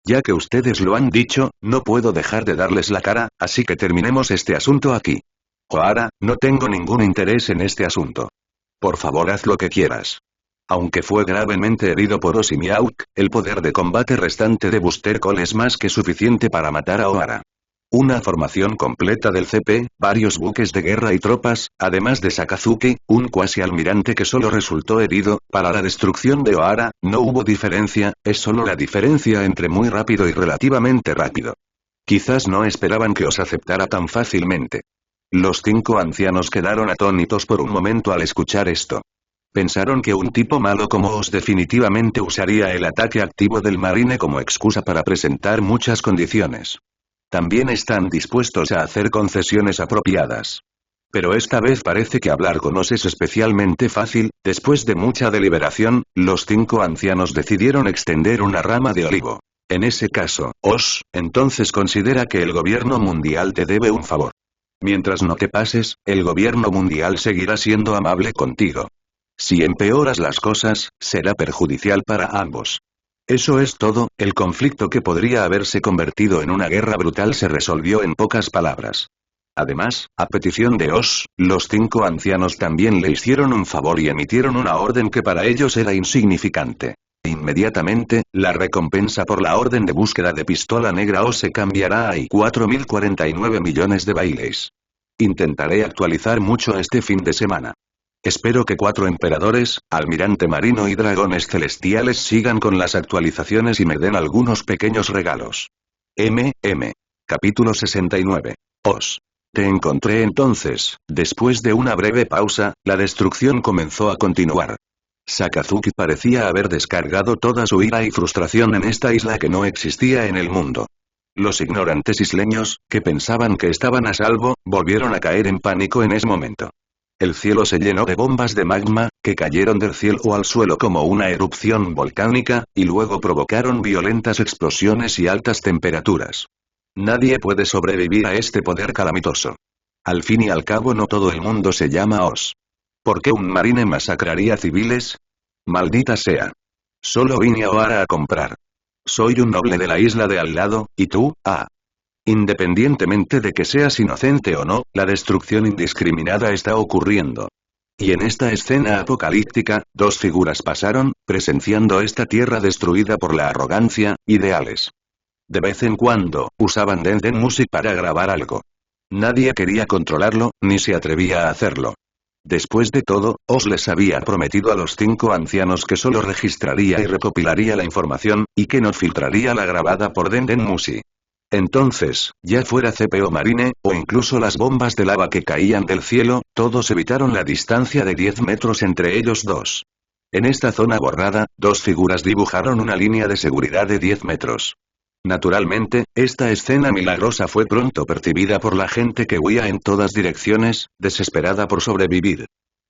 Ya que ustedes lo han dicho, no puedo dejar de darles la cara, así que terminemos este asunto aquí. Ohara, no tengo ningún interés en este asunto. Por favor, haz lo que quieras. Aunque fue gravemente herido por Osimiauk, el poder de combate restante de Buster Call es más que suficiente para matar a Ohara. Una formación completa del CP, varios buques de guerra y tropas, además de Sakazuki, un cuasi almirante que solo resultó herido, para la destrucción de Ohara, no hubo diferencia, es solo la diferencia entre muy rápido y relativamente rápido. Quizás no esperaban que os aceptara tan fácilmente. Los 5 ancianos quedaron atónitos por un momento al escuchar esto. Pensaron que un tipo malo como Oz definitivamente usaría el ataque activo del marine como excusa para presentar muchas condiciones. También están dispuestos a hacer concesiones apropiadas. Pero esta vez parece que hablar con Oz es especialmente fácil. Después de mucha deliberación, los 5 ancianos decidieron extender una rama de olivo. En ese caso, Oz, entonces considera que el gobierno mundial te debe un favor. Mientras no te pases, el gobierno mundial seguirá siendo amable contigo. Si empeoras las cosas, será perjudicial para ambos. Eso es todo, el conflicto que podría haberse convertido en una guerra brutal se resolvió en pocas palabras. Además, a petición de Oz, los 5 ancianos también le hicieron un favor y emitieron una orden que para ellos era insignificante. Inmediatamente, la recompensa por la orden de búsqueda de Pistola Negra Oz se cambiará a 4.049 millones de bailes. Intentaré actualizar mucho este fin de semana. Espero que 4 emperadores, almirante marino y dragones celestiales sigan con las actualizaciones y me den algunos pequeños regalos. Capítulo 69. Oz. Te encontré entonces. Después de una breve pausa, la destrucción comenzó a continuar. Sakazuki parecía haber descargado toda su ira y frustración en esta isla que no existía en el mundo. Los ignorantes isleños, que pensaban que estaban a salvo, volvieron a caer en pánico en ese momento. El cielo se llenó de bombas de magma, que cayeron del cielo al suelo como una erupción volcánica, y luego provocaron violentas explosiones y altas temperaturas. Nadie puede sobrevivir a este poder calamitoso. Al fin y al cabo no todo el mundo se llama Oz. ¿Por qué un marine masacraría civiles? Maldita sea. Solo vine a Ohara a comprar. Soy un noble de la isla de al lado, ¿y tú? Independientemente de que seas inocente o no, la destrucción indiscriminada está ocurriendo. Y en esta escena apocalíptica, 2 figuras pasaron, presenciando esta tierra destruida por la arrogancia, ideales. De vez en cuando, usaban Denden Music para grabar algo. Nadie quería controlarlo, ni se atrevía a hacerlo. Después de todo, Oz les había prometido a los 5 ancianos que solo registraría y recopilaría la información, y que no filtraría la grabada por Denden Music. Entonces, ya fuera CP o Marine, o incluso las bombas de lava que caían del cielo, todos evitaron la distancia de 10 metros entre ellos dos. En esta zona borrada, 2 figuras dibujaron una línea de seguridad de 10 metros. Naturalmente, esta escena milagrosa fue pronto percibida por la gente que huía en todas direcciones, desesperada por sobrevivir.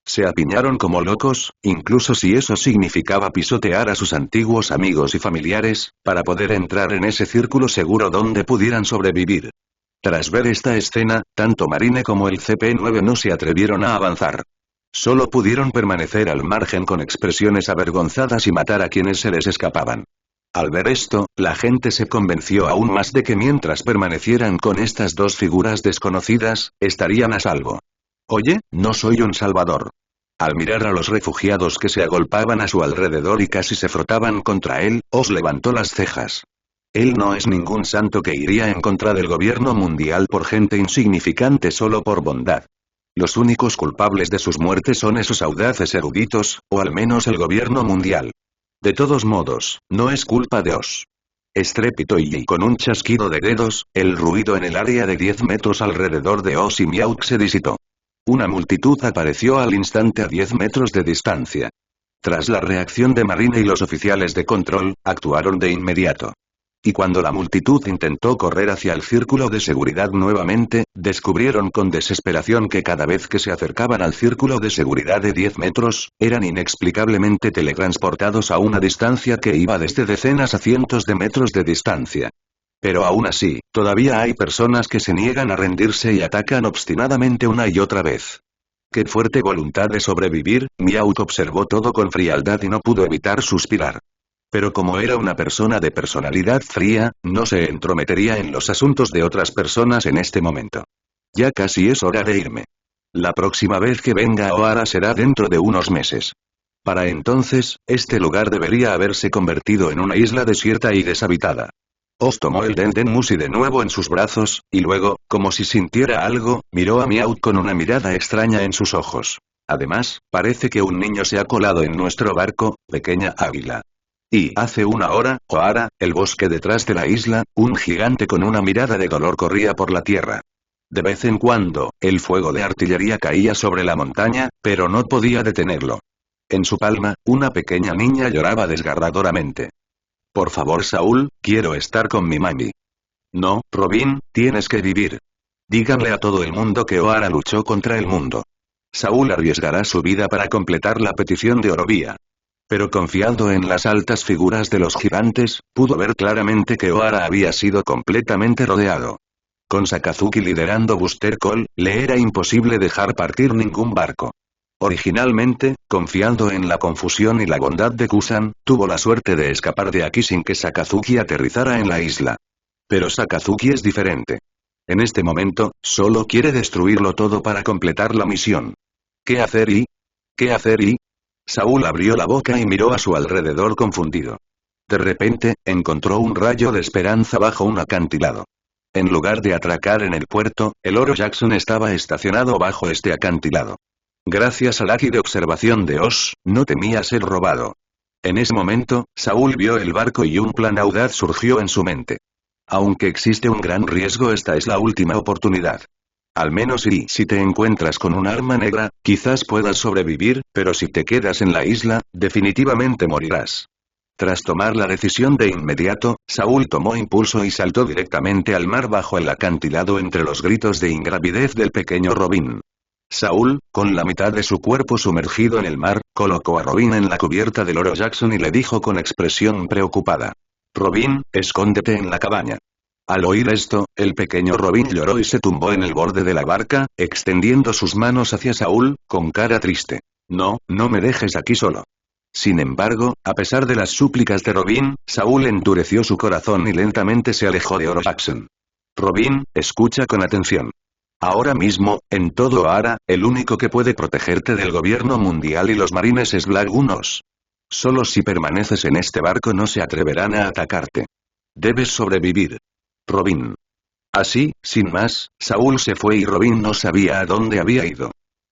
Se apiñaron como locos, incluso si eso significaba pisotear a sus antiguos amigos y familiares, para poder entrar en ese círculo seguro donde pudieran sobrevivir. Tras ver esta escena, tanto Marine como el CP-9 no se atrevieron a avanzar. Solo pudieron permanecer al margen con expresiones avergonzadas y matar a quienes se les escapaban. Al ver esto, la gente se convenció aún más de que mientras permanecieran con estas 2 figuras desconocidas, estarían a salvo. Oye, no soy un salvador. Al mirar a los refugiados que se agolpaban a su alrededor y casi se frotaban contra él, Oz levantó las cejas. Él no es ningún santo que iría en contra del gobierno mundial por gente insignificante solo por bondad. Los únicos culpables de sus muertes son esos audaces eruditos, o al menos el gobierno mundial. De todos modos, no es culpa de Oz. Estrépito y con un chasquido de dedos, el ruido en el área de 10 metros alrededor de Oz y Miauk se disipó. Una multitud apareció al instante a 10 metros de distancia. Tras la reacción de Marine y los oficiales de control, actuaron de inmediato. Y cuando la multitud intentó correr hacia el círculo de seguridad nuevamente, descubrieron con desesperación que cada vez que se acercaban al círculo de seguridad de 10 metros, eran inexplicablemente teletransportados a una distancia que iba desde decenas a cientos de metros de distancia. Pero aún así, todavía hay personas que se niegan a rendirse y atacan obstinadamente una y otra vez. ¡Qué fuerte voluntad de sobrevivir! Miauk observó todo con frialdad y no pudo evitar suspirar. Pero como era una persona de personalidad fría, no se entrometería en los asuntos de otras personas en este momento. Ya casi es hora de irme. La próxima vez que venga a Ohara será dentro de unos meses. Para entonces, este lugar debería haberse convertido en una isla desierta y deshabitada. Oz tomó el Dendenmushi de nuevo en sus brazos, y luego, como si sintiera algo, miró a Miauk con una mirada extraña en sus ojos. Además, parece que un niño se ha colado en nuestro barco, pequeña águila. Y hace una hora, Ohara, el bosque detrás de la isla, un gigante con una mirada de dolor corría por la tierra. De vez en cuando, el fuego de artillería caía sobre la montaña, pero no podía detenerlo. En su palma, una pequeña niña lloraba desgarradoramente. Por favor, Saúl, quiero estar con mi mami. No, Robin, tienes que vivir. Díganle a todo el mundo que Ohara luchó contra el mundo. Saúl arriesgará su vida para completar la petición de Orobía. Pero confiando en las altas figuras de los gigantes, pudo ver claramente que Ohara había sido completamente rodeado. Con Sakazuki liderando Booster Call, le era imposible dejar partir ningún barco. Originalmente, confiando en la confusión y la bondad de Kusan, tuvo la suerte de escapar de aquí sin que Sakazuki aterrizara en la isla. Pero Sakazuki es diferente. En este momento, solo quiere destruirlo todo para completar la misión. ¿Qué hacer y? ¿Qué hacer y? Saúl abrió la boca y miró a su alrededor confundido. De repente, encontró un rayo de esperanza bajo un acantilado. En lugar de atracar en el puerto, el Oro Jackson estaba estacionado bajo este acantilado. Gracias al Aki de observación de Oz, no temía ser robado. En ese momento, Saúl vio el barco y un plan audaz surgió en su mente. Aunque existe un gran riesgo, esta es la última oportunidad. Al menos si te encuentras con un arma negra, quizás puedas sobrevivir, pero si te quedas en la isla, definitivamente morirás. Tras tomar la decisión de inmediato, Saúl tomó impulso y saltó directamente al mar bajo el acantilado entre los gritos de ingravidez del pequeño Robin. Saúl, con la mitad de su cuerpo sumergido en el mar, colocó a Robin en la cubierta del Oro Jackson y le dijo con expresión preocupada. Robin, escóndete en la cabaña. Al oír esto, el pequeño Robin lloró y se tumbó en el borde de la barca, extendiendo sus manos hacia Saúl, con cara triste. No, no me dejes aquí solo. Sin embargo, a pesar de las súplicas de Robin, Saúl endureció su corazón y lentamente se alejó de Oro Jackson. Robin, escucha con atención. Ahora mismo, en todo Ohara, el único que puede protegerte del gobierno mundial y los marines es Black Unos. Solo si permaneces en este barco no se atreverán a atacarte. Debes sobrevivir. Robin. Así, sin más, Saúl se fue y Robin no sabía a dónde había ido.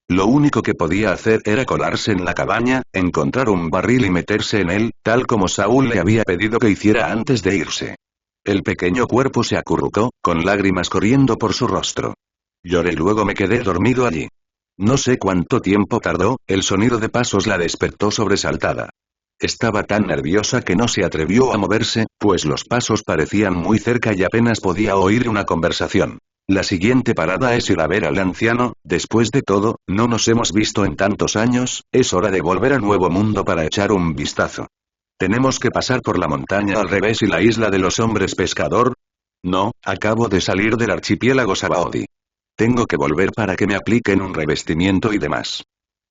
Lo único que podía hacer era colarse en la cabaña, encontrar un barril y meterse en él, tal como Saúl le había pedido que hiciera antes de irse. El pequeño cuerpo se acurrucó, con lágrimas corriendo por su rostro. Lloré y luego me quedé dormido allí. No sé cuánto tiempo tardó, el sonido de pasos la despertó sobresaltada. Estaba tan nerviosa que no se atrevió a moverse, pues los pasos parecían muy cerca y apenas podía oír una conversación. La siguiente parada es ir a ver al anciano, después de todo, no nos hemos visto en tantos años, es hora de volver a Nuevo Mundo para echar un vistazo. ¿Tenemos que pasar por la montaña al revés y la isla de los hombres pescador? No, acabo de salir del archipiélago Sabaody. Tengo que volver para que me apliquen un revestimiento y demás.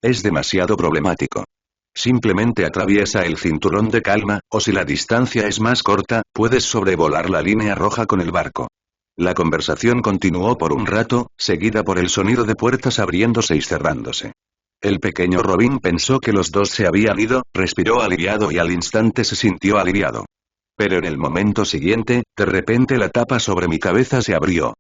Es demasiado problemático. Simplemente atraviesa el cinturón de calma, o si la distancia es más corta, puedes sobrevolar la línea roja con el barco. La conversación continuó por un rato, seguida por el sonido de puertas abriéndose y cerrándose. El pequeño Robin pensó que los dos se habían ido, respiró aliviado y al instante se sintió aliviado. Pero en el momento siguiente, de repente la tapa sobre mi cabeza se abrió.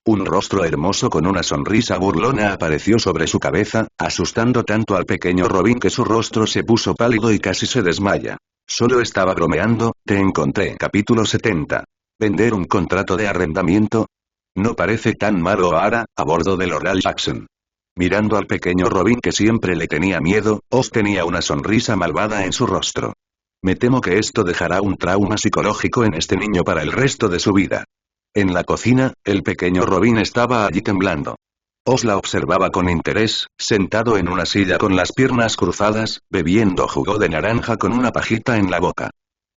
Un rostro hermoso con una sonrisa burlona apareció sobre su cabeza, asustando tanto al pequeño Robin que su rostro se puso pálido y casi se desmaya. Solo estaba bromeando, te encontré. Capítulo 70. ¿Vender un contrato de arrendamiento? No parece tan malo ahora, a bordo del Oral Jackson. Mirando al pequeño Robin que siempre le tenía miedo, Oz tenía una sonrisa malvada en su rostro. Me temo que esto dejará un trauma psicológico en este niño para el resto de su vida. En la cocina, el pequeño Robin estaba allí temblando. Oz la observaba con interés, sentado en una silla con las piernas cruzadas, bebiendo jugo de naranja con una pajita en la boca.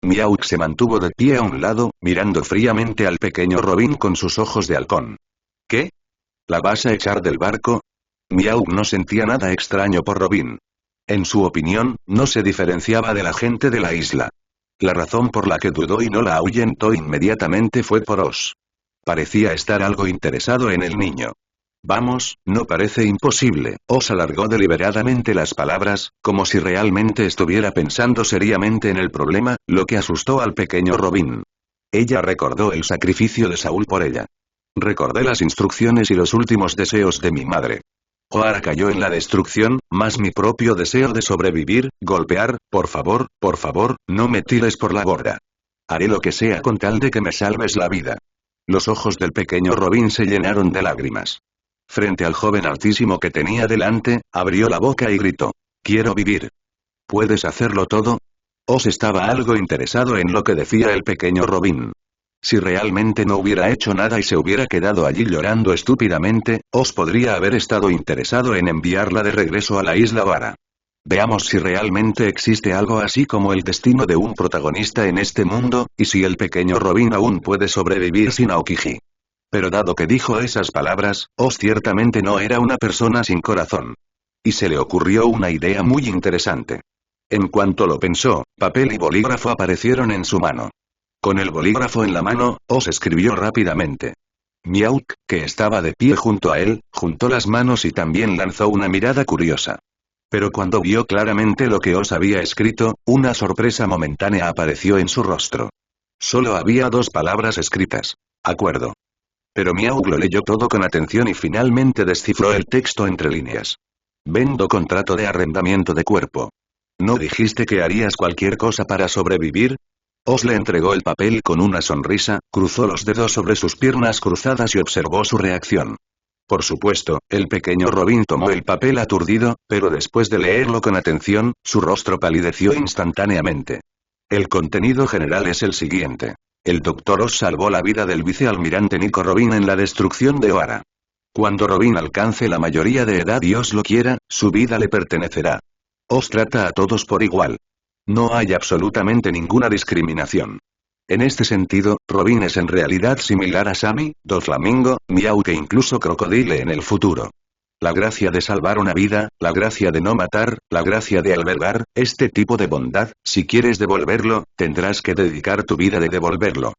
Miauk se mantuvo de pie a un lado, mirando fríamente al pequeño Robin con sus ojos de halcón. ¿Qué? ¿La vas a echar del barco? Miauk no sentía nada extraño por Robin. En su opinión, no se diferenciaba de la gente de la isla. La razón por la que dudó y no la ahuyentó inmediatamente fue por Oz. Parecía estar algo interesado en el niño. Vamos, no parece imposible. Oz alargó deliberadamente las palabras, como si realmente estuviera pensando seriamente en el problema, lo que asustó al pequeño Robin. Ella recordó el sacrificio de Saúl por ella. Recordé las instrucciones y los últimos deseos de mi madre. Ahora cayó en la destrucción, más mi propio deseo de sobrevivir, golpear, por favor, no me tires por la borda. Haré lo que sea con tal de que me salves la vida. Los ojos del pequeño Robin se llenaron de lágrimas. Frente al joven altísimo que tenía delante, abrió la boca y gritó. Quiero vivir. ¿Puedes hacerlo todo? Oz estaba algo interesado en lo que decía el pequeño Robin. Si realmente no hubiera hecho nada y se hubiera quedado allí llorando estúpidamente, Oz podría haber estado interesado en enviarla de regreso a la isla Vara. Veamos si realmente existe algo así como el destino de un protagonista en este mundo, y si el pequeño Robin aún puede sobrevivir sin Aokiji. Pero dado que dijo esas palabras, Oz ciertamente no era una persona sin corazón. Y se le ocurrió una idea muy interesante. En cuanto lo pensó, papel y bolígrafo aparecieron en su mano. Con el bolígrafo en la mano, Oz escribió rápidamente. Miauk, que estaba de pie junto a él, juntó las manos y también lanzó una mirada curiosa. Pero cuando vio claramente lo que Oz había escrito, una sorpresa momentánea apareció en su rostro. Solo había dos palabras escritas. Acuerdo. Pero Miauk lo leyó todo con atención y finalmente descifró el texto entre líneas. Vendo contrato de arrendamiento de cuerpo. ¿No dijiste que harías cualquier cosa para sobrevivir? Oz le entregó el papel con una sonrisa, cruzó los dedos sobre sus piernas cruzadas y observó su reacción. Por supuesto, el pequeño Robin tomó el papel aturdido, pero después de leerlo con atención, su rostro palideció instantáneamente. El contenido general es el siguiente. El Dr. Oz salvó la vida del vicealmirante Nico Robin en la destrucción de Ohara. Cuando Robin alcance la mayoría de edad y Oz lo quiera, su vida le pertenecerá. Oz trata a todos por igual. No hay absolutamente ninguna discriminación. En este sentido, Robin es en realidad similar a Sammy, Doflamingo, Miauk e incluso Crocodile en el futuro. La gracia de salvar una vida, la gracia de no matar, la gracia de albergar, este tipo de bondad, si quieres devolverlo, tendrás que dedicar tu vida de devolverlo.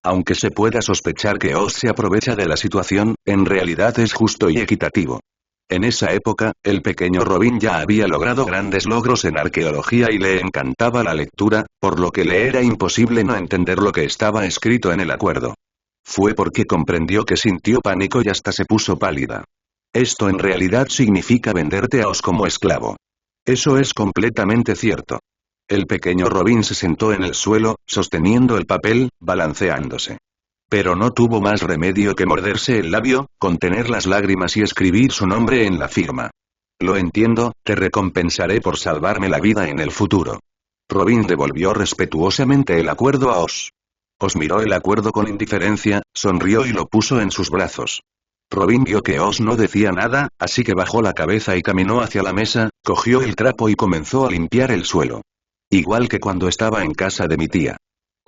Aunque se pueda sospechar que Oz se aprovecha de la situación, en realidad es justo y equitativo. En esa época, el pequeño Robin ya había logrado grandes logros en arqueología y le encantaba la lectura, por lo que le era imposible no entender lo que estaba escrito en el acuerdo. Fue porque comprendió que sintió pánico y hasta se puso pálida. Esto en realidad significa venderte a Oz como esclavo. Eso es completamente cierto. El pequeño Robin se sentó en el suelo, sosteniendo el papel, balanceándose. Pero no tuvo más remedio que morderse el labio, contener las lágrimas y escribir su nombre en la firma. Lo entiendo, te recompensaré por salvarme la vida en el futuro. Robin devolvió respetuosamente el acuerdo a Oz. Oz miró el acuerdo con indiferencia, sonrió y lo puso en sus brazos. Robin vio que Oz no decía nada, así que bajó la cabeza y caminó hacia la mesa, cogió el trapo y comenzó a limpiar el suelo. Igual que cuando estaba en casa de mi tía.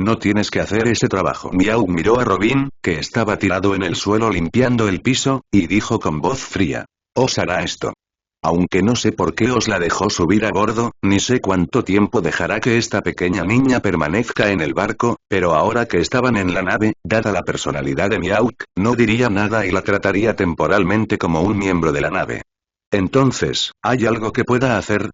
No tienes que hacer ese trabajo. Miau miró a Robin, que estaba tirado en el suelo limpiando el piso, y dijo con voz fría. Oz hará esto. Aunque no sé por qué Oz la dejó subir a bordo, ni sé cuánto tiempo dejará que esta pequeña niña permanezca en el barco, pero ahora que estaban en la nave, dada la personalidad de Miauk, no diría nada y la trataría temporalmente como un miembro de la nave. Entonces, ¿hay algo que pueda hacer?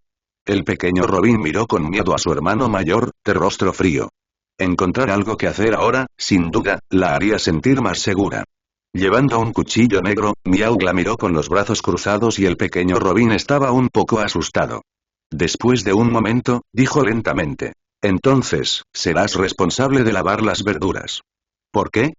El pequeño Robin miró con miedo a su hermano mayor, de rostro frío. Encontrar algo que hacer ahora, sin duda, la haría sentir más segura. Llevando un cuchillo negro, Miau la miró con los brazos cruzados y el pequeño Robin estaba un poco asustado. Después de un momento, dijo lentamente. Entonces, serás responsable de lavar las verduras. ¿Por qué?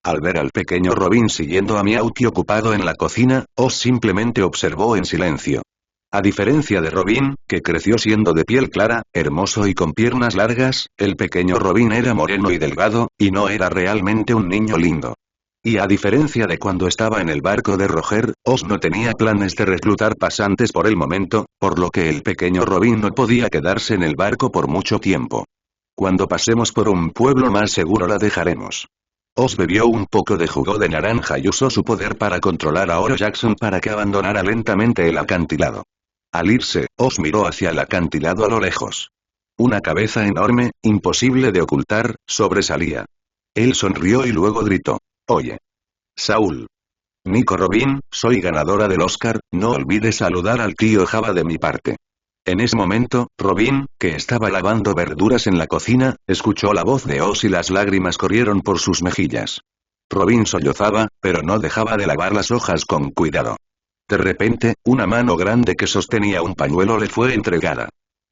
Al ver al pequeño Robin siguiendo a Miauki ocupado en la cocina, Oz simplemente observó en silencio. A diferencia de Robin, que creció siendo de piel clara, hermoso y con piernas largas, el pequeño Robin era moreno y delgado, y no era realmente un niño lindo. Y a diferencia de cuando estaba en el barco de Roger, Oz no tenía planes de reclutar pasantes por el momento, por lo que el pequeño Robin no podía quedarse en el barco por mucho tiempo. Cuando pasemos por un pueblo más seguro la dejaremos. Oz bebió un poco de jugo de naranja y usó su poder para controlar a Oro Jackson para que abandonara lentamente el acantilado. Al irse, Oz miró hacia el acantilado a lo lejos. Una cabeza enorme, imposible de ocultar, sobresalía. Él sonrió y luego gritó. Oye. Saúl. Nico Robin, soy ganadora del Oscar, no olvides saludar al tío Java de mi parte. En ese momento, Robin, que estaba lavando verduras en la cocina, escuchó la voz de Oz y las lágrimas corrieron por sus mejillas. Robin sollozaba, pero no dejaba de lavar las hojas con cuidado. De repente, una mano grande que sostenía un pañuelo le fue entregada.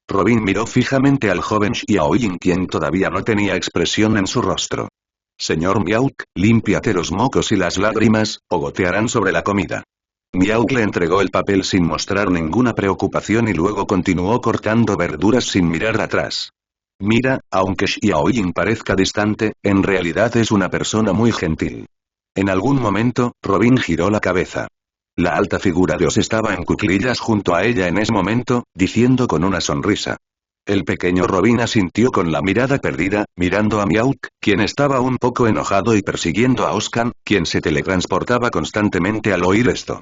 Robin miró fijamente al joven Xiaoyin quien todavía no tenía expresión en su rostro. Señor Miauk, límpiate los mocos y las lágrimas, o gotearán sobre la comida. Miauk le entregó el papel sin mostrar ninguna preocupación y luego continuó cortando verduras sin mirar atrás. Mira, aunque Xiaoyin parezca distante, en realidad es una persona muy gentil. En algún momento, Robin giró la cabeza. La alta figura de Oz estaba en cuclillas junto a ella en ese momento, diciendo con una sonrisa. El pequeño Robin asintió con la mirada perdida, mirando a Miauk, quien estaba un poco enojado y persiguiendo a Oscar, quien se teletransportaba constantemente al oír esto.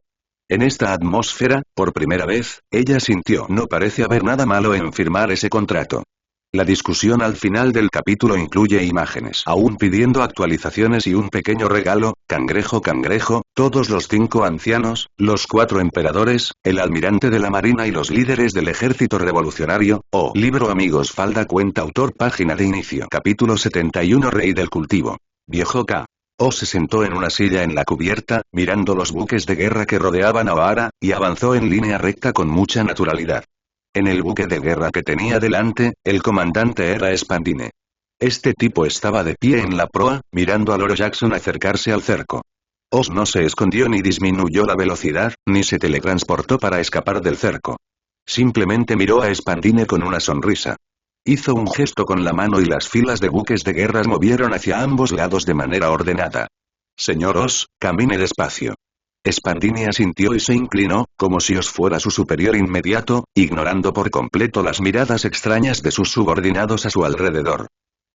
En esta atmósfera, por primera vez, ella sintió no parece haber nada malo en firmar ese contrato. La discusión al final del capítulo incluye imágenes aún pidiendo actualizaciones y un pequeño regalo, cangrejo, todos los 5 ancianos, los 4 emperadores, el almirante de la marina y los líderes del ejército revolucionario, libro amigos falda cuenta autor página de inicio capítulo 71 Rey del cultivo. Viejo K. Oz se sentó en una silla en la cubierta, mirando los buques de guerra que rodeaban a Ohara, y avanzó en línea recta con mucha naturalidad. En el buque de guerra que tenía delante, el comandante era Spandine. Este tipo estaba de pie en la proa, mirando a Oro Jackson acercarse al cerco. Oz no se escondió ni disminuyó la velocidad, ni se teletransportó para escapar del cerco. Simplemente miró a Spandine con una sonrisa. Hizo un gesto con la mano y las filas de buques de guerra movieron hacia ambos lados de manera ordenada. Señor Oz, camine despacio. Spandine asintió y se inclinó, como si Oz fuera su superior inmediato, ignorando por completo las miradas extrañas de sus subordinados a su alrededor.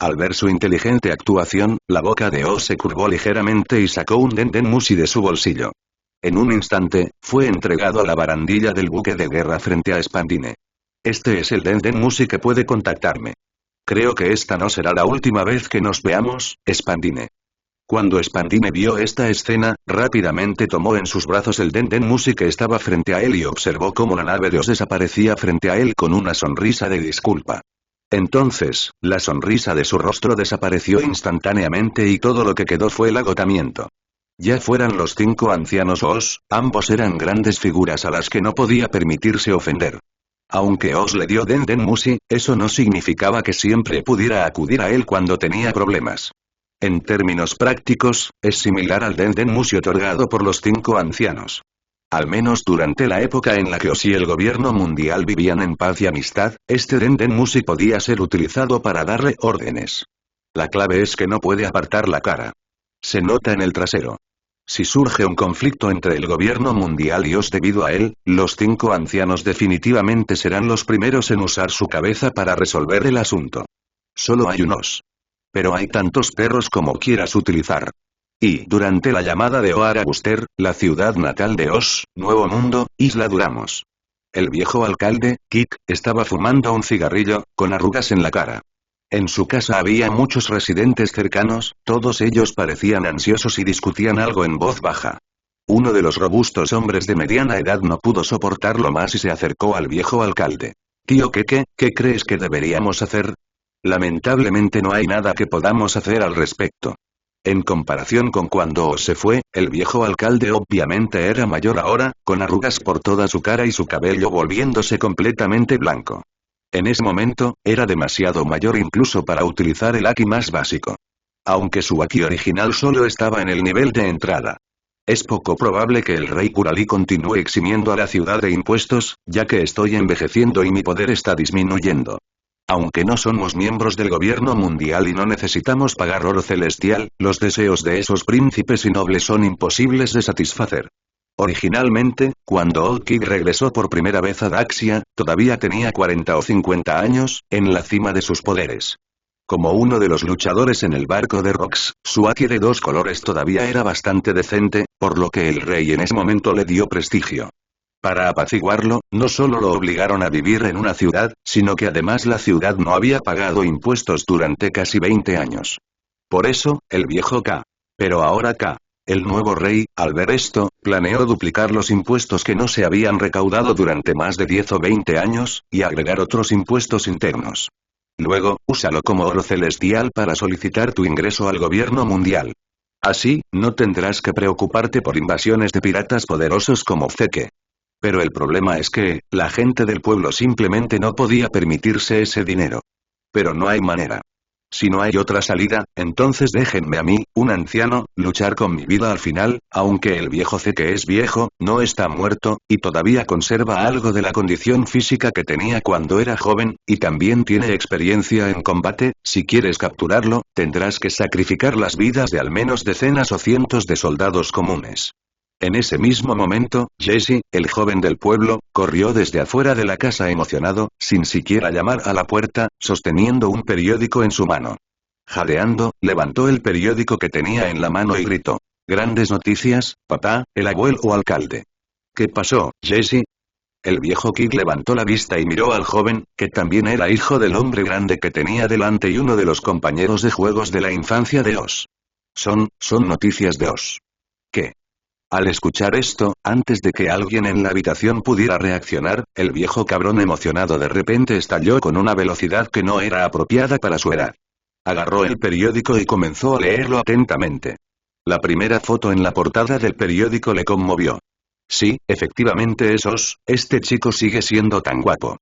Al ver su inteligente actuación, la boca de Oz se curvó ligeramente y sacó un Denden Mushi de su bolsillo. En un instante, fue entregado a la barandilla del buque de guerra frente a Spandine. Este es el Denden Mushi que puede contactarme. Creo que esta no será la última vez que nos veamos, Spandine. Cuando Spandine vio esta escena, rápidamente tomó en sus brazos el Denden Mushi que estaba frente a él y observó cómo la nave de Oz desaparecía frente a él con una sonrisa de disculpa. Entonces, la sonrisa de su rostro desapareció instantáneamente y todo lo que quedó fue el agotamiento. Ya fueran los 5 ancianos Oz, ambos eran grandes figuras a las que no podía permitirse ofender. Aunque Oz le dio Denden Mushi, eso no significaba que siempre pudiera acudir a él cuando tenía problemas. En términos prácticos, es similar al Denden Mushi otorgado por los 5 ancianos. Al menos durante la época en la que Oz y el gobierno mundial vivían en paz y amistad, este Denden Mushi podía ser utilizado para darle órdenes. La clave es que no puede apartar la cara. Se nota en el trasero. Si surge un conflicto entre el gobierno mundial y Oz debido a él, los 5 ancianos definitivamente serán los primeros en usar su cabeza para resolver el asunto. Solo hay unos. Pero hay tantos perros como quieras utilizar. Y durante la llamada de Ohara Buster, la ciudad natal de Oz, Nuevo Mundo, Isla Duramos. El viejo alcalde, Kik, estaba fumando un cigarrillo, con arrugas en la cara. En su casa había muchos residentes cercanos, todos ellos parecían ansiosos y discutían algo en voz baja. Uno de los robustos hombres de mediana edad no pudo soportarlo más y se acercó al viejo alcalde. Tío Keke, ¿qué crees que deberíamos hacer? Lamentablemente no hay nada que podamos hacer al respecto. En comparación con cuando Oz se fue, el viejo alcalde obviamente era mayor ahora, con arrugas por toda su cara y su cabello volviéndose completamente blanco. En ese momento, era demasiado mayor incluso para utilizar el Aki más básico. Aunque su Aki original solo estaba en el nivel de entrada. Es poco probable que el rey Kurali continúe eximiendo a la ciudad de impuestos, ya que estoy envejeciendo y mi poder está disminuyendo. Aunque no somos miembros del gobierno mundial y no necesitamos pagar oro celestial, los deseos de esos príncipes y nobles son imposibles de satisfacer. Originalmente, cuando Old Kid regresó por primera vez a Daxia, todavía tenía 40 o 50 años, en la cima de sus poderes. Como uno de los luchadores en el barco de Rox, su Aki de 2 colores todavía era bastante decente, por lo que el rey en ese momento le dio prestigio. Para apaciguarlo, no solo lo obligaron a vivir en una ciudad, sino que además la ciudad no había pagado impuestos durante casi 20 años. Por eso, el viejo K. Pero ahora K. El nuevo rey, al ver esto, planeó duplicar los impuestos que no se habían recaudado durante más de 10 o 20 años, y agregar otros impuestos internos. Luego, úsalo como oro celestial para solicitar tu ingreso al gobierno mundial. Así, no tendrás que preocuparte por invasiones de piratas poderosos como Zeke. Pero el problema es que, la gente del pueblo simplemente no podía permitirse ese dinero. Pero no hay manera. Si no hay otra salida, entonces déjenme a mí, un anciano, luchar con mi vida al final, aunque el viejo Zeke es viejo, no está muerto, y todavía conserva algo de la condición física que tenía cuando era joven, y también tiene experiencia en combate. Si quieres capturarlo, tendrás que sacrificar las vidas de al menos decenas o cientos de soldados comunes. En ese mismo momento, Jesse, el joven del pueblo, corrió desde afuera de la casa emocionado, sin siquiera llamar a la puerta, sosteniendo un periódico en su mano. Jadeando, levantó el periódico que tenía en la mano y gritó: «Grandes noticias, papá, el abuelo alcalde». «¿Qué pasó, Jesse?» El viejo Kid levantó la vista y miró al joven, que también era hijo del hombre grande que tenía delante y uno de los compañeros de juegos de la infancia de Oz. Son noticias de Oz. ¿Qué? Al escuchar esto, antes de que alguien en la habitación pudiera reaccionar, el viejo cabrón emocionado de repente estalló con una velocidad que no era apropiada para su edad. Agarró el periódico y comenzó a leerlo atentamente. La primera foto en la portada del periódico le conmovió. Sí, efectivamente es Oz, este chico sigue siendo tan guapo.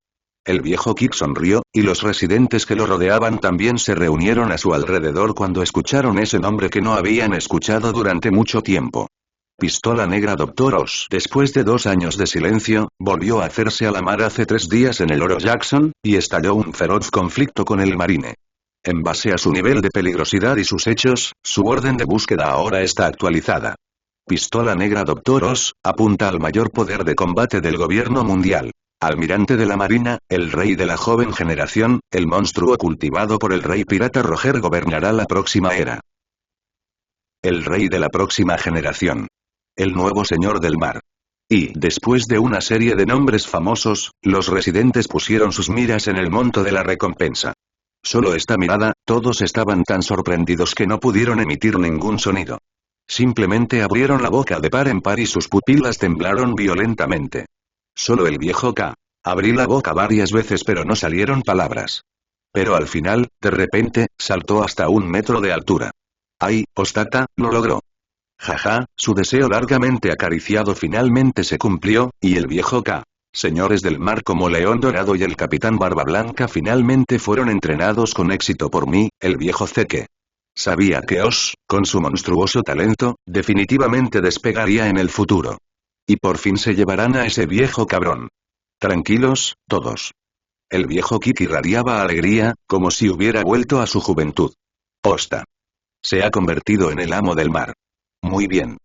El viejo Kid sonrió, y los residentes que lo rodeaban también se reunieron a su alrededor cuando escucharon ese nombre que no habían escuchado durante mucho tiempo. Pistola Negra Dr. Oz. Después de 2 años de silencio, volvió a hacerse a la mar hace 3 días en el Oro Jackson, y estalló un feroz conflicto con el marine. En base a su nivel de peligrosidad y sus hechos, su orden de búsqueda ahora está actualizada. Pistola Negra Dr. Oz, apunta al mayor poder de combate del gobierno mundial. Almirante de la Marina, el rey de la joven generación, el monstruo cultivado por el rey pirata Roger gobernará la próxima era. El rey de la próxima generación. El nuevo señor del mar. Y, después de una serie de nombres famosos, los residentes pusieron sus miras en el monto de la recompensa. Solo esta mirada, todos estaban tan sorprendidos que no pudieron emitir ningún sonido. Simplemente abrieron la boca de par en par y sus pupilas temblaron violentamente. Solo el viejo K. Abrí la boca varias veces pero no salieron palabras. Pero al final, de repente, saltó hasta 1 metro de altura. ¡Ay, Ostata, lo logró! Jaja, su deseo largamente acariciado finalmente se cumplió, y el viejo K. Señores del mar como León Dorado y el Capitán Barba Blanca finalmente fueron entrenados con éxito por mí, el viejo Zeke. Sabía que Oz, con su monstruoso talento, definitivamente despegaría en el futuro. Y por fin se llevarán a ese viejo cabrón. Tranquilos, todos. El viejo Kid irradiaba alegría, como si hubiera vuelto a su juventud. Osta. Se ha convertido en el amo del mar. Muy bien.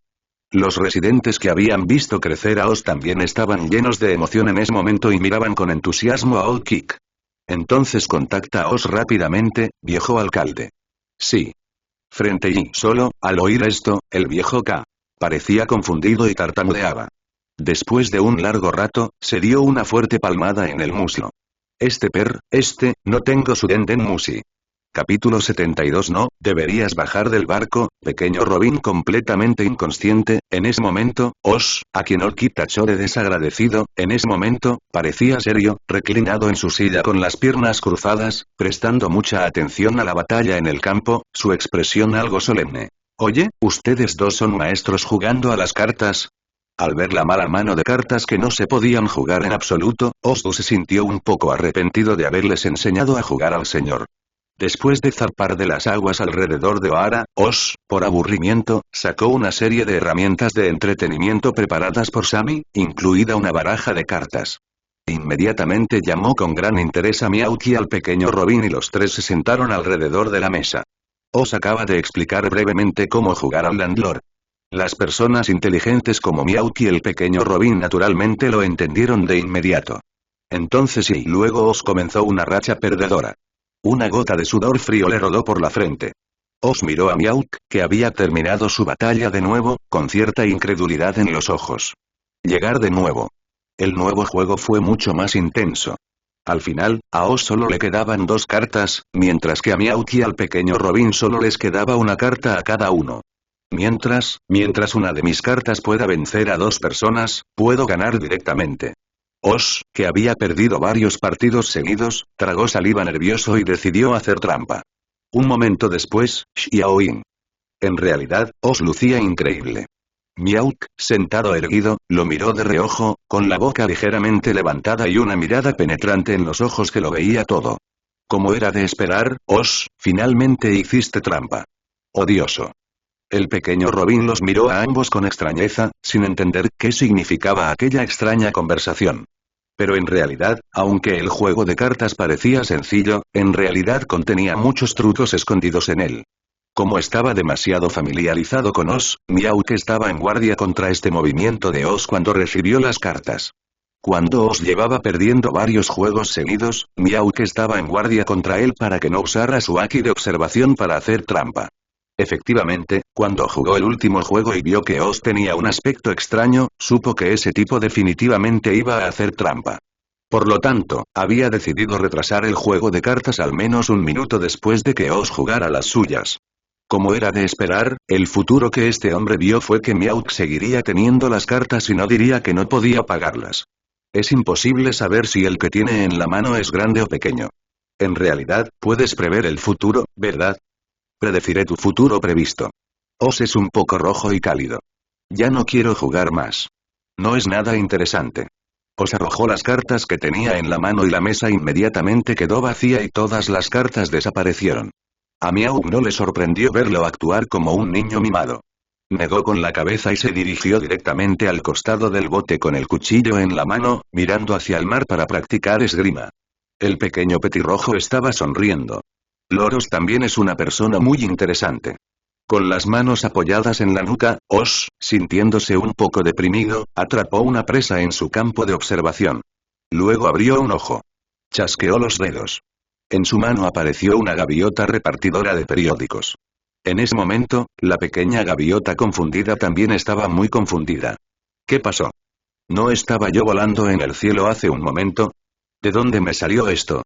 Los residentes que habían visto crecer a Oz también estaban llenos de emoción en ese momento y miraban con entusiasmo a Old Kick. Entonces contacta a Oz rápidamente, viejo alcalde. Sí. Frente y solo, al oír esto, el viejo K. parecía confundido y tartamudeaba. Después de un largo rato, se dio una fuerte palmada en el muslo. No tengo su Denden Musi. Capítulo 72. No, deberías bajar del barco, pequeño Robin completamente inconsciente. En ese momento, Oz, a quien Olki tachó de desagradecido, en ese momento, parecía serio, reclinado en su silla con las piernas cruzadas, prestando mucha atención a la batalla en el campo, su expresión algo solemne. Oye, ¿ustedes dos son maestros jugando a las cartas? Al ver la mala mano de cartas que no se podían jugar en absoluto, Ozu se sintió un poco arrepentido de haberles enseñado a jugar al señor. Después de zarpar de las aguas alrededor de Ohara, Oz, por aburrimiento, sacó una serie de herramientas de entretenimiento preparadas por Sammy, incluida una baraja de cartas. Inmediatamente llamó con gran interés a Meowth y al pequeño Robin y los tres se sentaron alrededor de la mesa. Oz acaba de explicar brevemente cómo jugar al Landlord. Las personas inteligentes como Meowth y el pequeño Robin naturalmente lo entendieron de inmediato. Entonces y luego Oz comenzó una racha perdedora. Una gota de sudor frío le rodó por la frente. Oz miró a Meowth, que había terminado su batalla de nuevo, con cierta incredulidad en los ojos. Llegar de nuevo. El nuevo juego fue mucho más intenso. Al final, a Oz solo le quedaban 2 cartas, mientras que a Meowth y al pequeño Robin solo les quedaba una carta a cada uno. Mientras una de mis cartas pueda vencer a 2 personas, puedo ganar directamente. Oz, que había perdido varios partidos seguidos, tragó saliva nervioso y decidió hacer trampa. Un momento después, Xiaoyin. En realidad, Oz lucía increíble. Meowth, sentado erguido, lo miró de reojo, con la boca ligeramente levantada y una mirada penetrante en los ojos que lo veía todo. Como era de esperar, Oz, finalmente hiciste trampa. Odioso. El pequeño Robin los miró a ambos con extrañeza, sin entender qué significaba aquella extraña conversación. Pero en realidad, aunque el juego de cartas parecía sencillo, en realidad contenía muchos trucos escondidos en él. Como estaba demasiado familiarizado con Oz, Meowth estaba en guardia contra este movimiento de Oz cuando recibió las cartas. Cuando Oz llevaba perdiendo varios juegos seguidos, Meowth estaba en guardia contra él para que no usara su Haki de observación para hacer trampa. Efectivamente, cuando jugó el último juego y vio que Oz tenía un aspecto extraño, supo que ese tipo definitivamente iba a hacer trampa. Por lo tanto, había decidido retrasar el juego de cartas al menos un minuto después de que Oz jugara las suyas. Como era de esperar, el futuro que este hombre vio fue que Meowth seguiría teniendo las cartas y no diría que no podía pagarlas. Es imposible saber si el que tiene en la mano es grande o pequeño. En realidad, puedes prever el futuro, ¿verdad? Predeciré tu futuro previsto. Oz es un poco rojo y cálido. Ya no quiero jugar más. No es nada interesante. Oz arrojó las cartas que tenía en la mano y la mesa inmediatamente quedó vacía y todas las cartas desaparecieron. A Meowth no le sorprendió verlo actuar como un niño mimado. Negó con la cabeza y se dirigió directamente al costado del bote con el cuchillo en la mano, mirando hacia el mar para practicar esgrima. El pequeño petirrojo estaba sonriendo. Loros también es una persona muy interesante. Con las manos apoyadas en la nuca, Oz, sintiéndose un poco deprimido, atrapó una presa en su campo de observación. Luego abrió un ojo. Chasqueó los dedos. En su mano apareció una gaviota repartidora de periódicos. En ese momento, la pequeña gaviota confundida también estaba muy confundida. ¿Qué pasó? ¿No estaba yo volando en el cielo hace un momento? ¿De dónde me salió esto?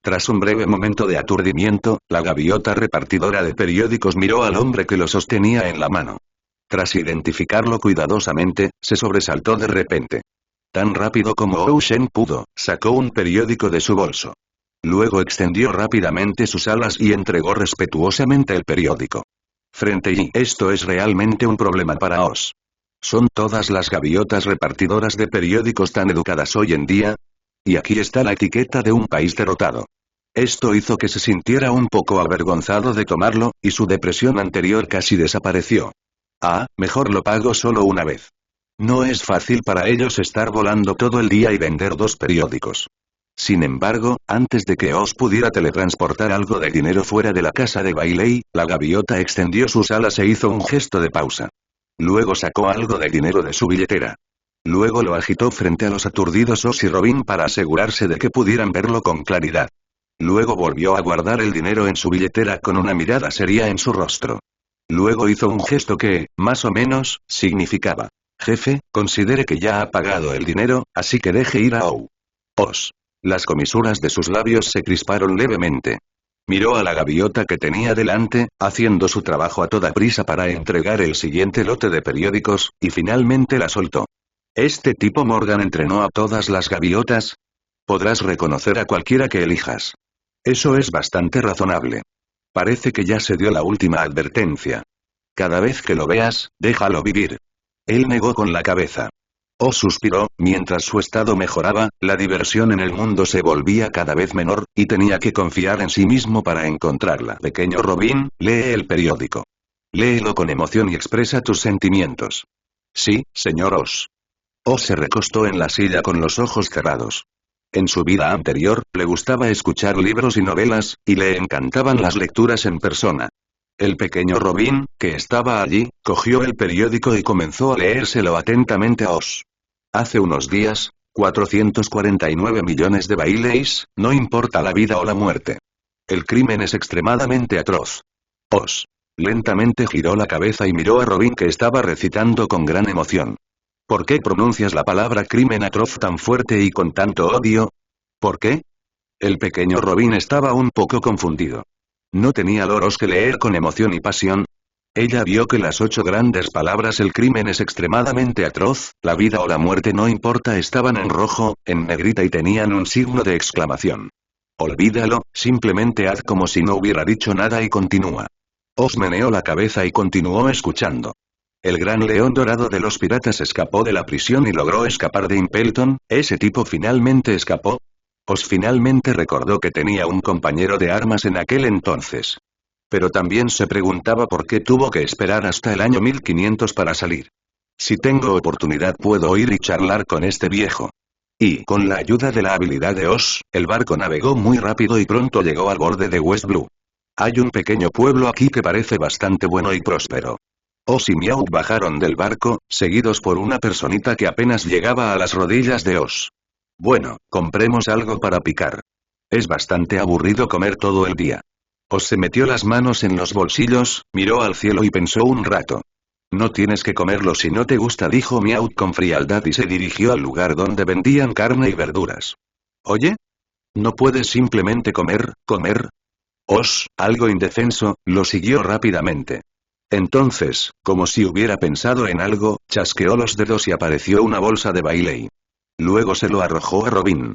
Tras un breve momento de aturdimiento, la gaviota repartidora de periódicos miró al hombre que lo sostenía en la mano. Tras identificarlo cuidadosamente, se sobresaltó de repente. Tan rápido como Ocean pudo, sacó un periódico de su bolso. Luego extendió rápidamente sus alas y entregó respetuosamente el periódico. Frente y esto es realmente un problema para Oz. ¿Son todas las gaviotas repartidoras de periódicos tan educadas hoy en día? Y aquí está la etiqueta de un país derrotado. Esto hizo que se sintiera un poco avergonzado de tomarlo, y su depresión anterior casi desapareció. Mejor lo pago solo una vez. No es fácil para ellos estar volando todo el día y vender 2 periódicos. Sin embargo, antes de que Oz pudiera teletransportar algo de dinero fuera de la casa de Bailey, la gaviota extendió sus alas e hizo un gesto de pausa. Luego sacó algo de dinero de su billetera. Luego lo agitó frente a los aturdidos Oz y Robin para asegurarse de que pudieran verlo con claridad. Luego volvió a guardar el dinero en su billetera con una mirada seria en su rostro. Luego hizo un gesto que, más o menos, significaba: jefe, considere que ya ha pagado el dinero, así que deje ir a Oz. Las comisuras de sus labios se crisparon levemente. Miró a la gaviota que tenía delante, haciendo su trabajo a toda prisa para entregar el siguiente lote de periódicos, y finalmente la soltó. ¿Este tipo Morgan entrenó a todas las gaviotas? Podrás reconocer a cualquiera que elijas. Eso es bastante razonable. Parece que ya se dio la última advertencia. Cada vez que lo veas, déjalo vivir. Él negó con la cabeza. Oz suspiró, mientras su estado mejoraba, la diversión en el mundo se volvía cada vez menor, y tenía que confiar en sí mismo para encontrarla. Pequeño Robin, lee el periódico. Léelo con emoción y expresa tus sentimientos. Sí, señor Oz. Oz se recostó en la silla con los ojos cerrados. En su vida anterior, le gustaba escuchar libros y novelas, y le encantaban las lecturas en persona. El pequeño Robin, que estaba allí, cogió el periódico y comenzó a leérselo atentamente a Oz. Hace unos días, 449 millones de baileys, no importa la vida o la muerte. El crimen es extremadamente atroz. Oz lentamente giró la cabeza y miró a Robin que estaba recitando con gran emoción. ¿Por qué pronuncias la palabra crimen atroz tan fuerte y con tanto odio? ¿Por qué? El pequeño Robin estaba un poco confundido. ¿No tenía loros que leer con emoción y pasión? Ella vio que las 8 grandes palabras el crimen es extremadamente atroz, la vida o la muerte no importa estaban en rojo, en negrita y tenían un signo de exclamación. Olvídalo, simplemente haz como si no hubiera dicho nada y continúa. Oz meneó la cabeza y continuó escuchando. El gran león dorado de los piratas escapó de la prisión y logró escapar de Impelton, ¿ese tipo finalmente escapó? Oz finalmente recordó que tenía un compañero de armas en aquel entonces. Pero también se preguntaba por qué tuvo que esperar hasta el año 1500 para salir. Si tengo oportunidad puedo ir y charlar con este viejo. Y, con la ayuda de la habilidad de Oz, el barco navegó muy rápido y pronto llegó al borde de West Blue. Hay un pequeño pueblo aquí que parece bastante bueno y próspero. Oz y Meowth bajaron del barco, seguidos por una personita que apenas llegaba a las rodillas de Oz. Bueno, compremos algo para picar. Es bastante aburrido comer todo el día. Oz se metió las manos en los bolsillos, miró al cielo y pensó un rato. No tienes que comerlo si no te gusta, dijo Meowth con frialdad y se dirigió al lugar donde vendían carne y verduras. ¿Oye? ¿No puedes simplemente comer? Oz, algo indefenso, lo siguió rápidamente. Entonces, como si hubiera pensado en algo, chasqueó los dedos y apareció una bolsa de bailey. Luego se lo arrojó a Robin.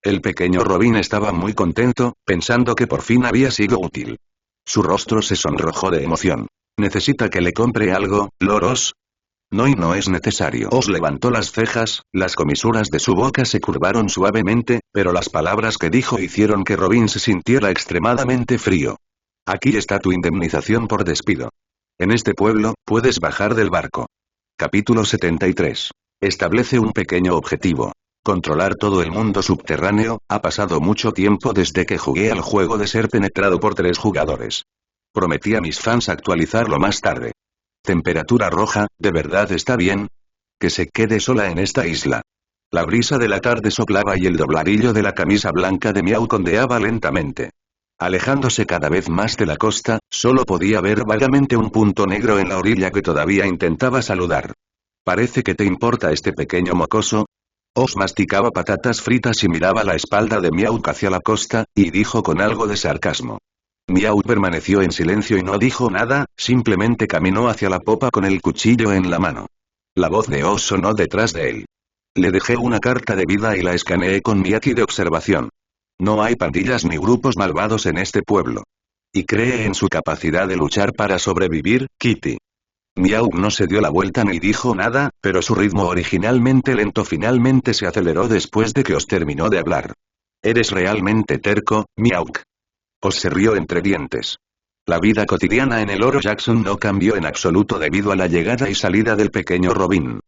El pequeño Robin estaba muy contento, pensando que por fin había sido útil. Su rostro se sonrojó de emoción. ¿Necesita que le compre algo, loros? No, y no es necesario. Oz levantó las cejas, las comisuras de su boca se curvaron suavemente, pero las palabras que dijo hicieron que Robin se sintiera extremadamente frío. Aquí está tu indemnización por despido. En este pueblo, puedes bajar del barco. Capítulo 73. Establece un pequeño objetivo. Controlar todo el mundo subterráneo. Ha pasado mucho tiempo desde que jugué al juego de ser penetrado por 3 jugadores. Prometí a mis fans actualizarlo más tarde. Temperatura roja, ¿de verdad está bien? Que se quede sola en esta isla. La brisa de la tarde soplaba y el dobladillo de la camisa blanca de Meowth ondeaba lentamente. Alejándose cada vez más de la costa, solo podía ver vagamente un punto negro en la orilla que todavía intentaba saludar. ¿Parece que te importa este pequeño mocoso? Oz masticaba patatas fritas y miraba la espalda de Meowth hacia la costa, y dijo con algo de sarcasmo. Meowth permaneció en silencio y no dijo nada, simplemente caminó hacia la popa con el cuchillo en la mano. La voz de Oz sonó detrás de él. Le dejé una carta de vida y la escaneé con mi aki de observación. No hay pandillas ni grupos malvados en este pueblo. Y cree en su capacidad de luchar para sobrevivir, Kitty. Meowth no se dio la vuelta ni dijo nada, pero su ritmo originalmente lento finalmente se aceleró después de que Oz terminó de hablar. Eres realmente terco, Meowth. Oz se rió entre dientes. La vida cotidiana en el Oro Jackson no cambió en absoluto debido a la llegada y salida del pequeño Robin.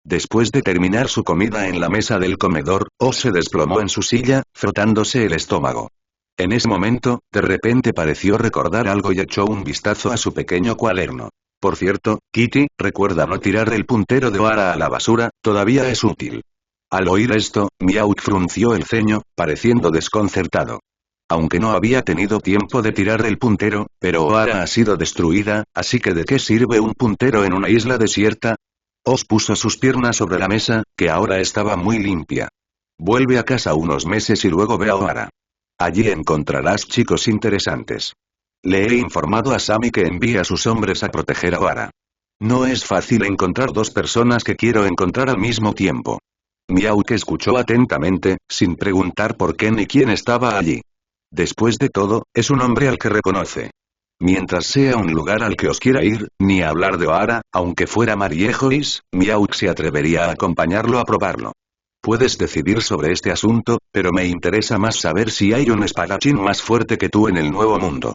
Después de terminar su comida en la mesa del comedor, Oz se desplomó en su silla, frotándose el estómago. En ese momento, de repente pareció recordar algo y echó un vistazo a su pequeño cuaderno. Por cierto, Kitty, recuerda no tirar el puntero de Oara a la basura, todavía es útil. Al oír esto, Meowth frunció el ceño, pareciendo desconcertado. Aunque no había tenido tiempo de tirar el puntero, pero Oara ha sido destruida, así que ¿de qué sirve un puntero en una isla desierta? Oz puso sus piernas sobre la mesa, que ahora estaba muy limpia. Vuelve a casa unos meses y luego ve a Oara. Allí encontrarás chicos interesantes. Le he informado a Sammy que envíe a sus hombres a proteger a Oara. No es fácil encontrar dos personas que quiero encontrar al mismo tiempo. Miauk escuchó atentamente, sin preguntar por qué ni quién estaba allí. Después de todo, es un hombre al que reconoce. Mientras sea un lugar al que os quiera ir, ni hablar de Oara, aunque fuera Mariejois, Miauk se atrevería a acompañarlo a probarlo. Puedes decidir sobre este asunto, pero me interesa más saber si hay un espadachín más fuerte que tú en el Nuevo Mundo.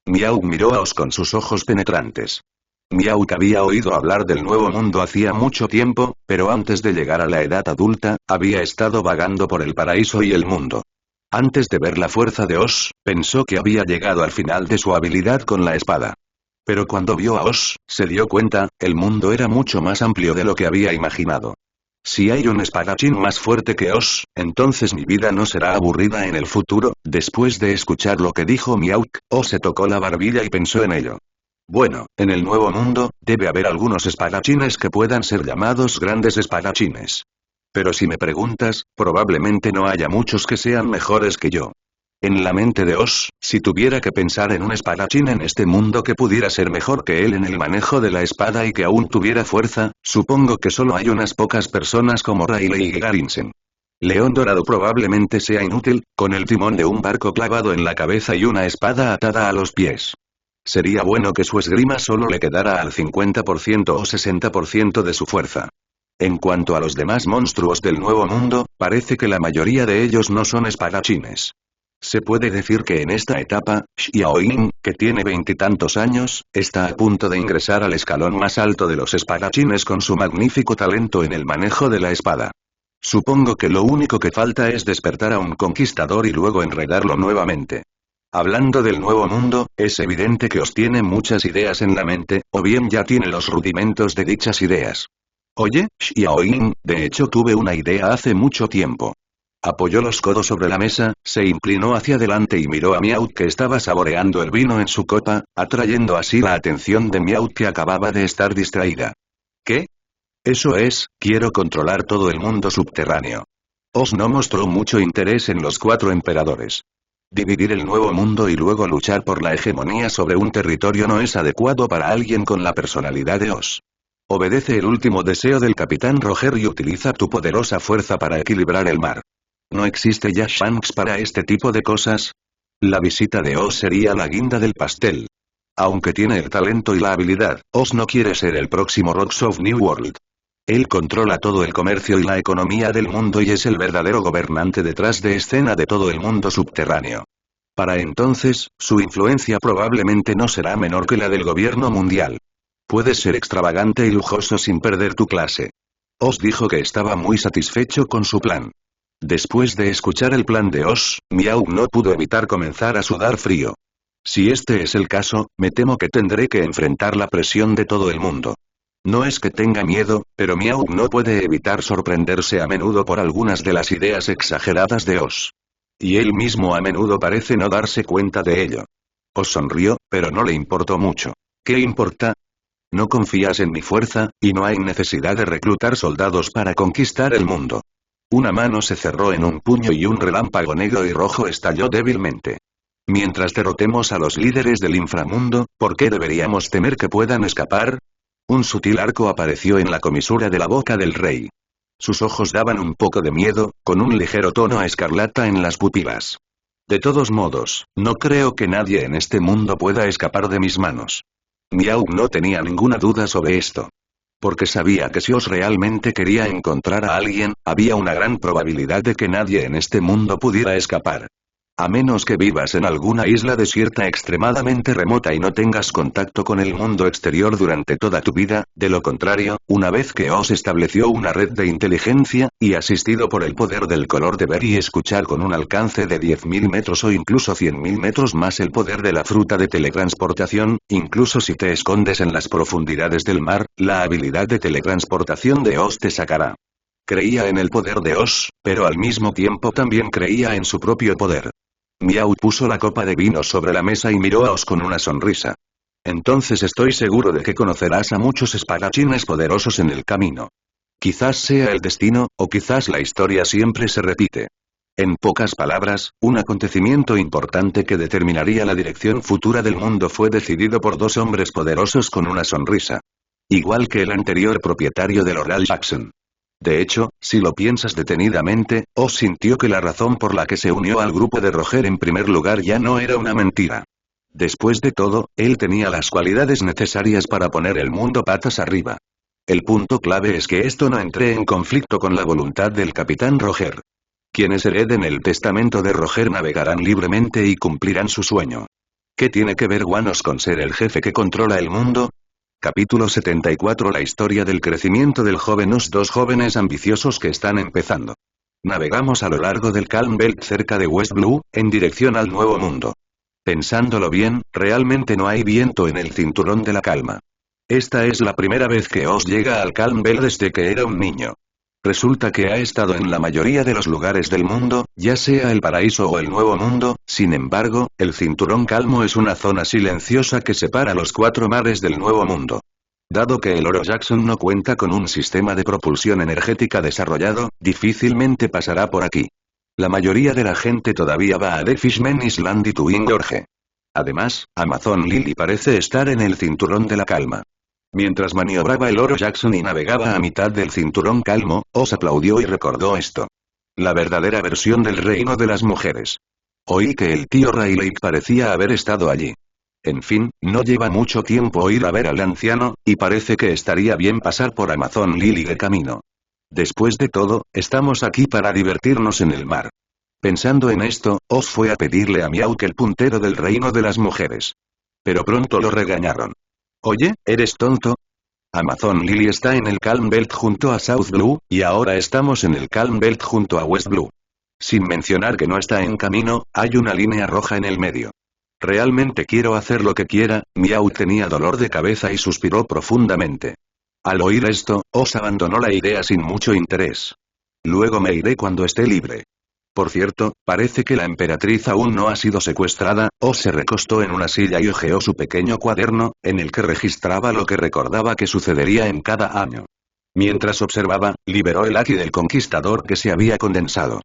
Miauk miró a Oz con sus ojos penetrantes. Miauk había oído hablar del Nuevo Mundo hacía mucho tiempo, pero antes de llegar a la edad adulta, había estado vagando por el paraíso y el mundo. Antes de ver la fuerza de Oz, pensó que había llegado al final de su habilidad con la espada. Pero cuando vio a Oz, se dio cuenta, el mundo era mucho más amplio de lo que había imaginado. Si hay un espadachín más fuerte que Oz, entonces mi vida no será aburrida en el futuro. Después de escuchar lo que dijo Miauk, Oz se tocó la barbilla y pensó en ello. Bueno, en el Nuevo Mundo, debe haber algunos espadachines que puedan ser llamados grandes espadachines. Pero si me preguntas, probablemente no haya muchos que sean mejores que yo. En la mente de Oz, si tuviera que pensar en un espadachín en este mundo que pudiera ser mejor que él en el manejo de la espada y que aún tuviera fuerza, supongo que solo hay unas pocas personas como Riley y Garinsen. León Dorado probablemente sea inútil, con el timón de un barco clavado en la cabeza y una espada atada a los pies. Sería bueno que su esgrima solo le quedara al 50% o 60% de su fuerza. En cuanto a los demás monstruos del Nuevo Mundo, parece que la mayoría de ellos no son espadachines. Se puede decir que en esta etapa, Xiaoyin, que tiene veintitantos años, está a punto de ingresar al escalón más alto de los espadachines con su magnífico talento en el manejo de la espada. Supongo que lo único que falta es despertar a un conquistador y luego enredarlo nuevamente. Hablando del Nuevo Mundo, es evidente que os tiene muchas ideas en la mente, o bien ya tiene los rudimentos de dichas ideas. Oye, Xiaoyin, de hecho tuve una idea hace mucho tiempo. Apoyó los codos sobre la mesa, se inclinó hacia adelante y miró a Miauk que estaba saboreando el vino en su copa, atrayendo así la atención de Miauk que acababa de estar distraída. ¿Qué? Eso es, quiero controlar todo el mundo subterráneo. Oz no mostró mucho interés en los 4 emperadores. Dividir el Nuevo Mundo y luego luchar por la hegemonía sobre un territorio no es adecuado para alguien con la personalidad de Oz. Obedece el último deseo del Capitán Roger y utiliza tu poderosa fuerza para equilibrar el mar. ¿No existe ya Shanks para este tipo de cosas? La visita de Oz sería la guinda del pastel. Aunque tiene el talento y la habilidad, Oz no quiere ser el próximo Rocks of New World. Él controla todo el comercio y la economía del mundo y es el verdadero gobernante detrás de escena de todo el mundo subterráneo. Para entonces, su influencia probablemente no será menor que la del gobierno mundial. Puedes ser extravagante y lujoso sin perder tu clase. Oz dijo que estaba muy satisfecho con su plan. Después de escuchar el plan de Oz, Miauk no pudo evitar comenzar a sudar frío. Si este es el caso, me temo que tendré que enfrentar la presión de todo el mundo. No es que tenga miedo, pero Miauk no puede evitar sorprenderse a menudo por algunas de las ideas exageradas de Oz. Y él mismo a menudo parece no darse cuenta de ello. Oz sonrió, pero no le importó mucho. ¿Qué importa? No confías en mi fuerza, y no hay necesidad de reclutar soldados para conquistar el mundo. Una mano se cerró en un puño y un relámpago negro y rojo estalló débilmente. Mientras derrotemos a los líderes del inframundo, ¿por qué deberíamos temer que puedan escapar? Un sutil arco apareció en la comisura de la boca del rey. Sus ojos daban un poco de miedo, con un ligero tono a escarlata en las pupilas. De todos modos, no creo que nadie en este mundo pueda escapar de mis manos. Miauk no tenía ninguna duda sobre esto. Porque sabía que si Oz realmente quería encontrar a alguien, había una gran probabilidad de que nadie en este mundo pudiera escapar. A menos que vivas en alguna isla desierta extremadamente remota y no tengas contacto con el mundo exterior durante toda tu vida, de lo contrario, una vez que Oz estableció una red de inteligencia, y asistido por el poder del color de ver y escuchar con un alcance de 10.000 metros o incluso 100.000 metros más el poder de la fruta de teletransportación, incluso si te escondes en las profundidades del mar, la habilidad de teletransportación de Oz te sacará. Creía en el poder de Oz, pero al mismo tiempo también creía en su propio poder. Miauk puso la copa de vino sobre la mesa y miró a Oz con una sonrisa. Entonces estoy seguro de que conocerás a muchos espadachines poderosos en el camino. Quizás sea el destino, o quizás la historia siempre se repite. En pocas palabras, un acontecimiento importante que determinaría la dirección futura del mundo fue decidido por dos hombres poderosos con una sonrisa. Igual que el anterior propietario del Oral Jackson. De hecho, si lo piensas detenidamente, Oz sintió que la razón por la que se unió al grupo de Roger en primer lugar ya no era una mentira. Después de todo, él tenía las cualidades necesarias para poner el mundo patas arriba. El punto clave es que esto no entre en conflicto con la voluntad del Capitán Roger. Quienes hereden el testamento de Roger navegarán libremente y cumplirán su sueño. ¿Qué tiene que ver Wanos con ser el jefe que controla el mundo? Capítulo 74. La historia del crecimiento del joven Oz. Dos jóvenes ambiciosos que están empezando. Navegamos a lo largo del Calm Belt cerca de West Blue, en dirección al Nuevo Mundo. Pensándolo bien, realmente no hay viento en el cinturón de la calma. Esta es la primera vez que Oz llega al Calm Belt desde que era un niño. Resulta que ha estado en la mayoría de los lugares del mundo, ya sea el paraíso o el Nuevo Mundo, sin embargo, el cinturón calmo es una zona silenciosa que separa los cuatro mares del Nuevo Mundo. Dado que el Oro Jackson no cuenta con un sistema de propulsión energética desarrollado, difícilmente pasará por aquí. La mayoría de la gente todavía va a The Fishman Island y Twin Gorge. Además, Amazon Lily parece estar en el cinturón de la calma. Mientras maniobraba el Oro Jackson y navegaba a mitad del cinturón calmo, Oz aplaudió y recordó esto. La verdadera versión del reino de las mujeres. Oí que el tío Riley parecía haber estado allí. En fin, no lleva mucho tiempo ir a ver al anciano, y parece que estaría bien pasar por Amazon Lily de camino. Después de todo, estamos aquí para divertirnos en el mar. Pensando en esto, Oz fue a pedirle a Miauk el puntero del reino de las mujeres. Pero pronto lo regañaron. Oye, ¿eres tonto? Amazon Lily está en el Calm Belt junto a South Blue, y ahora estamos en el Calm Belt junto a West Blue. Sin mencionar que no está en camino, hay una línea roja en el medio. Realmente quiero hacer lo que quiera. Miau tenía dolor de cabeza y suspiró profundamente. Al oír esto, Oz abandonó la idea sin mucho interés. Luego me iré cuando esté libre. Por cierto, parece que la emperatriz aún no ha sido secuestrada. Oz se recostó en una silla y hojeó su pequeño cuaderno, en el que registraba lo que recordaba que sucedería en cada año. Mientras observaba, liberó el Aki del conquistador que se había condensado.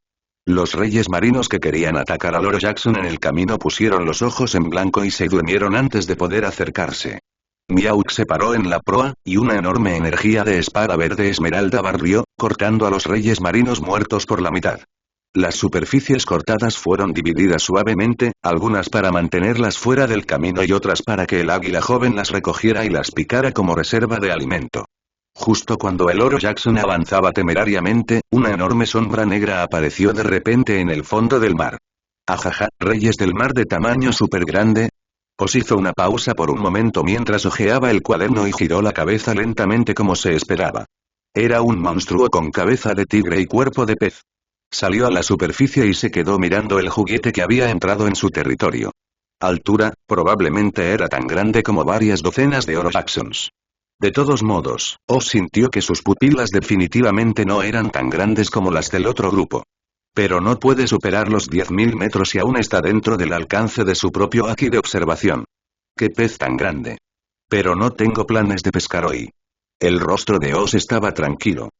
Los reyes marinos que querían atacar al Oro Jackson en el camino pusieron los ojos en blanco y se durmieron antes de poder acercarse. Miauk se paró en la proa, y una enorme energía de espada verde esmeralda barrió, cortando a los reyes marinos muertos por la mitad. Las superficies cortadas fueron divididas suavemente, algunas para mantenerlas fuera del camino y otras para que el águila joven las recogiera y las picara como reserva de alimento. Justo cuando el Oro Jackson avanzaba temerariamente, una enorme sombra negra apareció de repente en el fondo del mar. Ajaja, reyes del mar de tamaño súper grande. Oz hizo una pausa por un momento mientras hojeaba el cuaderno y giró la cabeza lentamente como se esperaba. Era un monstruo con cabeza de tigre y cuerpo de pez. Salió a la superficie y se quedó mirando el juguete que había entrado en su territorio. Altura, probablemente era tan grande como varias docenas de Oro Jacksons. De todos modos, Oz sintió que sus pupilas definitivamente no eran tan grandes como las del otro grupo. Pero no puede superar los 10.000 metros y aún está dentro del alcance de su propio Aki de observación. ¡Qué pez tan grande! Pero no tengo planes de pescar hoy. El rostro de Oz estaba tranquilo.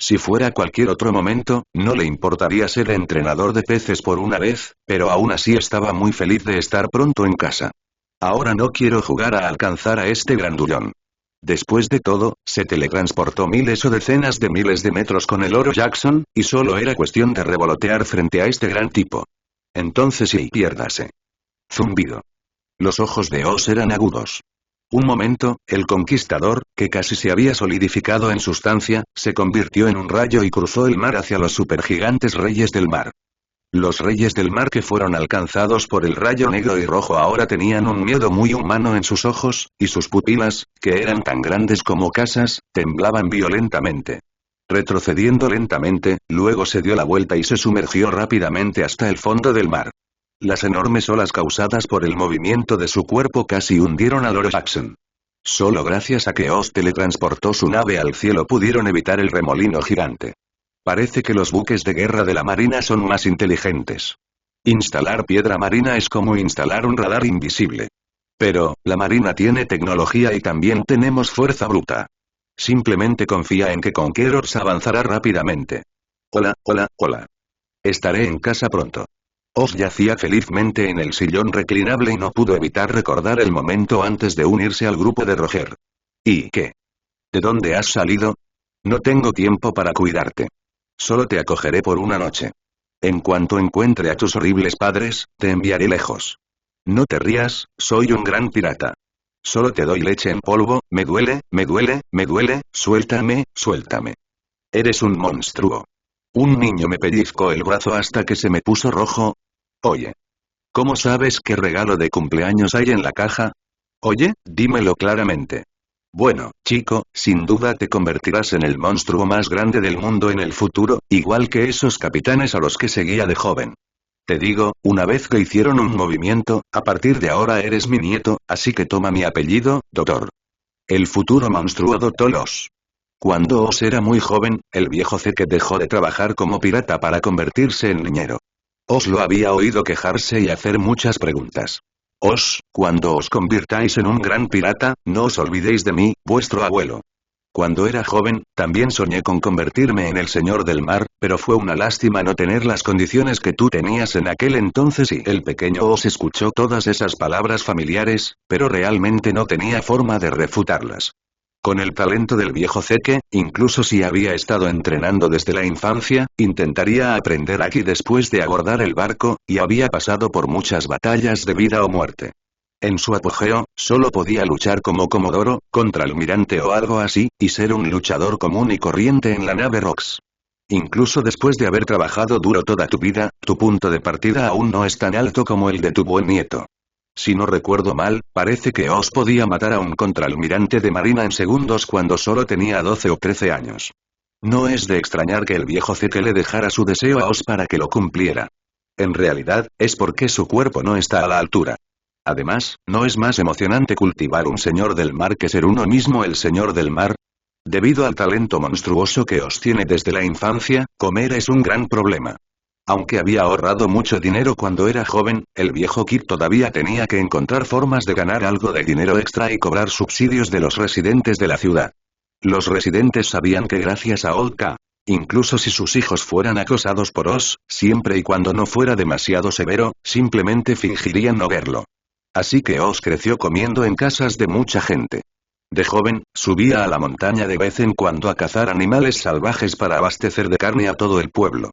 Si fuera cualquier otro momento, no le importaría ser entrenador de peces por una vez, pero aún así estaba muy feliz de estar pronto en casa. Ahora no quiero jugar a alcanzar a este grandullón. Después de todo, se teletransportó miles o decenas de miles de metros con el Oro Jackson, y solo era cuestión de revolotear frente a este gran tipo. Entonces sí, piérdase. Zumbido. Los ojos de Oz eran agudos. Un momento, el conquistador, que casi se había solidificado en sustancia, se convirtió en un rayo y cruzó el mar hacia los supergigantes reyes del mar. Los reyes del mar que fueron alcanzados por el rayo negro y rojo ahora tenían un miedo muy humano en sus ojos, y sus pupilas, que eran tan grandes como casas, temblaban violentamente. Retrocediendo lentamente, luego se dio la vuelta y se sumergió rápidamente hasta el fondo del mar. Las enormes olas causadas por el movimiento de su cuerpo casi hundieron al Oro Jackson. Solo gracias a que Oz teletransportó su nave al cielo pudieron evitar el remolino gigante. Parece que los buques de guerra de la marina son más inteligentes. Instalar piedra marina es como instalar un radar invisible. Pero, la marina tiene tecnología y también tenemos fuerza bruta. Simplemente confía en que Conquerors avanzará rápidamente. Hola, hola, hola. Estaré en casa pronto. Oz yacía felizmente en el sillón reclinable y no pudo evitar recordar el momento antes de unirse al grupo de Roger. ¿Y qué? ¿De dónde has salido? No tengo tiempo para cuidarte. Solo te acogeré por una noche. En cuanto encuentre a tus horribles padres, te enviaré lejos. No te rías, soy un gran pirata. Solo te doy leche en polvo, me duele, me duele, me duele, suéltame, suéltame. Eres un monstruo. Un niño me pellizcó el brazo hasta que se me puso rojo. Oye. ¿Cómo sabes qué regalo de cumpleaños hay en la caja? Oye, dímelo claramente. Bueno, chico, sin duda te convertirás en el monstruo más grande del mundo en el futuro, igual que esos capitanes a los que seguía de joven. Te digo, una vez que hicieron un movimiento, a partir de ahora eres mi nieto, así que toma mi apellido, doctor. El futuro monstruo adoptó los. Cuando Oz era muy joven, el viejo Zeke dejó de trabajar como pirata para convertirse en niñero. Os lo había oído quejarse y hacer muchas preguntas. Cuando os convirtáis en un gran pirata, no os olvidéis de mí, vuestro abuelo. Cuando era joven, también soñé con convertirme en el señor del mar, pero fue una lástima no tener las condiciones que tú tenías en aquel entonces y el pequeño Oz escuchó todas esas palabras familiares, pero realmente no tenía forma de refutarlas. Con el talento del viejo Zeke, incluso si había estado entrenando desde la infancia, intentaría aprender aquí después de abordar el barco, y había pasado por muchas batallas de vida o muerte. En su apogeo, solo podía luchar como comodoro, contra almirante o algo así, y ser un luchador común y corriente en la nave Rox. Incluso después de haber trabajado duro toda tu vida, tu punto de partida aún no es tan alto como el de tu buen nieto. Si no recuerdo mal, parece que Oz podía matar a un contraalmirante de marina en segundos cuando solo tenía 12 o 13 años. No es de extrañar que el viejo Zeke le dejara su deseo a Oz para que lo cumpliera. En realidad, es porque su cuerpo no está a la altura. Además, ¿no es más emocionante cultivar un señor del mar que ser uno mismo el señor del mar? Debido al talento monstruoso que Oz tiene desde la infancia, comer es un gran problema. Aunque había ahorrado mucho dinero cuando era joven, el viejo Kid todavía tenía que encontrar formas de ganar algo de dinero extra y cobrar subsidios de los residentes de la ciudad. Los residentes sabían que gracias a Old K, incluso si sus hijos fueran acosados por Oz, siempre y cuando no fuera demasiado severo, simplemente fingirían no verlo. Así que Oz creció comiendo en casas de mucha gente. De joven, subía a la montaña de vez en cuando a cazar animales salvajes para abastecer de carne a todo el pueblo.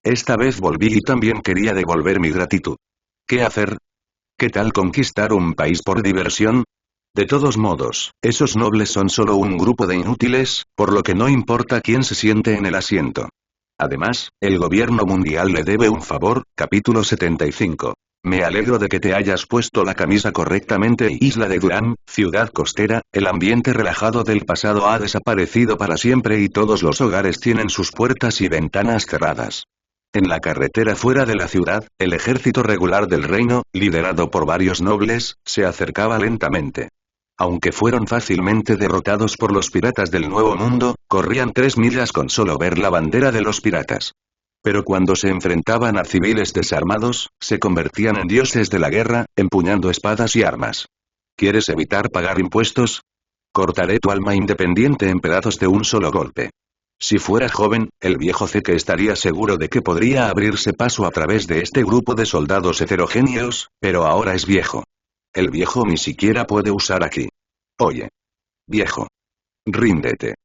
Esta vez volví y también quería devolver mi gratitud. ¿Qué hacer? ¿Qué tal conquistar un país por diversión? De todos modos, esos nobles son solo un grupo de inútiles, por lo que no importa quién se siente en el asiento. Además, el gobierno mundial le debe un favor, capítulo 75. Me alegro de que te hayas puesto la camisa correctamente. Isla de Durham, ciudad costera, el ambiente relajado del pasado ha desaparecido para siempre y todos los hogares tienen sus puertas y ventanas cerradas. En la carretera fuera de la ciudad, el ejército regular del reino, liderado por varios nobles, se acercaba lentamente. Aunque fueron fácilmente derrotados por los piratas del Nuevo Mundo, corrían 3 millas con solo ver la bandera de los piratas. Pero cuando se enfrentaban a civiles desarmados, se convertían en dioses de la guerra, empuñando espadas y armas. ¿Quieres evitar pagar impuestos? Cortaré tu alma independiente en pedazos de un solo golpe. Si fuera joven, el viejo Zeke estaría seguro de que podría abrirse paso a través de este grupo de soldados heterogéneos, pero ahora es viejo. El viejo ni siquiera puede usar aquí. Oye. Viejo. Ríndete.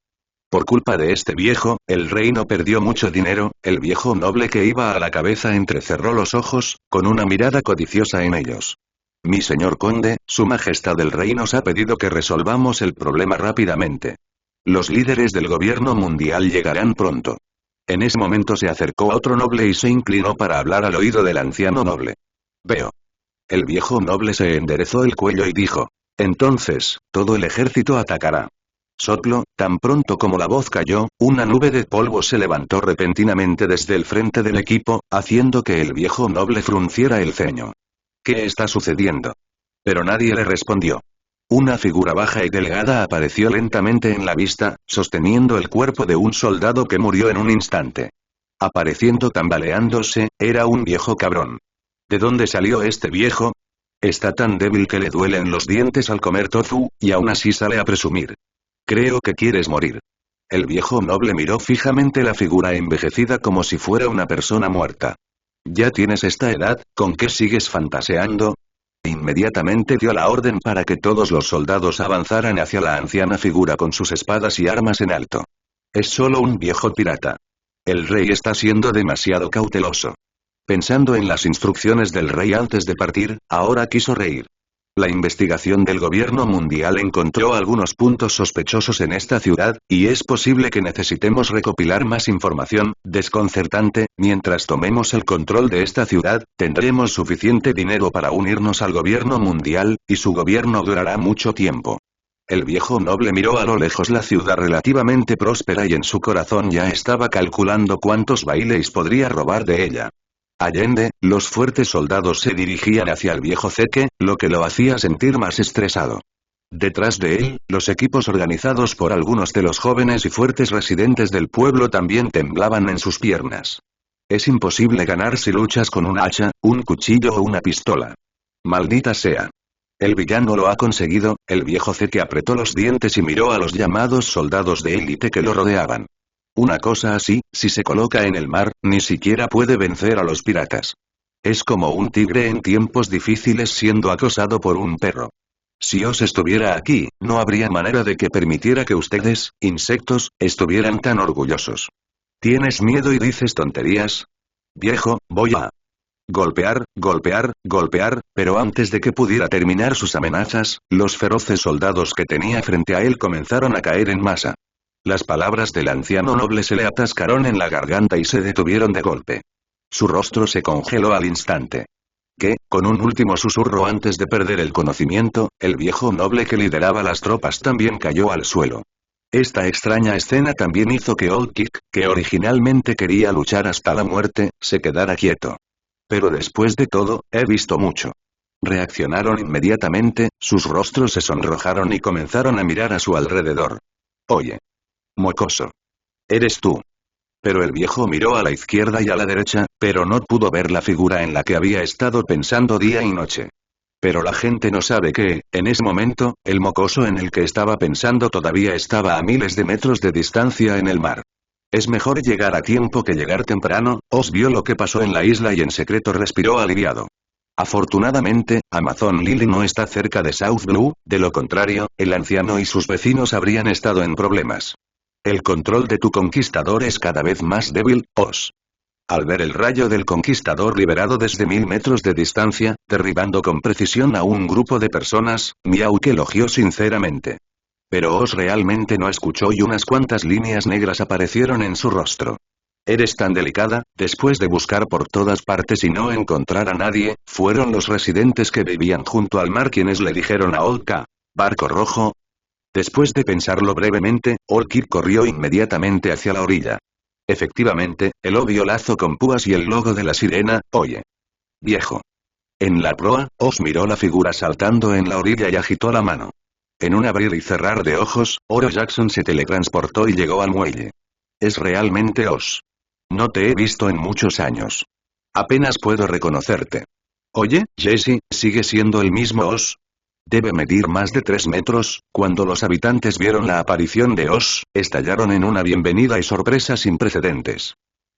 Por culpa de este viejo, el reino perdió mucho dinero. El viejo noble que iba a la cabeza entrecerró los ojos, con una mirada codiciosa en ellos. Mi señor conde, su majestad el rey nos ha pedido que resolvamos el problema rápidamente. Los líderes del gobierno mundial llegarán pronto. En ese momento se acercó a otro noble y se inclinó para hablar al oído del anciano noble. Veo. El viejo noble se enderezó el cuello y dijo. Entonces, todo el ejército atacará. Soplo, tan pronto como la voz cayó, una nube de polvo se levantó repentinamente desde el frente del equipo, haciendo que el viejo noble frunciera el ceño. ¿Qué está sucediendo? Pero nadie le respondió. Una figura baja y delgada apareció lentamente en la vista, sosteniendo el cuerpo de un soldado que murió en un instante. Apareciendo tambaleándose, era un viejo cabrón. ¿De dónde salió este viejo? Está tan débil que le duelen los dientes al comer tofu, y aún así sale a presumir. Creo que quieres morir. El viejo noble miró fijamente la figura envejecida como si fuera una persona muerta. Ya tienes esta edad, ¿con qué sigues fantaseando? Inmediatamente dio la orden para que todos los soldados avanzaran hacia la anciana figura con sus espadas y armas en alto. Es solo un viejo pirata. El rey está siendo demasiado cauteloso. Pensando en las instrucciones del rey antes de partir, ahora quiso reír. La investigación del gobierno mundial encontró algunos puntos sospechosos en esta ciudad, y es posible que necesitemos recopilar más información, desconcertante. Mientras tomemos el control de esta ciudad, tendremos suficiente dinero para unirnos al gobierno mundial, y su gobierno durará mucho tiempo. El viejo noble miró a lo lejos la ciudad relativamente próspera y en su corazón ya estaba calculando cuántos bailes podría robar de ella. Allende, los fuertes soldados se dirigían hacia el viejo ceque, lo que lo hacía sentir más estresado. Detrás de él, los equipos organizados por algunos de los jóvenes y fuertes residentes del pueblo también temblaban en sus piernas. Es imposible ganar si luchas con un hacha, un cuchillo o una pistola. Maldita sea. El villano lo ha conseguido. El viejo ceque apretó los dientes y miró a los llamados soldados de élite que lo rodeaban. Una cosa así, si se coloca en el mar, ni siquiera puede vencer a los piratas. Es como un tigre en tiempos difíciles siendo acosado por un perro. Si os estuviera aquí, no habría manera de que permitiera que ustedes, insectos, estuvieran tan orgullosos. ¿Tienes miedo y dices tonterías? Viejo, voy a golpear, golpear, golpear, pero antes de que pudiera terminar sus amenazas, los feroces soldados que tenía frente a él comenzaron a caer en masa. Las palabras del anciano noble se le atascaron en la garganta y se detuvieron de golpe. Su rostro se congeló al instante. Con un último susurro antes de perder el conocimiento, el viejo noble que lideraba las tropas también cayó al suelo. Esta extraña escena también hizo que Old Kick, que originalmente quería luchar hasta la muerte, se quedara quieto. Pero después de todo, he visto mucho. Reaccionaron inmediatamente, sus rostros se sonrojaron y comenzaron a mirar a su alrededor. Oye. Mocoso. Eres tú. Pero el viejo miró a la izquierda y a la derecha, pero no pudo ver la figura en la que había estado pensando día y noche. Pero la gente no sabe que, en ese momento, el mocoso en el que estaba pensando todavía estaba a miles de metros de distancia en el mar. Es mejor llegar a tiempo que llegar temprano. Os vio lo que pasó en la isla y en secreto respiró aliviado. Afortunadamente, Amazon Lily no está cerca de South Blue, de lo contrario, el anciano y sus vecinos habrían estado en problemas. El control de tu conquistador es cada vez más débil, Os. Al ver el rayo del conquistador liberado desde 1000 metros de distancia, derribando con precisión a un grupo de personas, Miau que elogió sinceramente. Pero Os realmente no escuchó y unas cuantas líneas negras aparecieron en su rostro. Eres tan delicada. Después de buscar por todas partes y no encontrar a nadie, fueron los residentes que vivían junto al mar quienes le dijeron a Old K. ¿Barco rojo? Después de pensarlo brevemente, Old Kid corrió inmediatamente hacia la orilla. Efectivamente, el obvio lazo con púas y el logo de la sirena. Oye. Viejo. En la proa, Os miró la figura saltando en la orilla y agitó la mano. En un abrir y cerrar de ojos, Oro Jackson se teletransportó y llegó al muelle. Es realmente Os. No te he visto en muchos años. Apenas puedo reconocerte. Oye, Jesse, ¿sigue siendo el mismo Os? Debe medir más de 3 metros. Cuando los habitantes vieron la aparición de Os, estallaron en una bienvenida y sorpresa sin precedentes.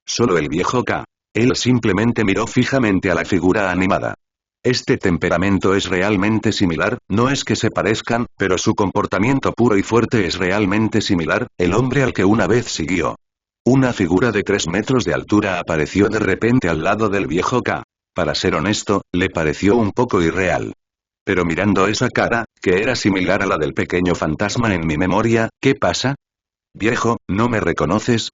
Solo el viejo K. Él simplemente miró fijamente a la figura animada. Este temperamento es realmente similar, no es que se parezcan, pero su comportamiento puro y fuerte es realmente similar, el hombre al que una vez siguió. Una figura de 3 metros de altura apareció de repente al lado del viejo K. Para ser honesto, le pareció un poco irreal. Pero mirando esa cara, que era similar a la del pequeño fantasma en mi memoria, ¿qué pasa? Viejo, ¿no me reconoces?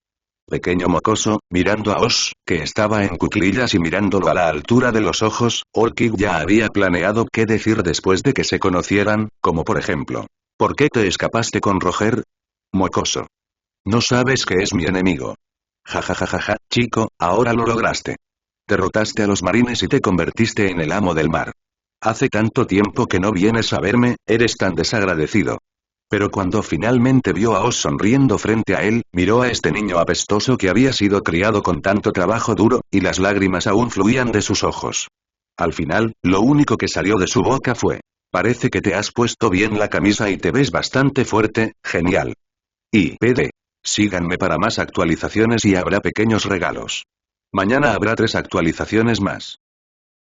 Pequeño mocoso, mirando a Os, que estaba en cuclillas y mirándolo a la altura de los ojos, Orkid ya había planeado qué decir después de que se conocieran, como por ejemplo, ¿por qué te escapaste con Roger? Mocoso. No sabes que es mi enemigo. Jajajajaja, chico, ahora lo lograste. Derrotaste a los marines y te convertiste en el amo del mar. Hace tanto tiempo que no vienes a verme, eres tan desagradecido. Pero cuando finalmente vio a Os sonriendo frente a él, miró a este niño apestoso que había sido criado con tanto trabajo duro, y las lágrimas aún fluían de sus ojos. Al final, lo único que salió de su boca fue: parece que te has puesto bien la camisa y te ves bastante fuerte, genial. Y, PD. Síganme para más actualizaciones y habrá pequeños regalos. Mañana habrá 3 actualizaciones más.